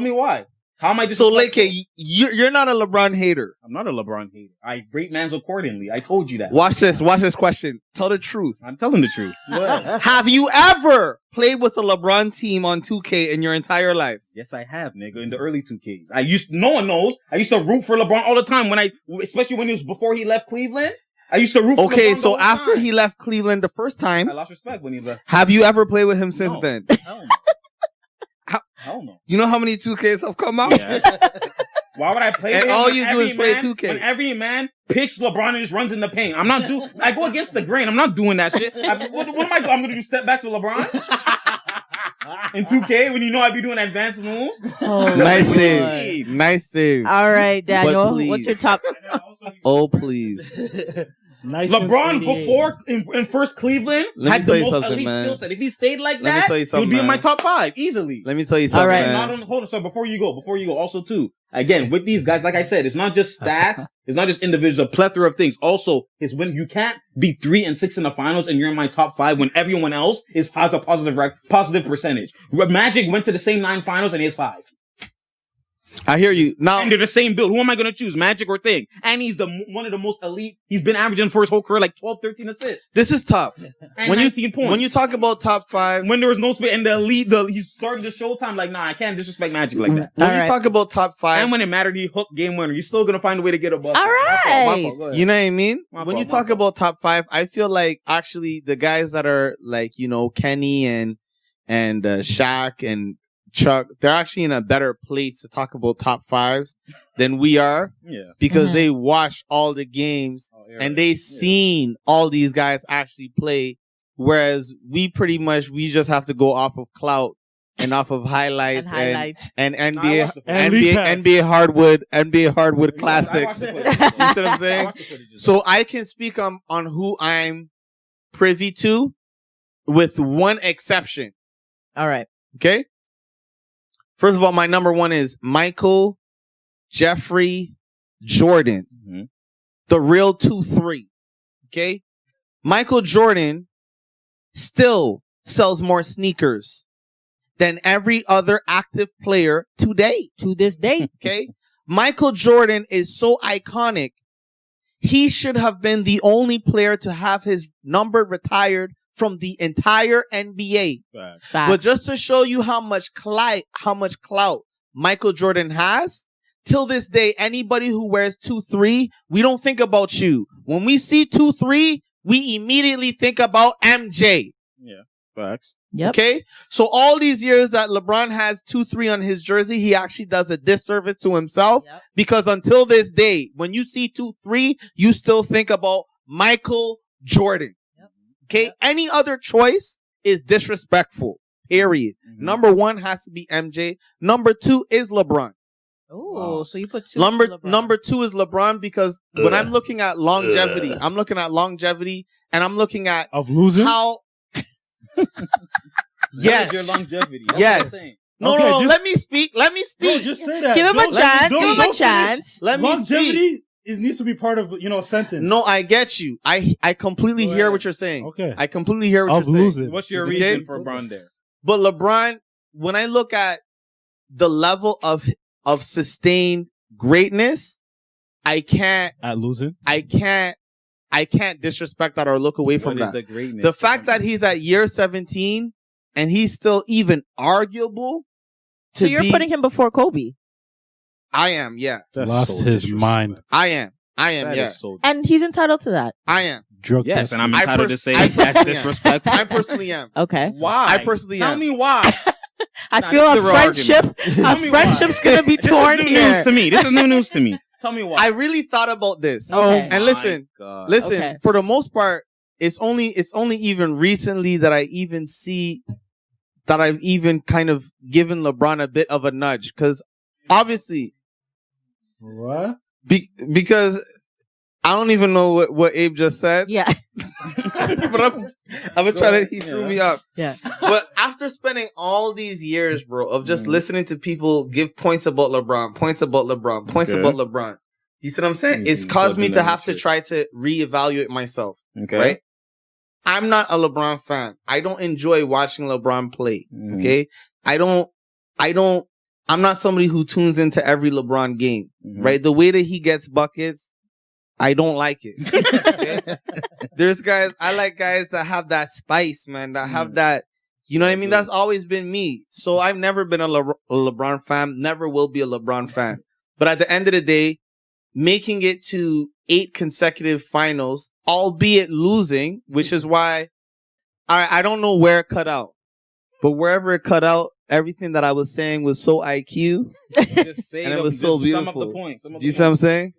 Speaker 1: me why. How am I
Speaker 3: So,
Speaker 1: disrespectful?
Speaker 3: Leke, you're not a LeBron hater.
Speaker 1: I'm not a LeBron hater. I rate mans accordingly. I told you that.
Speaker 3: Watch this question. Tell the truth.
Speaker 1: I'm telling the truth.
Speaker 3: Have you ever played with a LeBron team on 2K in your entire life?
Speaker 1: Yes, I have, nigga. In the early 2Ks, no one knows. I used to root for LeBron all the time especially when before he left Cleveland. I used to root for LeBron.
Speaker 3: Okay,
Speaker 1: the
Speaker 3: so
Speaker 1: whole
Speaker 3: after
Speaker 1: time.
Speaker 3: he left Cleveland the first time,
Speaker 1: I lost respect when he left.
Speaker 3: have you ever played with him since
Speaker 1: No.
Speaker 3: then?
Speaker 1: Hell no. Hell no.
Speaker 3: You know how many 2Ks have come out?
Speaker 1: Yes. Why would I play
Speaker 3: And
Speaker 1: with him
Speaker 3: all
Speaker 1: when
Speaker 3: you do
Speaker 1: every
Speaker 3: is play
Speaker 1: man-
Speaker 3: 2K.
Speaker 1: When every man picks LeBron and just runs in the paint. I go against the grain. I'm not doing that shit. What am I doing? I'm going to do step backs with LeBron? In 2K when you know I be doing advanced moves?
Speaker 4: Oh,
Speaker 3: Nice
Speaker 4: my
Speaker 3: save. Nice save.
Speaker 4: All right, Daniel,
Speaker 3: please.
Speaker 4: what's your top?
Speaker 3: Oh, please.
Speaker 5: Nice
Speaker 1: LeBron
Speaker 5: since 88.
Speaker 1: before in first Cleveland
Speaker 3: Let me
Speaker 1: had
Speaker 3: tell
Speaker 1: the
Speaker 3: you
Speaker 1: most
Speaker 3: something,
Speaker 1: elite
Speaker 3: man.
Speaker 1: skill set. If he stayed like
Speaker 3: Let me
Speaker 1: that,
Speaker 3: tell you
Speaker 1: he would
Speaker 3: something,
Speaker 1: be in my
Speaker 3: man.
Speaker 1: top 5 easily.
Speaker 3: Let me tell you something,
Speaker 4: All right.
Speaker 1: And
Speaker 3: man.
Speaker 1: not on, hold on, sir. Before you go, also too, again, with these guys, like I said, it's not just stats, it's not just individuals, a plethora of things. Also, is when you can't be 3-6 in the finals and you're in my top 5 when everyone else has a positive percentage. Magic went to the same 9 finals and he has 5.
Speaker 3: I hear you. Now,
Speaker 1: And they're the same build. Who am I going to choose? Magic or Thing? And he's one of the most elite. He's been averaging for his whole career like 12, 13 assists.
Speaker 3: this is tough.
Speaker 1: And
Speaker 3: When
Speaker 1: 19 points.
Speaker 3: When you talk about top 5,
Speaker 1: when there was no space and the elite, he started the showtime like, nah, I can't disrespect Magic like that.
Speaker 3: when
Speaker 4: All
Speaker 3: you
Speaker 4: right.
Speaker 3: talk about top 5,
Speaker 1: And when it mattered, he hooked game winner. You're still gonna find a way to get a bucket.
Speaker 4: All right.
Speaker 3: you know what I mean?
Speaker 1: My
Speaker 3: When
Speaker 1: fault,
Speaker 3: you talk about top 5, I feel like actually the guys that are like, Kenny and Shaq and Chuck, they're actually in a better place to talk about top 5s than we are
Speaker 1: Yeah.
Speaker 3: because
Speaker 4: Mhm.
Speaker 3: they watched all the games and they seen all these guys actually play. Whereas we just have to go off of clout and off of highlights and
Speaker 1: I
Speaker 3: NBA
Speaker 1: watched the
Speaker 5: And
Speaker 3: NBA
Speaker 5: League Pass.
Speaker 3: NBA hardwood
Speaker 1: I
Speaker 3: classics.
Speaker 1: watched the
Speaker 3: You
Speaker 1: footage.
Speaker 3: see what I'm
Speaker 1: I
Speaker 3: saying?
Speaker 1: watched the footage.
Speaker 3: So I can speak on who I'm privy to with one exception.
Speaker 4: All right.
Speaker 3: Okay? First of all, my number 1 is Michael Jeffrey Jordan.
Speaker 1: Mhm.
Speaker 3: the real 2-3. Okay? Michael Jordan still sells more sneakers than every other active player today.
Speaker 4: To this day.
Speaker 3: Okay? Michael Jordan is so iconic. He should have been the only player to have his number retired from the entire NBA.
Speaker 1: Facts.
Speaker 3: But just to show you how much clout Michael Jordan has, till this day, anybody who wears 2-3, we don't think about you. When we see 2-3, we immediately think about MJ.
Speaker 1: Yeah. Facts.
Speaker 4: Yep.
Speaker 3: Okay? So all these years that LeBron has 2-3 on his jersey, he actually does a disservice to himself.
Speaker 4: Yep.
Speaker 3: Because until this day, when you see 2-3, you still think about Michael Jordan.
Speaker 4: Yep.
Speaker 3: Okay?
Speaker 4: Yep.
Speaker 3: Any other choice is disrespectful. Period.
Speaker 1: Mm-hmm.
Speaker 3: Number 1 has to be MJ. Number 2 is LeBron.
Speaker 4: Oh, so you put 2
Speaker 3: Number 2 is LeBron because when I'm looking at longevity, and I'm looking at
Speaker 5: Of losing?
Speaker 3: how
Speaker 1: Yes. Your longevity. That's
Speaker 3: Yes.
Speaker 1: what I'm saying.
Speaker 3: No,
Speaker 5: Okay,
Speaker 3: no,
Speaker 5: just-
Speaker 3: let me speak.
Speaker 5: No, just say that.
Speaker 4: Give him a
Speaker 5: Don't-
Speaker 4: chance.
Speaker 5: don't-
Speaker 4: Give him a
Speaker 5: don't
Speaker 4: chance.
Speaker 3: Let me speak.
Speaker 5: Longevity it needs to be part of, a sentence.
Speaker 3: No, I get you. I completely
Speaker 1: Go
Speaker 3: hear
Speaker 1: ahead.
Speaker 3: what you're saying.
Speaker 5: Okay.
Speaker 3: I completely hear what
Speaker 5: Of
Speaker 3: you're saying.
Speaker 5: losing.
Speaker 1: What's your
Speaker 3: Okay.
Speaker 1: reason for LeBron there?
Speaker 3: But LeBron, when I look at the level of sustained greatness, I can't
Speaker 5: At losing?
Speaker 3: disrespect that or look away from
Speaker 1: What is
Speaker 3: that.
Speaker 1: the greatness?
Speaker 3: The fact that he's at year 17 and he's still even arguable to
Speaker 4: So you're
Speaker 3: be,
Speaker 4: putting him before Kobe.
Speaker 3: I am, yeah.
Speaker 1: That's
Speaker 5: Lost
Speaker 1: so
Speaker 5: his
Speaker 1: disrespectful.
Speaker 5: mind.
Speaker 3: I am,
Speaker 1: That
Speaker 3: yeah.
Speaker 1: is so
Speaker 4: And he's entitled to that.
Speaker 3: I am.
Speaker 5: Drug
Speaker 1: Yes,
Speaker 5: testing.
Speaker 1: and I'm
Speaker 3: I
Speaker 1: entitled to
Speaker 3: pers-
Speaker 1: say
Speaker 3: I
Speaker 1: that's
Speaker 3: personally am.
Speaker 1: disrespectful.
Speaker 3: I personally am.
Speaker 4: Okay.
Speaker 1: Why?
Speaker 3: I personally
Speaker 1: Tell
Speaker 3: am.
Speaker 1: me why.
Speaker 4: I
Speaker 1: Nah,
Speaker 4: feel
Speaker 1: this is
Speaker 4: a
Speaker 1: the real
Speaker 4: friendship.
Speaker 1: Tell me
Speaker 4: A friendship's
Speaker 1: why.
Speaker 4: gonna be
Speaker 1: This
Speaker 4: torn
Speaker 1: is new
Speaker 4: here.
Speaker 1: news to me. This is new news to me. Tell me why.
Speaker 3: I really thought about this.
Speaker 4: Okay.
Speaker 3: And listen,
Speaker 1: God.
Speaker 3: listen,
Speaker 4: Okay.
Speaker 3: for the most part, it's only even recently that I've even kind of given LeBron a bit of a nudge. Cause obviously,
Speaker 5: What?
Speaker 3: because I don't even know what Abe just said,
Speaker 4: Yeah.
Speaker 3: but I'm gonna try to, he threw me up.
Speaker 4: Yeah.
Speaker 3: But after spending all these years, bro, of just listening to people give points about LeBron, points about LeBron, you see what I'm saying? It's caused me to have to try to reevaluate myself,
Speaker 1: Okay.
Speaker 3: right? I'm not a LeBron fan. I don't enjoy watching LeBron play, okay? I'm not somebody who tunes into every LeBron game, right? The way that he gets buckets, I don't like it. Okay? There's guys, I like guys that have that spice, man, that have that, you know what I mean? That's always been me. So I've never been a LeBron fan, never will be a LeBron fan. But at the end of the day, making it to 8 consecutive finals, albeit losing, which is why I don't know where it cut out. But wherever it cut out, everything that I was saying was so IQ.
Speaker 1: Just say
Speaker 3: And it
Speaker 1: them.
Speaker 3: was so
Speaker 1: Just sum
Speaker 3: beautiful.
Speaker 1: up the point. Sum up
Speaker 3: Do you
Speaker 1: the
Speaker 3: see what I'm
Speaker 1: point.
Speaker 3: saying?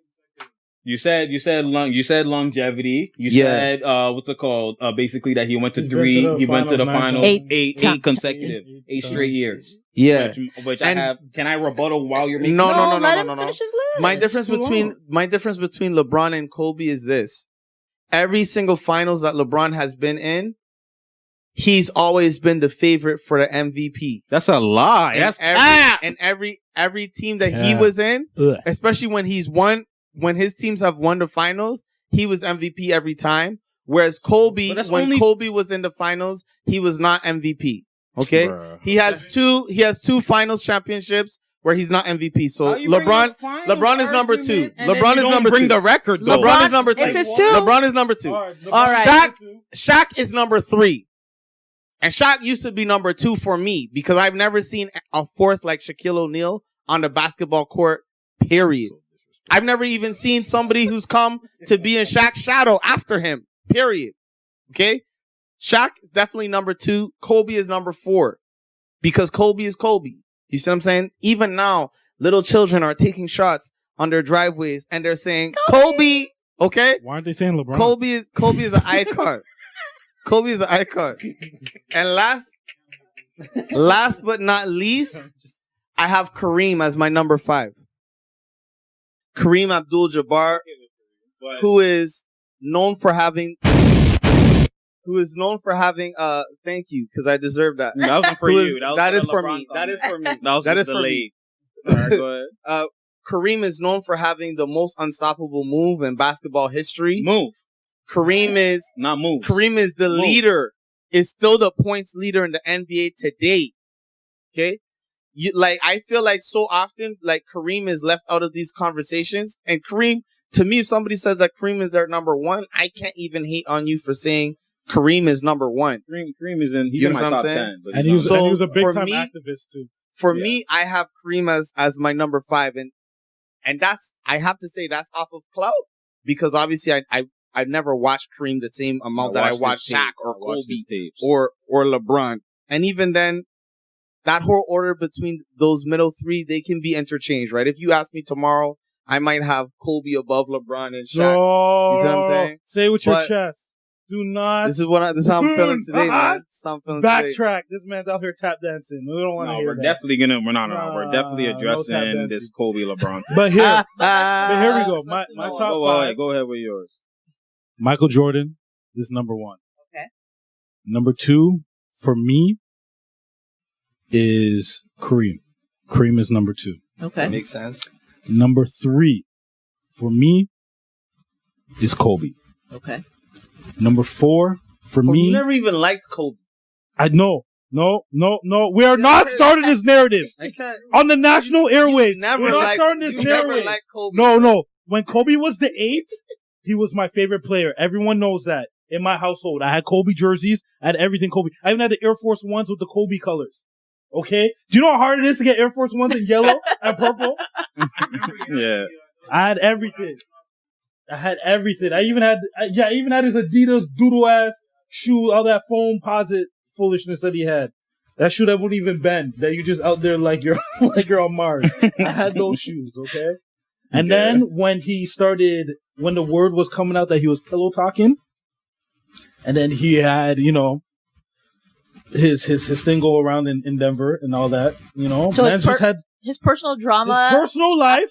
Speaker 1: You said longevity. You
Speaker 3: Yeah.
Speaker 1: said what's it called? Basically that he went to
Speaker 5: He's been
Speaker 1: 3.
Speaker 5: to the
Speaker 1: He went to the
Speaker 5: finals
Speaker 1: final
Speaker 5: 9
Speaker 1: eight
Speaker 4: times.
Speaker 1: consecutive, 8 straight years.
Speaker 3: Yeah.
Speaker 1: Which
Speaker 3: And-
Speaker 1: I have. Can I rebuttal while you're making?
Speaker 3: No,
Speaker 4: let him finish his list.
Speaker 3: My difference
Speaker 5: too
Speaker 3: between
Speaker 5: long.
Speaker 3: LeBron and Kobe is this. Every single finals that LeBron has been in, he's always been the favorite for the MVP.
Speaker 1: That's a lie.
Speaker 3: And
Speaker 1: That's
Speaker 3: every team that he
Speaker 5: Yeah.
Speaker 3: was in,
Speaker 5: Ugh.
Speaker 3: especially when his teams have won the finals, he was MVP every time. Whereas Kobe,
Speaker 1: But that's
Speaker 3: when
Speaker 1: only-
Speaker 3: Kobe was in the finals, he was not MVP. Okay?
Speaker 1: Bruh.
Speaker 3: He has two finals championships where he's not MVP. So
Speaker 1: How you bring
Speaker 3: LeBron
Speaker 1: the finals
Speaker 3: LeBron is number 2.
Speaker 1: argument and then
Speaker 3: LeBron
Speaker 1: you
Speaker 3: is
Speaker 1: don't
Speaker 3: number
Speaker 1: bring
Speaker 3: 2.
Speaker 1: the record though.
Speaker 3: LeBron is number 2.
Speaker 4: It's his 2.
Speaker 3: LeBron is number 2.
Speaker 5: All
Speaker 4: right.
Speaker 3: Shaq is number 3. And Shaq used to be number 2 for me because I've never seen a fourth like Shaquille O'Neal on the basketball court, period. I've never even seen somebody who's come to be in Shaq's shadow after him, period. Okay? Shaq, definitely number 2. Kobe is number 4 because Kobe is Kobe. You see what I'm saying? Even now, little children are taking shots on their driveways and they're saying, Kobe, okay?
Speaker 5: Why aren't they saying LeBron?
Speaker 3: Kobe is an icon. Kobe is an icon. And last but not least, I have Kareem as my number 5. Kareem Abdul-Jabbar, who is known for having, thank you, because I deserve that.
Speaker 1: That wasn't for
Speaker 3: Who
Speaker 1: you.
Speaker 3: that is for
Speaker 1: LeBron
Speaker 3: me.
Speaker 1: song.
Speaker 3: That is for me.
Speaker 1: That was
Speaker 3: That
Speaker 1: just
Speaker 3: is for me.
Speaker 1: delayed. All right, go ahead.
Speaker 3: Kareem is known for having the most unstoppable move in basketball history.
Speaker 1: Move.
Speaker 3: Kareem is
Speaker 1: Not move.
Speaker 3: Kareem is the leader. Is still the points leader in the NBA today. Okay? I feel like so often, like, Kareem is left out of these conversations. And Kareem, to me, if somebody says that Kareem is their number one, I can't even hate on you for saying Kareem is number one.
Speaker 1: Kareem is he's in my top 10. But
Speaker 5: and he was a big time activist too.
Speaker 3: For me, I have Kareem as my number 5. And that's, I have to say, that's off of clout. Because obviously I've never watched Kareem the same amount that I watched Shaq or Kobe or LeBron. And even then, that whole order between those middle 3, they can be interchanged, right? If you ask me tomorrow, I might have Kobe above LeBron and Shaq.
Speaker 5: No,
Speaker 3: you see what I'm saying?
Speaker 5: Say it with your chest. Do not.
Speaker 3: This is how I'm feeling today, man. This is how I'm feeling
Speaker 5: Backtrack. This man's out here tap dancing. We don't want to hear
Speaker 1: we're
Speaker 5: that.
Speaker 1: Definitely gonna. We're definitely addressing this Kobe LeBron thing.
Speaker 5: But here we go. My top 5.
Speaker 1: Go ahead with yours.
Speaker 5: Michael Jordan is number 1.
Speaker 4: Okay.
Speaker 5: Number 2 for me is Kareem. Kareem is number 2.
Speaker 4: Okay.
Speaker 3: Makes sense.
Speaker 5: Number 3 for me is Kobe.
Speaker 4: Okay.
Speaker 5: Number 4 for me.
Speaker 3: You never even liked Kobe.
Speaker 5: I know. No. We are not starting this narrative.
Speaker 3: I can't.
Speaker 5: On the national airwaves.
Speaker 3: We're
Speaker 5: not starting this narrative.
Speaker 3: Never liked Kobe.
Speaker 5: No. When Kobe was the 8th, he was my favorite player. Everyone knows that. In my household, I had Kobe jerseys. I had everything Kobe. I even had the Air Force Ones with the Kobe colors. Okay? Do you know how hard it is to get Air Force Ones in yellow and purple?
Speaker 1: Yeah.
Speaker 5: I had everything. I even had his Adidas doodle ass shoe, all that foam posit foolishness that he had. That shoe that wouldn't even bend. That you just out there like you're on Mars. I had those shoes, okay? And then when the word was coming out that he was pillow talking, and then he had, his thing go around in Denver and all that,
Speaker 4: So
Speaker 5: his
Speaker 4: personal drama,
Speaker 5: his personal life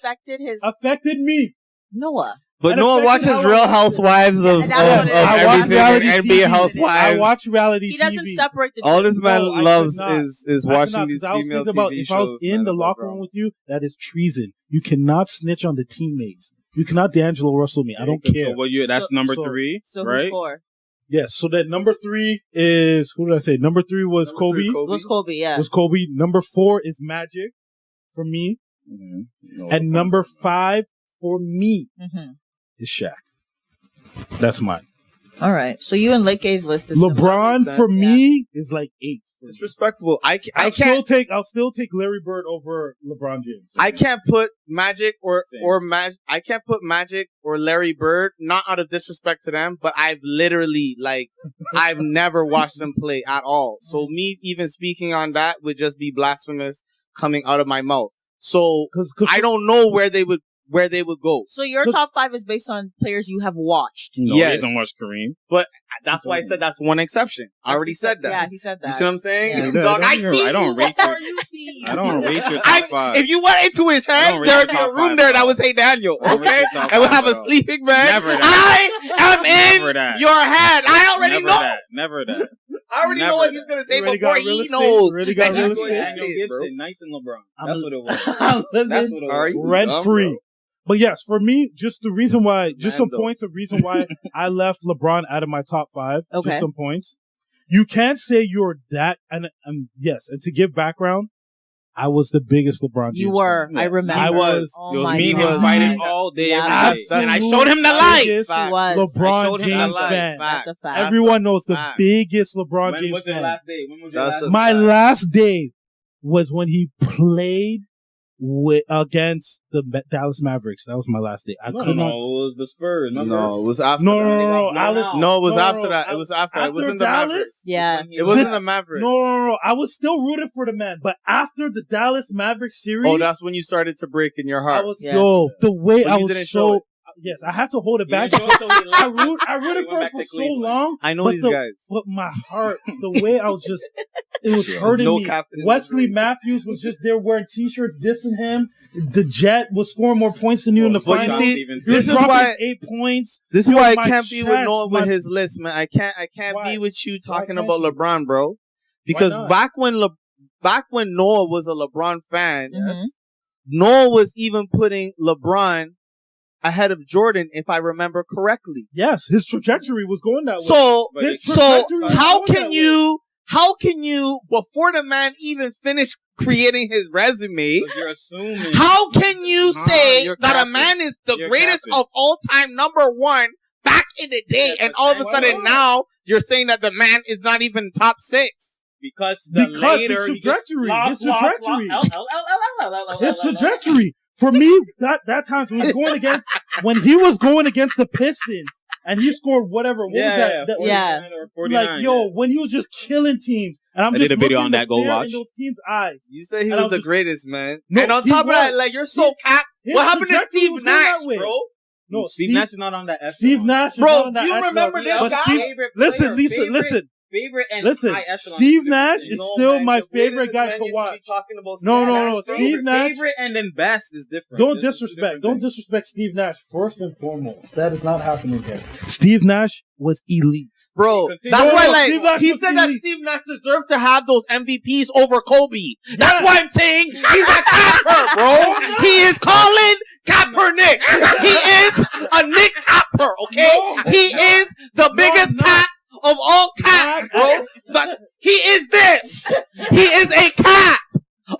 Speaker 4: affected
Speaker 5: me.
Speaker 4: Noah.
Speaker 3: But Noah watches Real Housewives of everything and NBA Housewives.
Speaker 5: I watch reality TV.
Speaker 4: He doesn't separate the two.
Speaker 3: All this man loves is watching these female TV shows.
Speaker 5: If I was in the locker room with you, that is treason. You cannot snitch on the teammates. You cannot D'Angelo Russell me. I don't care.
Speaker 1: So that's number 3,
Speaker 4: so
Speaker 1: right?
Speaker 4: Who's 4?
Speaker 5: Yes, so that number 3 is, who did I say? Number 3 was Kobe.
Speaker 4: Was Kobe, yeah.
Speaker 5: Was Kobe. Number 4 is Magic for me.
Speaker 1: Mm-hmm.
Speaker 5: And number 5 for me is Shaq. That's mine.
Speaker 4: All right. So you and Lake A's list is
Speaker 5: LeBron for me is like 8.
Speaker 3: It's respectable. I'll still take Larry Bird over LeBron James. I can't put Magic I can't put Magic or Larry Bird, not out of disrespect to them, but I've literally I've never watched them play at all. So me even speaking on that would just be blasphemous coming out of my mouth. So I don't know where they would go.
Speaker 4: So your top 5 is based on players you have watched.
Speaker 1: No,
Speaker 3: yes.
Speaker 1: He hasn't watched Kareem.
Speaker 3: But that's why I said that's one exception. I already said that.
Speaker 4: Yeah, he said that.
Speaker 3: You see what I'm saying?
Speaker 1: Yeah.
Speaker 3: Dog, I see
Speaker 1: I don't
Speaker 3: you.
Speaker 1: rate
Speaker 3: What
Speaker 1: your-
Speaker 3: are you seeing?
Speaker 1: I don't rate your top 5.
Speaker 3: If you went into his
Speaker 1: I
Speaker 3: head,
Speaker 1: don't rate
Speaker 3: there
Speaker 1: your
Speaker 3: would be a
Speaker 1: top
Speaker 3: room
Speaker 1: 5,
Speaker 3: there that
Speaker 1: bro.
Speaker 3: would say Daniel.
Speaker 1: I don't rate
Speaker 3: Okay?
Speaker 1: your top
Speaker 3: And we'll
Speaker 1: 5,
Speaker 3: have a
Speaker 1: bro.
Speaker 3: sleeping bag.
Speaker 1: Never that.
Speaker 3: I am
Speaker 1: Never that.
Speaker 3: in your head. I already
Speaker 1: Never
Speaker 3: know.
Speaker 1: that. Never that.
Speaker 3: I already know what he's going to say
Speaker 5: Already
Speaker 3: before
Speaker 5: got real
Speaker 3: he
Speaker 5: estate.
Speaker 3: knows.
Speaker 5: Already got
Speaker 3: that he's
Speaker 5: real
Speaker 3: going
Speaker 5: estate.
Speaker 3: to
Speaker 1: Daniel
Speaker 3: say it, bro.
Speaker 1: Gibson, nice and LeBron. That's what it was.
Speaker 5: I'm living
Speaker 1: That's what it
Speaker 3: Are
Speaker 1: was.
Speaker 3: you
Speaker 5: rent
Speaker 3: dumb,
Speaker 5: free.
Speaker 3: bro?
Speaker 5: But yes, for me, just the reason why, just some
Speaker 3: Mando.
Speaker 5: points of reason why I left LeBron out of my top 5.
Speaker 4: Okay.
Speaker 5: Just some points. You can't say you're that, and yes, and to give background, I was the biggest LeBron James
Speaker 4: You were.
Speaker 5: fan.
Speaker 4: I remember.
Speaker 5: I was.
Speaker 4: Oh
Speaker 1: It was
Speaker 4: my
Speaker 1: me and
Speaker 4: God.
Speaker 1: him fighting all day,
Speaker 4: Yeah,
Speaker 1: every day. And I showed him the
Speaker 5: Absolute
Speaker 1: light.
Speaker 5: biggest
Speaker 4: He was.
Speaker 1: I
Speaker 5: LeBron
Speaker 1: showed him the
Speaker 5: James
Speaker 1: light.
Speaker 5: fan.
Speaker 4: That's a fact.
Speaker 5: Everyone knows the
Speaker 3: fact.
Speaker 5: biggest LeBron
Speaker 1: When
Speaker 5: James
Speaker 1: was your
Speaker 5: fan.
Speaker 1: last day? When was your
Speaker 3: That's
Speaker 1: last
Speaker 3: a-
Speaker 5: My
Speaker 3: fact.
Speaker 5: last day was when he played against the Dallas Mavericks. That was my last day. I
Speaker 1: No,
Speaker 5: could not.
Speaker 1: it was the Spurs. Remember?
Speaker 3: No, it was after
Speaker 5: No,
Speaker 3: that.
Speaker 5: no, no, no.
Speaker 1: No,
Speaker 5: Alice,
Speaker 3: No, it was
Speaker 5: no,
Speaker 3: after
Speaker 5: no,
Speaker 3: that. It was after that. It wasn't the
Speaker 5: Dallas?
Speaker 3: Mavericks.
Speaker 4: Yeah.
Speaker 3: It wasn't the Mavericks.
Speaker 5: No. I was still rooting for the man, but after the Dallas Mavericks series,
Speaker 3: Oh, that's when you started to break in your
Speaker 5: I
Speaker 3: heart.
Speaker 5: was
Speaker 4: Yeah.
Speaker 5: the way
Speaker 3: But
Speaker 5: I
Speaker 3: you
Speaker 5: was
Speaker 3: didn't show
Speaker 5: so.
Speaker 3: it.
Speaker 5: Yes, I had to hold it
Speaker 1: You
Speaker 5: back.
Speaker 1: didn't show it till he
Speaker 5: I
Speaker 1: left.
Speaker 5: rooted
Speaker 1: He
Speaker 5: for
Speaker 1: went
Speaker 5: it
Speaker 1: back
Speaker 5: for
Speaker 1: to
Speaker 5: so
Speaker 1: Cleveland.
Speaker 5: long.
Speaker 3: I know
Speaker 5: but
Speaker 3: these guys.
Speaker 5: But my heart, the way I was just, it was
Speaker 3: There's
Speaker 5: hurting
Speaker 3: no
Speaker 5: me.
Speaker 3: captain in
Speaker 5: Wesley
Speaker 3: the
Speaker 5: Matthews was just there wearing t-shirts, dissing him. The Jet was scoring more points than you in the
Speaker 3: But you
Speaker 5: finals.
Speaker 3: see,
Speaker 5: You're
Speaker 3: this is
Speaker 5: dropping
Speaker 3: why
Speaker 5: 8 points.
Speaker 3: This is
Speaker 5: Yo,
Speaker 3: why I
Speaker 5: my
Speaker 3: can't be with
Speaker 5: chest,
Speaker 3: Noah with
Speaker 5: my-
Speaker 3: his list, man. I can't
Speaker 5: Why?
Speaker 3: be with you talking
Speaker 5: can't
Speaker 3: about
Speaker 5: you?
Speaker 3: LeBron, bro. Because
Speaker 5: not?
Speaker 3: back when Noah was a LeBron fan,
Speaker 4: Mhm.
Speaker 3: Noah was even putting LeBron ahead of Jordan, if I remember correctly.
Speaker 5: Yes, his trajectory was going that way.
Speaker 3: So how
Speaker 5: going
Speaker 3: can you, before the man even finished creating his resume,
Speaker 1: You're assuming.
Speaker 3: how can you say
Speaker 1: you're
Speaker 3: that a
Speaker 1: capping.
Speaker 3: man is the
Speaker 1: You're
Speaker 3: greatest
Speaker 1: capping.
Speaker 3: of all time, number one, back in the day,
Speaker 1: Yeah,
Speaker 3: and
Speaker 1: but
Speaker 3: all of a
Speaker 1: why
Speaker 3: sudden
Speaker 1: not?
Speaker 3: now you're saying that the man is not even top 6?
Speaker 1: Because
Speaker 5: Because
Speaker 1: later
Speaker 5: his trajectory, his trajectory. His
Speaker 1: His
Speaker 5: trajectory. For me, that time when he was going against the Pistons and he scored whatever. What was that?
Speaker 4: Yeah.
Speaker 5: Like, yo, when he was just killing teams. And I'm
Speaker 1: I
Speaker 5: just
Speaker 1: did a video
Speaker 5: looking
Speaker 1: on
Speaker 5: the
Speaker 1: that, go
Speaker 5: fear
Speaker 1: watch.
Speaker 5: in those teams' eyes.
Speaker 3: You say he
Speaker 5: And
Speaker 3: was
Speaker 5: I'm
Speaker 3: the
Speaker 5: just-
Speaker 3: greatest, man.
Speaker 5: No,
Speaker 3: and on
Speaker 5: he
Speaker 3: top of that,
Speaker 5: was.
Speaker 3: like, you're so capped.
Speaker 5: His
Speaker 3: What happened to
Speaker 5: trajectory
Speaker 3: Steve
Speaker 5: was going
Speaker 3: Nash,
Speaker 5: that way.
Speaker 3: bro?
Speaker 5: No,
Speaker 1: Steve Nash is not on that.
Speaker 5: Steve Nash is
Speaker 3: Bro,
Speaker 5: not on that
Speaker 3: you
Speaker 5: echelon.
Speaker 3: remember this
Speaker 5: But
Speaker 3: guy?
Speaker 5: Steve, listen,
Speaker 1: Favorite and
Speaker 5: listen.
Speaker 1: high echelon.
Speaker 5: Steve Nash is
Speaker 3: No,
Speaker 5: still
Speaker 3: man,
Speaker 5: my
Speaker 3: the way
Speaker 5: favorite
Speaker 3: this
Speaker 5: guy
Speaker 3: man
Speaker 5: to
Speaker 3: used
Speaker 5: watch.
Speaker 3: be talking about
Speaker 5: No,
Speaker 3: Steve
Speaker 5: no,
Speaker 3: Nash,
Speaker 5: no.
Speaker 3: bro.
Speaker 5: Steve Nash.
Speaker 1: Favorite and then best is different.
Speaker 5: Don't
Speaker 1: There's two
Speaker 5: disrespect.
Speaker 1: different
Speaker 5: Don't
Speaker 1: things.
Speaker 5: disrespect Steve Nash. First and foremost, that is not happening here. Steve Nash was elite.
Speaker 3: Bro,
Speaker 1: Continue.
Speaker 3: that's
Speaker 5: No,
Speaker 3: why,
Speaker 5: no,
Speaker 3: like,
Speaker 5: Steve Nash
Speaker 3: he
Speaker 5: was
Speaker 3: said that
Speaker 5: elite.
Speaker 3: Steve Nash deserves to have those MVPs over Kobe. That's
Speaker 5: Yes.
Speaker 3: why I'm saying he's a capper, bro. He is Colin Kaepernick. He is a Nick Capper, okay?
Speaker 5: No.
Speaker 3: He is the biggest
Speaker 5: not.
Speaker 3: cap of all caps, bro. He is this. He is a cap.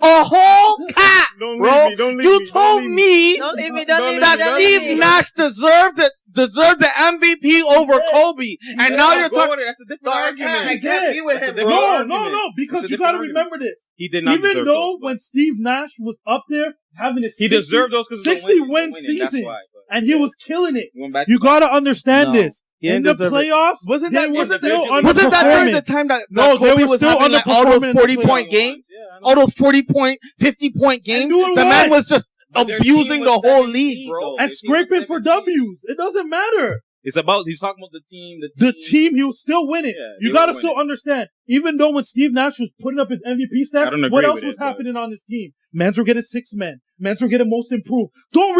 Speaker 3: A whole cap,
Speaker 1: Don't
Speaker 3: bro.
Speaker 1: leave me, don't leave
Speaker 3: You
Speaker 1: me,
Speaker 3: told
Speaker 1: don't
Speaker 3: me
Speaker 4: Don't leave me.
Speaker 3: that Steve Nash deserved the MVP over Kobe, and now you're talking.
Speaker 1: That's a different
Speaker 3: Dog, I
Speaker 1: argument.
Speaker 3: can't be with
Speaker 1: That's a
Speaker 3: him,
Speaker 1: different
Speaker 3: bro.
Speaker 1: argument.
Speaker 5: No, because
Speaker 1: It's a
Speaker 5: you got to
Speaker 1: different
Speaker 5: remember this.
Speaker 1: He did not
Speaker 5: Even
Speaker 1: deserve
Speaker 5: though
Speaker 1: those,
Speaker 5: when Steve Nash was up there having a
Speaker 1: he deserved those because
Speaker 5: 60 win seasons, and he was killing it. You got to understand
Speaker 3: No,
Speaker 5: this.
Speaker 3: he
Speaker 5: In
Speaker 3: didn't
Speaker 5: the
Speaker 3: deserve it.
Speaker 5: playoffs,
Speaker 3: Wasn't
Speaker 5: they
Speaker 3: that
Speaker 5: were
Speaker 3: wasn't
Speaker 5: still
Speaker 3: that wasn't that during the
Speaker 5: underperforming.
Speaker 3: time that
Speaker 5: No, they
Speaker 3: Kobe
Speaker 5: were
Speaker 3: was
Speaker 5: still
Speaker 3: having like all those
Speaker 5: underperforming in the
Speaker 3: 40-point
Speaker 5: playoffs.
Speaker 3: games, all those 40-point, 50-point games?
Speaker 5: doing
Speaker 3: The
Speaker 5: what?
Speaker 3: man was just
Speaker 1: But their
Speaker 3: abusing
Speaker 1: team
Speaker 3: the
Speaker 1: was
Speaker 3: whole
Speaker 1: 17,
Speaker 3: league, bro.
Speaker 1: though.
Speaker 5: And
Speaker 1: Their team was
Speaker 5: scraping for
Speaker 1: 17.
Speaker 5: W's. It doesn't matter.
Speaker 1: It's about, he's talking about the team.
Speaker 5: The team, he was still winning.
Speaker 1: Yeah,
Speaker 5: You
Speaker 1: they
Speaker 5: got to
Speaker 1: were
Speaker 5: still
Speaker 1: winning.
Speaker 5: understand. Even though when Steve Nash was putting up his MVP
Speaker 1: I
Speaker 5: stats,
Speaker 1: don't agree
Speaker 5: what else
Speaker 1: with
Speaker 5: was
Speaker 1: it, but-
Speaker 5: happening on his team? Mans were getting 6 men. Mans were getting most improved. Don't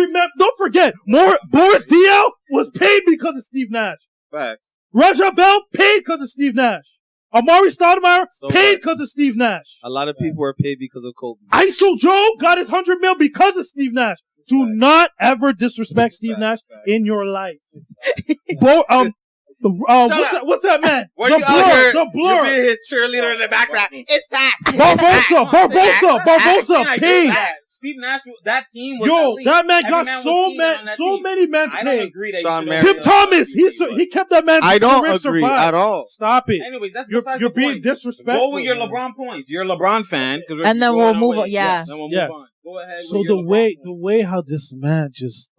Speaker 5: forget, Boris Diaw was paid because of Steve Nash.
Speaker 1: Facts.
Speaker 5: Raja Bell paid because of Steve Nash. Amari Stoudemire
Speaker 3: So
Speaker 5: paid
Speaker 3: what?
Speaker 5: because of Steve Nash.
Speaker 3: A lot of people were paid because of Kobe.
Speaker 5: ISO Joe got his 100 mil because of Steve Nash. Do not ever disrespect Steve Nash in your life. What's that man?
Speaker 3: Were
Speaker 5: The
Speaker 3: you out here?
Speaker 5: Blur.
Speaker 3: You're being his cheerleader in the background. It's that.
Speaker 5: Barbosa paid.
Speaker 1: Steve Nash, that team was
Speaker 5: Yo,
Speaker 1: elite.
Speaker 5: that man
Speaker 1: Every
Speaker 5: got
Speaker 1: was
Speaker 5: so
Speaker 1: eating on that team.
Speaker 5: many men
Speaker 1: I don't
Speaker 5: paid.
Speaker 1: agree that
Speaker 3: Sean
Speaker 1: you
Speaker 3: Marion.
Speaker 1: should
Speaker 5: Tim Thomas, he kept that man's
Speaker 3: I don't
Speaker 5: career
Speaker 3: agree
Speaker 5: survive.
Speaker 3: at all.
Speaker 5: Stop it.
Speaker 1: Anyways, that's
Speaker 5: You're
Speaker 1: besides the
Speaker 5: being
Speaker 1: point.
Speaker 5: disrespectful.
Speaker 1: Go with your
Speaker 5: man.
Speaker 1: LeBron points. You're a LeBron fan.
Speaker 4: And then we'll move on. Yeah.
Speaker 1: Then we'll move
Speaker 5: Yes.
Speaker 1: on. Go ahead.
Speaker 5: So
Speaker 1: with your LeBron
Speaker 5: the
Speaker 1: points.
Speaker 5: way how this man just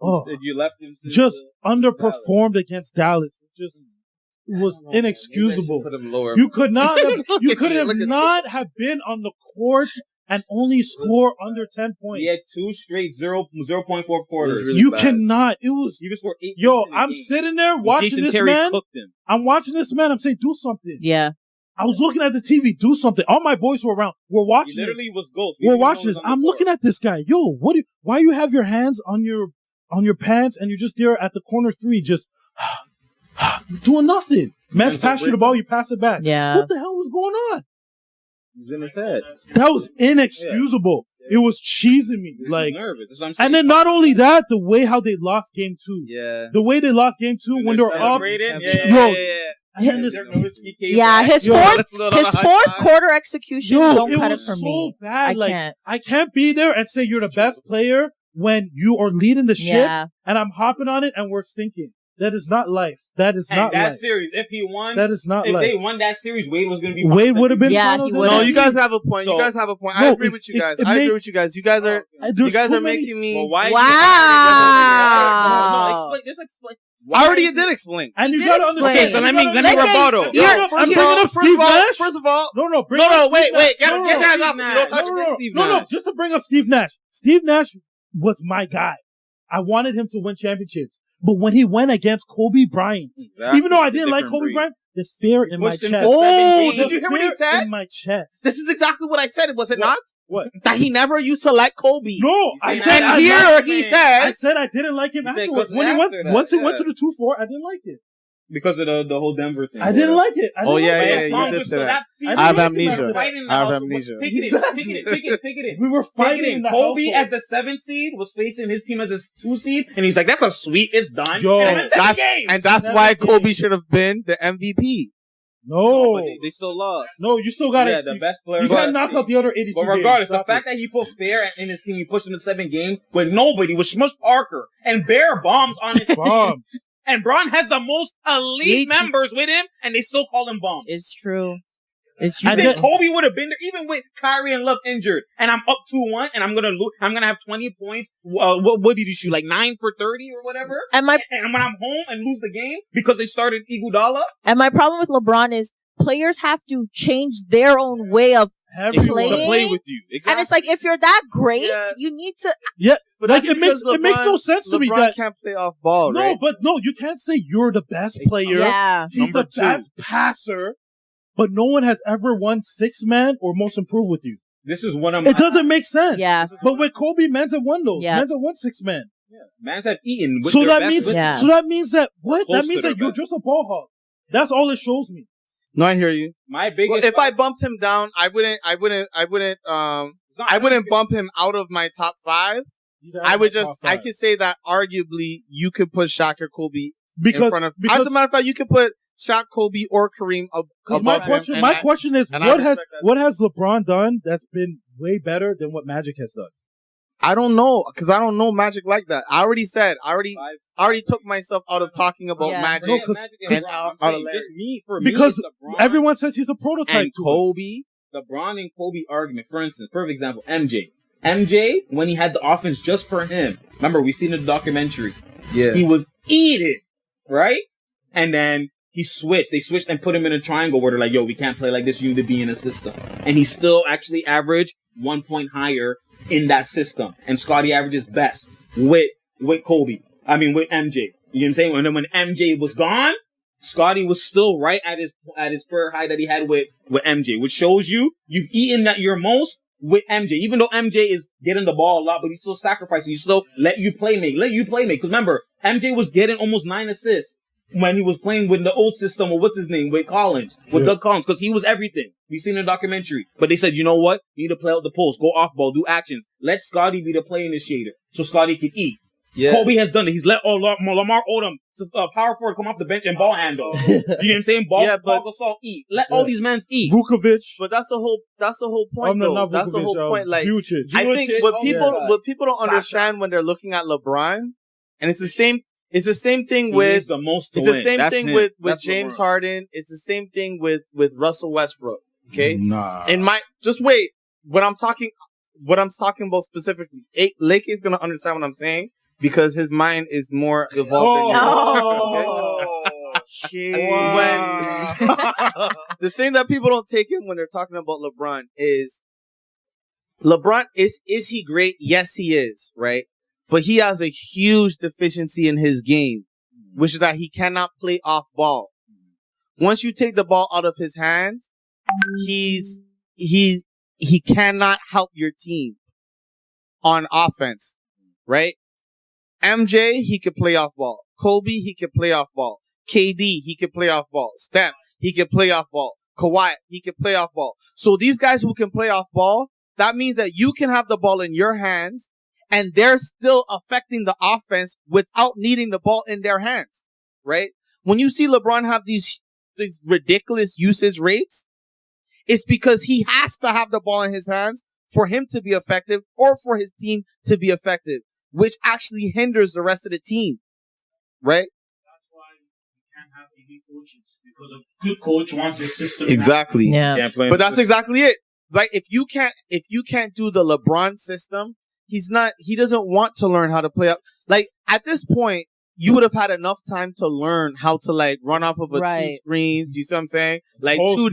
Speaker 1: You left him to
Speaker 5: just
Speaker 1: the-
Speaker 5: underperformed against Dallas was inexcusable.
Speaker 3: Put him lower.
Speaker 5: You could not have, you could
Speaker 3: Look
Speaker 5: have
Speaker 3: at you.
Speaker 5: not have been on the court and only score under 10 points.
Speaker 1: He had 2 straight 0.4 quarters.
Speaker 3: really
Speaker 5: You
Speaker 3: bad.
Speaker 5: cannot. It was,
Speaker 1: He just scored 8
Speaker 5: yo,
Speaker 1: points in a
Speaker 5: I'm
Speaker 1: game.
Speaker 5: sitting there watching
Speaker 1: Jason
Speaker 5: this
Speaker 1: Terry
Speaker 5: man.
Speaker 1: cooked him.
Speaker 5: I'm watching this man. I'm saying, do something.
Speaker 4: Yeah.
Speaker 5: I was looking at the TV, do something. All my boys were around. We're
Speaker 1: He
Speaker 5: watching
Speaker 1: literally
Speaker 5: this.
Speaker 1: was ghost.
Speaker 5: We're watching this. I'm looking at this guy. Yo, why you have your hands on your pants and you're just there at the corner 3, just doing nothing. Man's pass you the ball, you pass it back.
Speaker 4: Yeah.
Speaker 5: What the hell was going on?
Speaker 1: He's in his head.
Speaker 5: That was inexcusable. It was cheesing me.
Speaker 1: He's
Speaker 5: Like,
Speaker 1: nervous. That's what I'm saying.
Speaker 5: and then not only that, the way how they lost game 2.
Speaker 3: Yeah.
Speaker 5: The way they lost game 2 when they were up.
Speaker 1: Celebrating?
Speaker 5: Yo,
Speaker 1: yeah.
Speaker 5: and then this,
Speaker 4: Yeah, his
Speaker 5: Yo,
Speaker 4: fourth quarter execution.
Speaker 5: yo,
Speaker 4: Don't
Speaker 5: it
Speaker 4: cut it
Speaker 5: was
Speaker 4: for
Speaker 5: so
Speaker 4: me.
Speaker 5: bad.
Speaker 4: I
Speaker 5: Like,
Speaker 4: can't.
Speaker 5: I can't be there and say you're the best player when you are leading the ship
Speaker 4: Yeah.
Speaker 5: and I'm hopping on it and we're sinking. That is not life. That is
Speaker 1: And
Speaker 5: not
Speaker 1: that
Speaker 5: life.
Speaker 1: series, if he won,
Speaker 5: That is not
Speaker 1: if
Speaker 5: life.
Speaker 1: they won that series, Wade was going to be.
Speaker 5: Wade would have been.
Speaker 4: Yeah,
Speaker 5: finals
Speaker 4: he
Speaker 5: MVP.
Speaker 4: would've.
Speaker 3: No, you guys have a point.
Speaker 1: So-
Speaker 3: You guys have a point. I
Speaker 5: No,
Speaker 3: agree with you
Speaker 5: it-
Speaker 3: guys.
Speaker 5: it
Speaker 3: I
Speaker 5: made-
Speaker 3: agree with you guys. You guys are
Speaker 5: There's too many-
Speaker 3: making me.
Speaker 1: Well, why?
Speaker 4: Wow.
Speaker 1: No, explain. Just explain.
Speaker 3: I already did explain.
Speaker 5: And you
Speaker 4: did
Speaker 5: gotta
Speaker 4: explain.
Speaker 5: understand.
Speaker 1: Okay, so let me
Speaker 4: Like,
Speaker 1: rebuttal.
Speaker 4: you're-
Speaker 5: I'm bringing up Steve Nash.
Speaker 3: First of all,
Speaker 5: No, bring
Speaker 3: no,
Speaker 5: up
Speaker 3: no,
Speaker 5: Steve
Speaker 3: wait,
Speaker 5: Nash.
Speaker 3: get
Speaker 5: No,
Speaker 3: your
Speaker 5: no,
Speaker 3: hands
Speaker 1: Steve
Speaker 3: off me.
Speaker 1: Nash.
Speaker 3: Don't touch
Speaker 1: No,
Speaker 3: me.
Speaker 1: no, Steve
Speaker 5: No,
Speaker 1: Nash.
Speaker 5: just to bring up Steve Nash. Steve Nash was my guy. I wanted him to win championships. But when he went against Kobe Bryant,
Speaker 1: Exactly.
Speaker 5: even though I
Speaker 1: It's a
Speaker 5: didn't like
Speaker 1: different
Speaker 5: Kobe
Speaker 1: breed.
Speaker 5: Bryant, the fear in my
Speaker 1: pushed him
Speaker 5: chest.
Speaker 1: to 7
Speaker 3: Oh,
Speaker 1: games.
Speaker 3: did you hear what he
Speaker 5: fear
Speaker 3: said?
Speaker 5: in my chest.
Speaker 3: This is exactly what I said. Was it not?
Speaker 5: What?
Speaker 3: That he never used to like Kobe.
Speaker 5: No,
Speaker 1: You
Speaker 5: I
Speaker 1: said
Speaker 5: said
Speaker 1: that.
Speaker 5: I
Speaker 3: And here
Speaker 5: liked
Speaker 3: he
Speaker 5: him. I
Speaker 3: said,
Speaker 5: said I didn't like him
Speaker 1: You said
Speaker 5: afterwards.
Speaker 1: 'cause
Speaker 5: When he went,
Speaker 1: after that,
Speaker 5: once he went
Speaker 1: yeah.
Speaker 5: to the 2-4, I didn't like it.
Speaker 1: because of the whole Denver thing.
Speaker 5: I didn't like it.
Speaker 3: Oh, yeah, you did say that. I have amnesia. I have amnesia.
Speaker 1: Take it in.
Speaker 5: We were fighting in the
Speaker 1: Kobe
Speaker 5: household.
Speaker 1: as the 7th seed was facing his team as a 2 seed, and he's like, "That's a sweep. It's done."
Speaker 5: Yo,
Speaker 3: And that's why Kobe should have been the MVP.
Speaker 5: No,
Speaker 1: but they still lost.
Speaker 5: no, you still got
Speaker 1: Yeah,
Speaker 5: it.
Speaker 1: the best player.
Speaker 5: You can't knock out the other 82
Speaker 1: But regardless,
Speaker 5: games.
Speaker 1: the fact that he put Fair in his team, he pushed him to 7 games with nobody, with Smush Parker and bare bombs on his team.
Speaker 5: Bombs.
Speaker 1: And Braun has the most elite members with him, and they still call him bombs.
Speaker 4: It's true. It's
Speaker 1: I
Speaker 4: true.
Speaker 1: think Kobe would have been there, even with Kyrie and Love injured, and I'm up 2-1, and I'm gonna lose. I'm gonna have 20 points. What did you shoot? Like 9 for 30 or whatever. And when I'm home and lose the game because they started Iguodala.
Speaker 4: And my problem with LeBron is players have to change their own way of
Speaker 1: to play with you. Exactly.
Speaker 4: And it's like, if you're that great, you need to.
Speaker 5: Yeah,
Speaker 3: but
Speaker 5: like it makes no sense to me that
Speaker 3: can't play off ball.
Speaker 5: No,
Speaker 3: right?
Speaker 5: but no, you can't say you're the best player.
Speaker 4: Yeah,
Speaker 5: he's the best passer, but no one has ever won 6-man or most improved with you.
Speaker 1: This is one of
Speaker 5: It doesn't make sense.
Speaker 4: Yeah,
Speaker 5: but with Kobe, Mans have won those.
Speaker 4: Yeah.
Speaker 5: Mans have won 6-man.
Speaker 1: Yeah. Mans have eaten. With
Speaker 5: So
Speaker 1: their
Speaker 5: that
Speaker 1: best
Speaker 5: means,
Speaker 1: with them.
Speaker 5: so that means that what?
Speaker 1: Close
Speaker 5: That means
Speaker 1: to
Speaker 5: that
Speaker 1: their
Speaker 5: you're
Speaker 1: best.
Speaker 5: just a ball hog. That's all it shows me.
Speaker 3: No, I hear you.
Speaker 1: My biggest.
Speaker 3: Well, if I bumped him down, I wouldn't bump him out of my top 5. I would I could say that arguably you could put Shaq or Kobe in front of. As a matter of fact, you could put Shaq, Kobe, or Kareem above
Speaker 5: my
Speaker 3: him.
Speaker 5: question is, what has LeBron done that's been way better than what Magic has done?
Speaker 3: I don't know, because I don't know Magic like that. I already took myself out of talking about Magic.
Speaker 5: No,
Speaker 1: Just me for
Speaker 5: because
Speaker 1: me,
Speaker 5: everyone says he's a prototype.
Speaker 1: And Kobe, LeBron and Kobe argument. For instance, perfect example, MJ. MJ, when he had the offense just for him, remember we seen in the documentary.
Speaker 3: Yeah,
Speaker 1: he was eating, right? And then he switched. They switched and put him in a triangle where they're like, "Yo, we can't play like this. You need to be in a system." And he still actually averaged 1 point higher in that system. And Scottie averages best with Kobe. I mean, with MJ. You know what I'm saying? And then when MJ was gone, Scottie was still right at his career high that he had with MJ, which shows you've eaten at your most with MJ. Even though MJ is getting the ball a lot, but he's still sacrificing. He still let you play make. Because remember, MJ was getting almost 9 assists when he was playing with the old system, or what's his name, with Doug Collins, because he was everything. We've seen in the documentary. But they said, you know what? You need to play out the post, go off ball, do actions. Let Scottie be the play initiator so Scottie can eat. Yeah. Kobe has done it. He's let Lamar Odom, power forward, come off the bench and ball handle. You know what I'm saying? Ball Gasol eat. Let all these men eat.
Speaker 5: Vukovic.
Speaker 3: But that's the whole point, though. That's the whole point. Like, I think what people don't understand when they're looking at LeBron, and it's the same thing with
Speaker 1: the most
Speaker 3: it's the same thing with James Harden. It's the same thing with Russell Westbrook. Okay?
Speaker 5: Nah.
Speaker 3: Just wait. What I'm talking about specifically, Lakers gonna understand what I'm saying because his mind is more evolved than yours. Okay? When the thing that people don't take in when they're talking about LeBron is he great? Yes, he is, right? But he has a huge deficiency in his game, which is that he cannot play off ball. Once you take the ball out of his hands, he cannot help your team on offense, right? MJ, he could play off ball. Kobe, he could play off ball. KD, he could play off ball. Steph, he could play off ball. Kawhi, he could play off ball. So these guys who can play off ball, that means that you can have the ball in your hands and they're still affecting the offense without needing the ball in their hands, right? When you see LeBron have these ridiculous usage rates, it's because he has to have the ball in his hands for him to be effective or for his team to be effective, which actually hinders the rest of the team, right?
Speaker 7: That's why you can't have elite coaches, because a good coach wants his system.
Speaker 3: Exactly.
Speaker 4: Yeah.
Speaker 3: But that's exactly it. Like, if you can't do the LeBron system, he doesn't want to learn how to play up. Like, at this point, you would have had enough time to learn how to, like, run off of two screens. Do you see what I'm saying? Like, two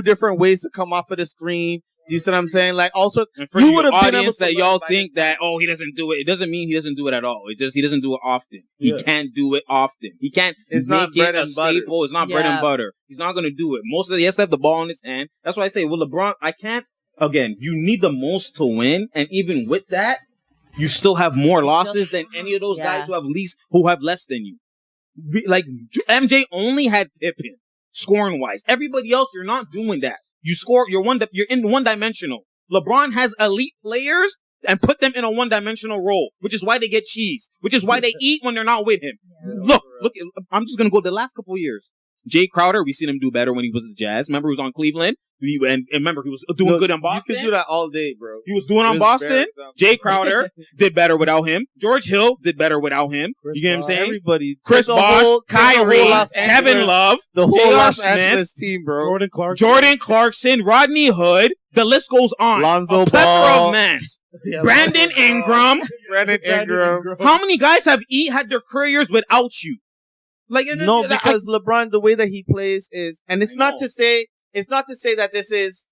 Speaker 3: different ways to come off of the screen. Do you see what I'm saying? Like, also,
Speaker 1: and for you would have been able to that y'all think that, he doesn't do it. It doesn't mean he doesn't do it at all. He doesn't do it often. Yeah. He can't do it often. He can't make it a staple. It's not bread and butter. He's not going to do it. He has to have the ball in his hand. That's why I say, well, LeBron, again, you need the most to win. And even with that, you still have more losses than any of those guys who have less than you. Like MJ only had Pippen scoring wise. Everybody else, you're not doing that. You score. You're in one dimensional. LeBron has elite players and put them in a one dimensional role, which is why they get cheese. Which is why they eat when they're not with him. Look. I'm just gonna go the last couple of years. Jay Crowder, we seen him do better when he was at the Jazz. Remember, he was on Cleveland. And remember, he was doing good in Boston.
Speaker 3: You can do that all day, bro.
Speaker 1: He was doing on Boston. Jay Crowder did better without him. George Hill did better without him. You get what I'm saying?
Speaker 3: Everybody.
Speaker 1: Chris Bosh, Kyrie, Kevin Love,
Speaker 3: the whole
Speaker 1: J.R.
Speaker 3: Los
Speaker 1: Smith,
Speaker 3: Angeles team, bro.
Speaker 1: Jordan Clarkson, Rodney Hood. The list goes on.
Speaker 3: Lonzo
Speaker 1: a plethora
Speaker 3: Ball.
Speaker 1: of men. Brandon Ingram. How many guys have had their careers without you? Like
Speaker 3: no, because LeBron, the way that he plays is, and it's not to say that this is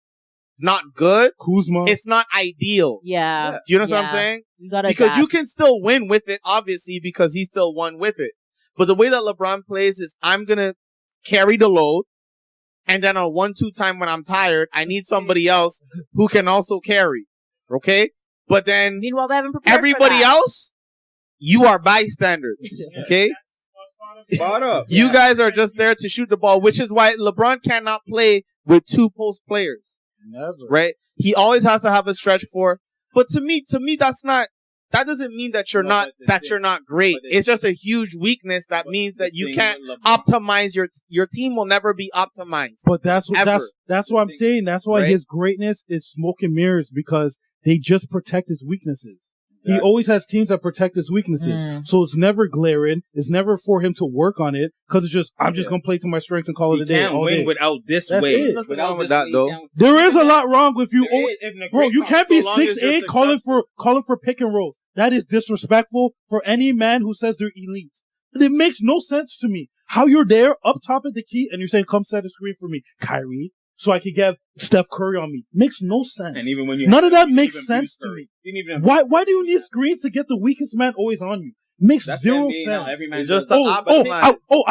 Speaker 3: not good.
Speaker 5: Kuzma.
Speaker 3: It's not ideal.
Speaker 4: Yeah.
Speaker 3: Do you know what I'm saying?
Speaker 4: You
Speaker 3: because you can still win with it, obviously, because he still won with it. But the way that LeBron plays is, I'm gonna carry the load, and then on 1-2 time when I'm tired, I need somebody else who can also carry. Okay? But then,
Speaker 4: meanwhile, they haven't prepared
Speaker 3: everybody else, you are bystanders. Okay?
Speaker 1: Spot up.
Speaker 3: You guys are just there to shoot the ball, which is why LeBron cannot play with two post players.
Speaker 5: Never.
Speaker 3: Right? He always has to have a stretch four. But to me, that doesn't mean that you're not great. It's just a huge weakness that means that you can't optimize your team will never be optimized.
Speaker 5: But that's what I'm saying. That's why his greatness is smoke and mirrors, because they just protect his weaknesses. He always has teams that protect his weaknesses. So it's never glaring. It's never for him to work on it, because it's just, I'm just going to play to my strengths and call it a day.
Speaker 1: You can't win without this way.
Speaker 3: Without with that, though.
Speaker 5: There is a lot wrong with you. Bro, you can't be 6'8" calling for pick and rolls. That is disrespectful for any man who says they're elite. It makes no sense to me. How you're there up top of the key and you're saying, come set a screen for me, Kyrie, so I could get Steph Curry on me. Makes no sense.
Speaker 1: And even when
Speaker 5: none of that makes sense to me. Why do you need screens to get the weakest man always on you? Makes zero sense.
Speaker 3: It's just
Speaker 5: I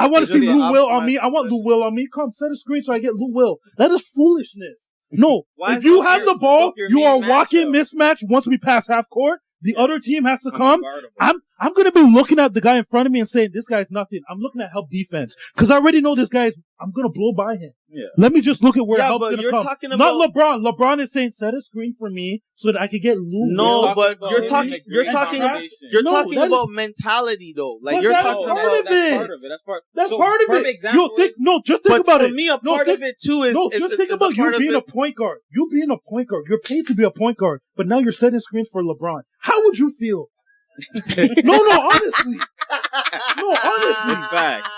Speaker 5: want to see Lou Will on me. I want Lou Will on me. Come set a screen so I get Lou Will. That is foolishness. No, if you have the ball, you are walking mismatch once we pass half court. The other team has to come. I'm going to be looking at the guy in front of me and saying, this guy's nothing. I'm looking at help defense. Because I already know this guy's, I'm going to blow by him. Yeah. Let me just look at where help's going to come. Not LeBron. LeBron is saying, set a screen for me so that I can get Lou.
Speaker 3: No, but you're talking about mentality, though. Like, you're talking about
Speaker 5: that's part of it. Just think about it.
Speaker 3: For me, a part of it too is
Speaker 5: just think about you being a point guard. You being a point guard. You're paid to be a point guard, but now you're setting screens for LeBron. How would you feel? Honestly.
Speaker 1: It's facts.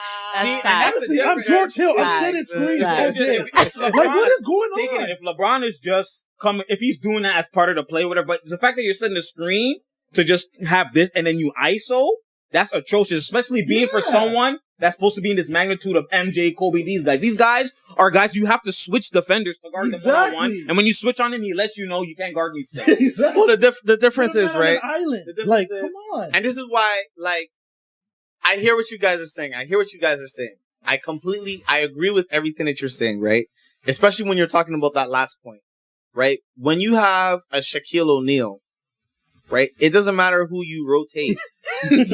Speaker 5: Honestly, I'm George Hill. I'm setting screens all day. Like, what is going on?
Speaker 1: If LeBron is just coming, if he's doing that as part of the play, whatever, but the fact that you're setting the screen to just have this and then you ISO, that's atrocious, especially being for someone that's supposed to be in this magnitude of MJ, Kobe, these guys. These guys are guys you have to switch defenders to guard them one-on-one. And when you switch on him, he lets you know you can't guard me still.
Speaker 3: Well, the difference is, right?
Speaker 5: Like, come on.
Speaker 3: And this is why, like, I hear what you guys are saying. I agree with everything that you're saying, right? Especially when you're talking about that last point, right? When you have a Shaquille O'Neal, right? It doesn't matter who you rotate. It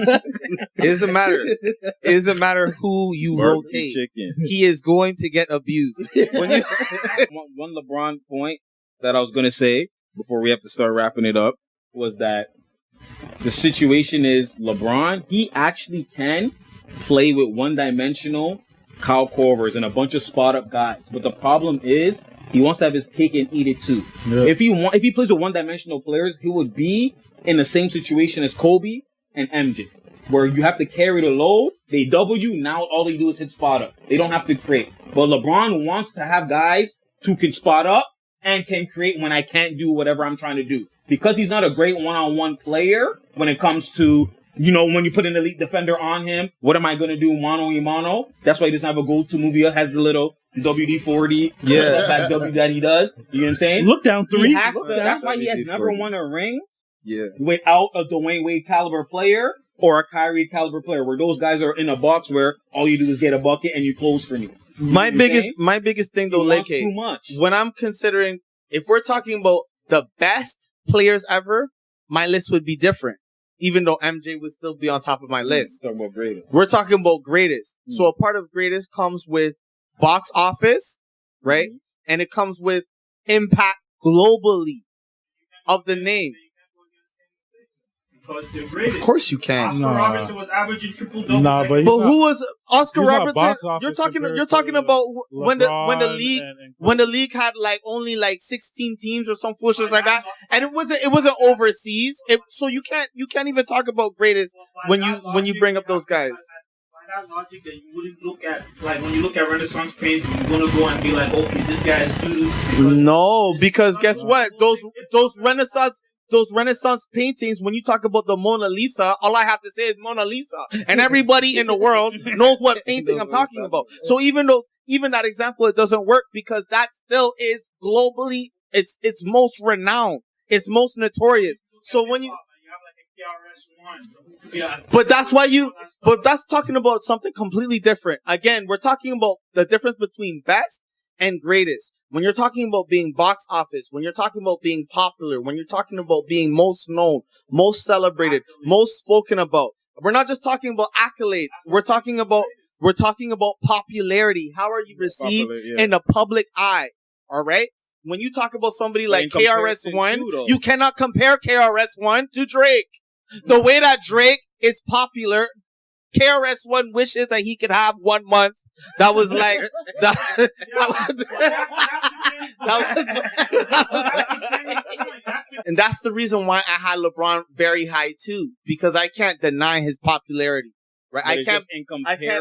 Speaker 3: doesn't matter. It doesn't matter who you rotate. He is going to get abused.
Speaker 1: One LeBron point that I was going to say before we have to start wrapping it up was that the situation is LeBron, he actually can play with one-dimensional Kyle Korvers and a bunch of spot-up guys. But the problem is he wants to have his cake and eat it too. Yeah. If he plays with one-dimensional players, he would be in the same situation as Kobe and MJ, where you have to carry the load. They double you. Now all they do is hit spot up. They don't have to create. But LeBron wants to have guys who can spot up and can create when I can't do whatever I'm trying to do. Because he's not a great one-on-one player when it comes to, when you put an elite defender on him, what am I going to do mano-a-mano? That's why he doesn't have a go-to movie. He has the little WD-40 back W that he does. You know what I'm saying?
Speaker 5: Look down three.
Speaker 1: That's why he has never won a ring without a Dwayne Wade caliber player or a Kyrie caliber player, where those guys are in a box where all you do is get a bucket and you close for me.
Speaker 3: My biggest thing though, Leke,
Speaker 1: too much.
Speaker 3: When I'm considering, if we're talking about the best players ever, my list would be different. even though MJ would still be on top of my list.
Speaker 1: Talking about greatest.
Speaker 3: We're talking about greatest. So a part of greatest comes with box office, right? And it comes with impact globally of the name.
Speaker 7: Because the greatest.
Speaker 3: Of course you can.
Speaker 7: Oscar Robertson was averaging triple doubles.
Speaker 3: But who was Oscar
Speaker 5: he's not
Speaker 3: Robertson?
Speaker 5: box office
Speaker 3: You're talking about when the league
Speaker 5: and
Speaker 3: when the league had like only like 16 teams or some foolishness like that, and it wasn't overseas. So you can't even talk about greatest when you bring up those guys.
Speaker 7: By that logic, that you wouldn't look at, like when you look at Renaissance painting, you're gonna go and be like, okay, this guy's doo-doo.
Speaker 3: No, because guess what? Those Renaissance paintings, when you talk about the Mona Lisa, all I have to say is Mona Lisa. And everybody in the world knows what painting I'm talking about. So even that example, it doesn't work because that still is globally, it's most renowned. It's most notorious. So when you have like a KRS-One. But that's talking about something completely different. Again, we're talking about the difference between best and greatest. When you're talking about being box office, when you're talking about being popular, when you're talking about being most known, most celebrated, most spoken about, we're not just talking about accolades. We're talking about popularity. How are you received in the public eye? All right. When you talk about somebody like KRS-One, you cannot compare KRS-One to Drake. The way that Drake is popular, KRS-One wishes that he could have 1 month. That was like and that's the reason why I had LeBron very high too, because I can't deny his popularity. Right? I can't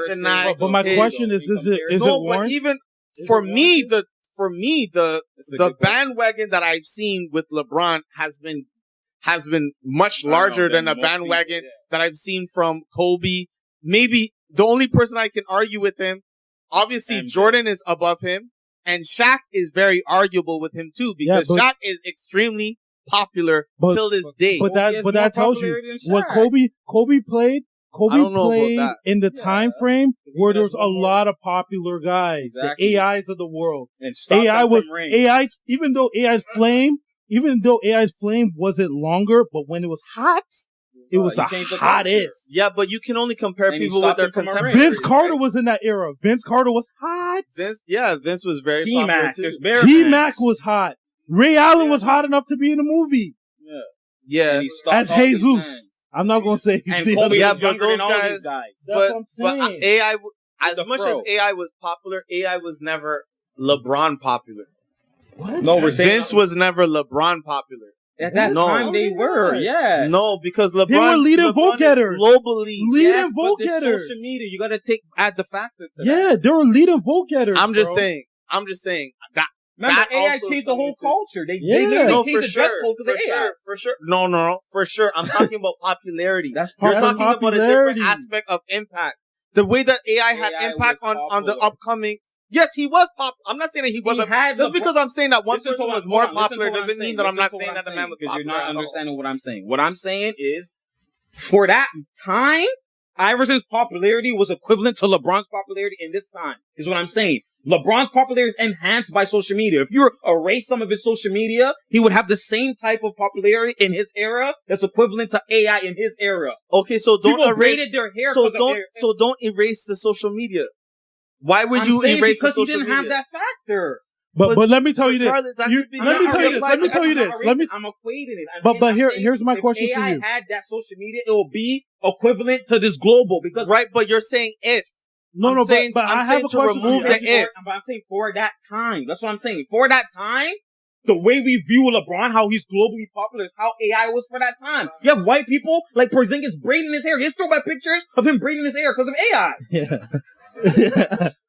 Speaker 3: deny.
Speaker 5: But my question is it warranted?
Speaker 3: But even for me, the bandwagon that I've seen with LeBron has been much larger than the bandwagon that I've seen from Kobe. Maybe the only person I can argue with him, obviously Jordan is above him, and Shaq is very arguable with him too, because Shaq is extremely popular till this day.
Speaker 5: But that tells you what Kobe played. Kobe played in the time frame where there's a lot of popular guys, the AIs of the world. And even though AI's flame wasn't longer, but when it was hot, it was the hottest.
Speaker 3: Yeah, but you can only compare people with their contemporaries.
Speaker 5: Vince Carter was in that era. Vince Carter was hot.
Speaker 3: Vince was very popular too.
Speaker 5: T-Mac was hot. Ray Allen was hot enough to be in the movie.
Speaker 3: Yeah.
Speaker 5: As Jesus. I'm not going to say.
Speaker 1: And Kobe was younger
Speaker 3: those
Speaker 1: than all
Speaker 3: guys,
Speaker 1: these guys.
Speaker 3: But AI, as much as AI was popular, AI was never LeBron popular.
Speaker 5: What?
Speaker 1: No,
Speaker 3: Vince was never LeBron popular.
Speaker 1: At that time, they were, yeah.
Speaker 3: No, because LeBron...
Speaker 5: They were leading vote getters.
Speaker 3: Globally.
Speaker 5: Leading vote getters.
Speaker 1: Social media, you got to add the factor to that.
Speaker 5: Yeah, they were leading vote getters,
Speaker 3: I'm just saying. That
Speaker 1: remember, AI changed the whole culture. They literally changed the dress code because of AI.
Speaker 3: For sure. No, for sure. I'm talking about popularity.
Speaker 5: That's part of
Speaker 3: You're talking about a different aspect of impact. The way that AI had impact on the upcoming... Yes, he was popular. I'm not saying that he wasn't. Just because I'm saying that one person was more popular doesn't mean that I'm not saying that the man was popular.
Speaker 1: Because you're not understanding what I'm saying. What I'm saying is, for that time, Iverson's popularity was equivalent to LeBron's popularity in this time, is what I'm saying. LeBron's popularity is enhanced by social media. If you erase some of his social media, he would have the same type of popularity in his era that's equivalent to AI in his era.
Speaker 3: Okay, so don't erase
Speaker 1: their hair.
Speaker 3: So don't erase the social media. Why would you erase the social media?
Speaker 1: Because he didn't have that factor.
Speaker 5: But let me tell you this. Let me tell you this.
Speaker 1: I'm equating it.
Speaker 5: But here's my question for you.
Speaker 1: If AI had that social media, it will be equivalent to this global. Because
Speaker 3: right, but you're saying if.
Speaker 5: But I have a question
Speaker 3: remove
Speaker 5: for you.
Speaker 3: The if.
Speaker 1: But I'm saying for that time. That's what I'm saying. For that time, the way we view LeBron, how he's globally popular, is how AI was for that time. You have white people like Porzingis braiding his hair. He has throwback pictures of him braiding his hair because of AI.
Speaker 5: Yeah.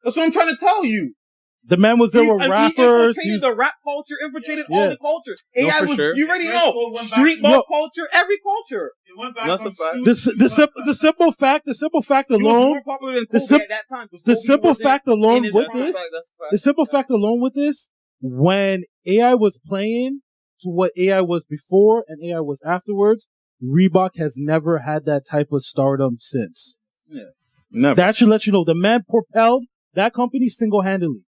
Speaker 1: That's what I'm trying to tell you.
Speaker 5: The man was there with rappers.
Speaker 1: He infiltrated the rap culture, infiltrated all the cultures. AI was,
Speaker 3: sure.
Speaker 1: you already know, street ball culture, every culture.
Speaker 7: It went back
Speaker 3: That's
Speaker 7: from
Speaker 3: a fact.
Speaker 5: The simple fact
Speaker 1: He was
Speaker 5: alone,
Speaker 1: more popular than Kobe at that time.
Speaker 5: the simple fact alone
Speaker 1: his
Speaker 5: with
Speaker 1: prime.
Speaker 5: this, when AI was playing to what AI was before and AI was afterwards, Reebok has never had that type of stardom since.
Speaker 1: Yeah. Never.
Speaker 5: That should let you know the man propelled that company single-handedly.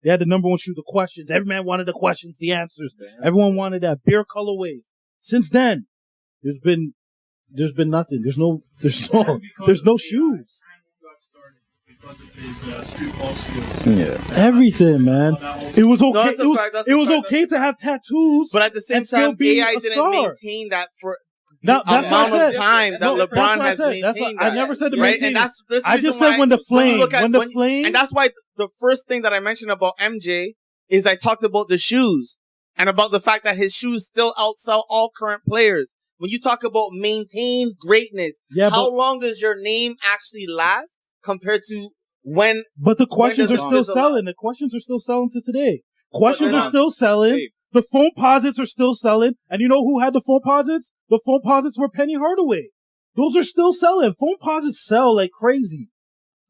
Speaker 5: They had the number one shoe, the questions. Every man wanted the questions, the answers. Everyone wanted that. Beer colorways. Since then, There's been nothing. There's no shoes.
Speaker 7: Because of his street ball skills.
Speaker 1: Yeah.
Speaker 5: Everything, man. It was okay.
Speaker 3: that's a fact, that's
Speaker 5: It
Speaker 3: a
Speaker 5: was
Speaker 3: fact.
Speaker 5: okay to have tattoos,
Speaker 3: But at the same
Speaker 5: and still
Speaker 3: time,
Speaker 5: be
Speaker 3: AI
Speaker 5: a
Speaker 3: didn't
Speaker 5: star.
Speaker 3: maintain that for
Speaker 5: That's what I
Speaker 3: amount
Speaker 5: said.
Speaker 3: of time that
Speaker 5: No, that's
Speaker 3: LeBron
Speaker 5: what I
Speaker 3: has
Speaker 5: said.
Speaker 3: maintained.
Speaker 5: I never said to
Speaker 3: right?
Speaker 5: maintain.
Speaker 3: And that's the
Speaker 5: I
Speaker 3: reason
Speaker 5: just said
Speaker 3: why
Speaker 5: when the
Speaker 3: when you
Speaker 5: flame,
Speaker 3: look at-
Speaker 5: when the flame,
Speaker 3: and that's why the first thing that I mentioned about MJ is I talked about the shoes and about the fact that his shoes still outsell all current players. When you talk about maintain greatness,
Speaker 5: yeah,
Speaker 3: how long does your name actually last compared to when?
Speaker 5: but the questions
Speaker 3: does
Speaker 5: are
Speaker 3: it
Speaker 5: still
Speaker 3: fizzle
Speaker 5: selling. The questions are still selling to today. Questions
Speaker 3: they're
Speaker 5: are
Speaker 3: not.
Speaker 5: still selling.
Speaker 1: Hey.
Speaker 5: The phone posits are still selling. And you know who had the phone posits? The phone posits were Penny Hardaway. Those are still selling. Phone posits sell like crazy.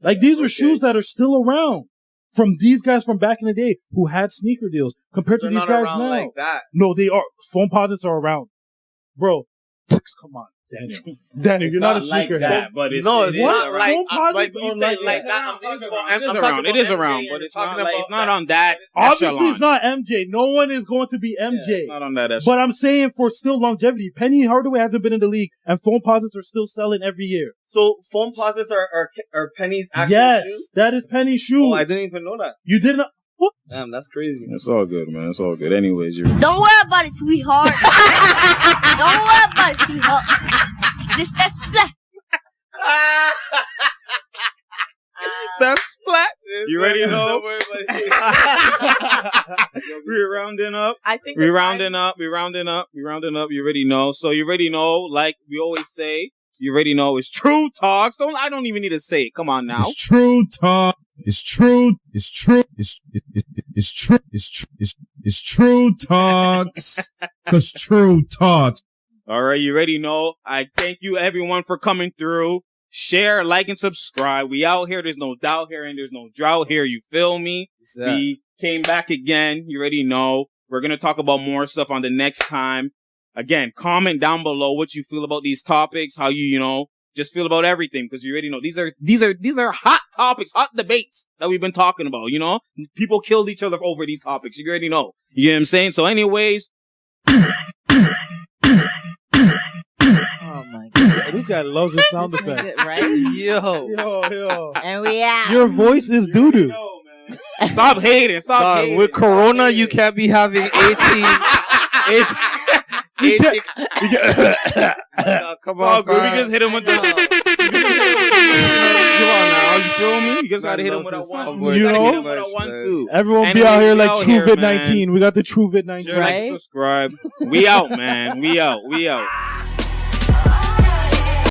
Speaker 5: Like these are shoes that are still around from these guys from back in the day who had sneaker deals compared to
Speaker 3: They're
Speaker 5: these
Speaker 3: not
Speaker 5: guys
Speaker 3: around
Speaker 5: now.
Speaker 3: like that.
Speaker 5: No, they are. Phone posits are around. Bro, come on, Daniel. Daniel, you're not a sneakerhead.
Speaker 1: but it's,
Speaker 3: No, it's
Speaker 1: it is
Speaker 3: not
Speaker 1: around.
Speaker 3: like
Speaker 5: Phone
Speaker 3: like
Speaker 5: posits
Speaker 3: when you
Speaker 5: are
Speaker 3: say
Speaker 5: like
Speaker 3: like
Speaker 5: that.
Speaker 3: that. I'm talking about.
Speaker 1: It is
Speaker 3: I'm talking
Speaker 1: around.
Speaker 3: about
Speaker 1: It is
Speaker 3: MJ,
Speaker 1: around,
Speaker 3: and
Speaker 1: but
Speaker 3: you're
Speaker 1: it's
Speaker 3: talking
Speaker 1: not like
Speaker 3: about
Speaker 1: it's not on that.
Speaker 5: Obviously,
Speaker 1: echelon.
Speaker 5: it's not MJ. No one is going to be MJ.
Speaker 1: Yeah, it's not on that.
Speaker 5: But I'm saying for still longevity, Penny Hardaway hasn't been in the league, and phone posits are still selling every year.
Speaker 3: So phone posits are Penny's actual
Speaker 5: Yes,
Speaker 3: shoes?
Speaker 5: that is Penny's shoe.
Speaker 3: Oh, I didn't even know that.
Speaker 5: You didn't. What?
Speaker 3: Damn, that's crazy.
Speaker 1: It's all good, man. It's all good. Anyways, you're.
Speaker 8: Don't worry about it, sweetheart. Don't worry about it, sweetheart. That's splat.
Speaker 1: That's flat. You ready to know?
Speaker 3: Don't worry about it.
Speaker 1: We're rounding up.
Speaker 4: I think
Speaker 1: We're rounding up. We're rounding up. We're rounding up. You already know. So you already know, like we always say, you already know it's true talks. I don't even need to say it. Come on now.
Speaker 2: It's true talk. It's true. It's true. It's true. It's true talks. Cause true talks.
Speaker 1: All right. You already know. I thank you everyone for coming through. Share, like, and subscribe. We out here. There's no doubt here and there's no drought here. You feel me? We came back again. You already know. We're going to talk about more stuff on the next time. Again, comment down below what you feel about these topics, how you just feel about everything, because you already know these are hot topics, hot debates that we've been talking about, People killed each other over these topics. You already know. You know what I'm saying? So anyways.
Speaker 4: Oh my god.
Speaker 5: This guy loves the sound
Speaker 4: This
Speaker 5: effects.
Speaker 4: nigga, right?
Speaker 5: Yo.
Speaker 4: And we out.
Speaker 5: Your voice is doo doo.
Speaker 1: Stop hating. Stop
Speaker 3: Dog,
Speaker 1: hating.
Speaker 3: with Corona, you can't be having 18. Come on,
Speaker 1: We just hit him with the. Come on now, you feel me? You just gotta hit him with a one.
Speaker 5: You
Speaker 1: Gotta
Speaker 5: know?
Speaker 1: hit him with a 1-2.
Speaker 5: Everyone
Speaker 1: And
Speaker 5: be out
Speaker 1: we
Speaker 5: here like
Speaker 1: out
Speaker 5: True
Speaker 1: here,
Speaker 5: Vid
Speaker 1: man.
Speaker 5: 19. We got the True Vid 19.
Speaker 1: Share, like,
Speaker 4: Right?
Speaker 1: subscribe. We out, man. We out.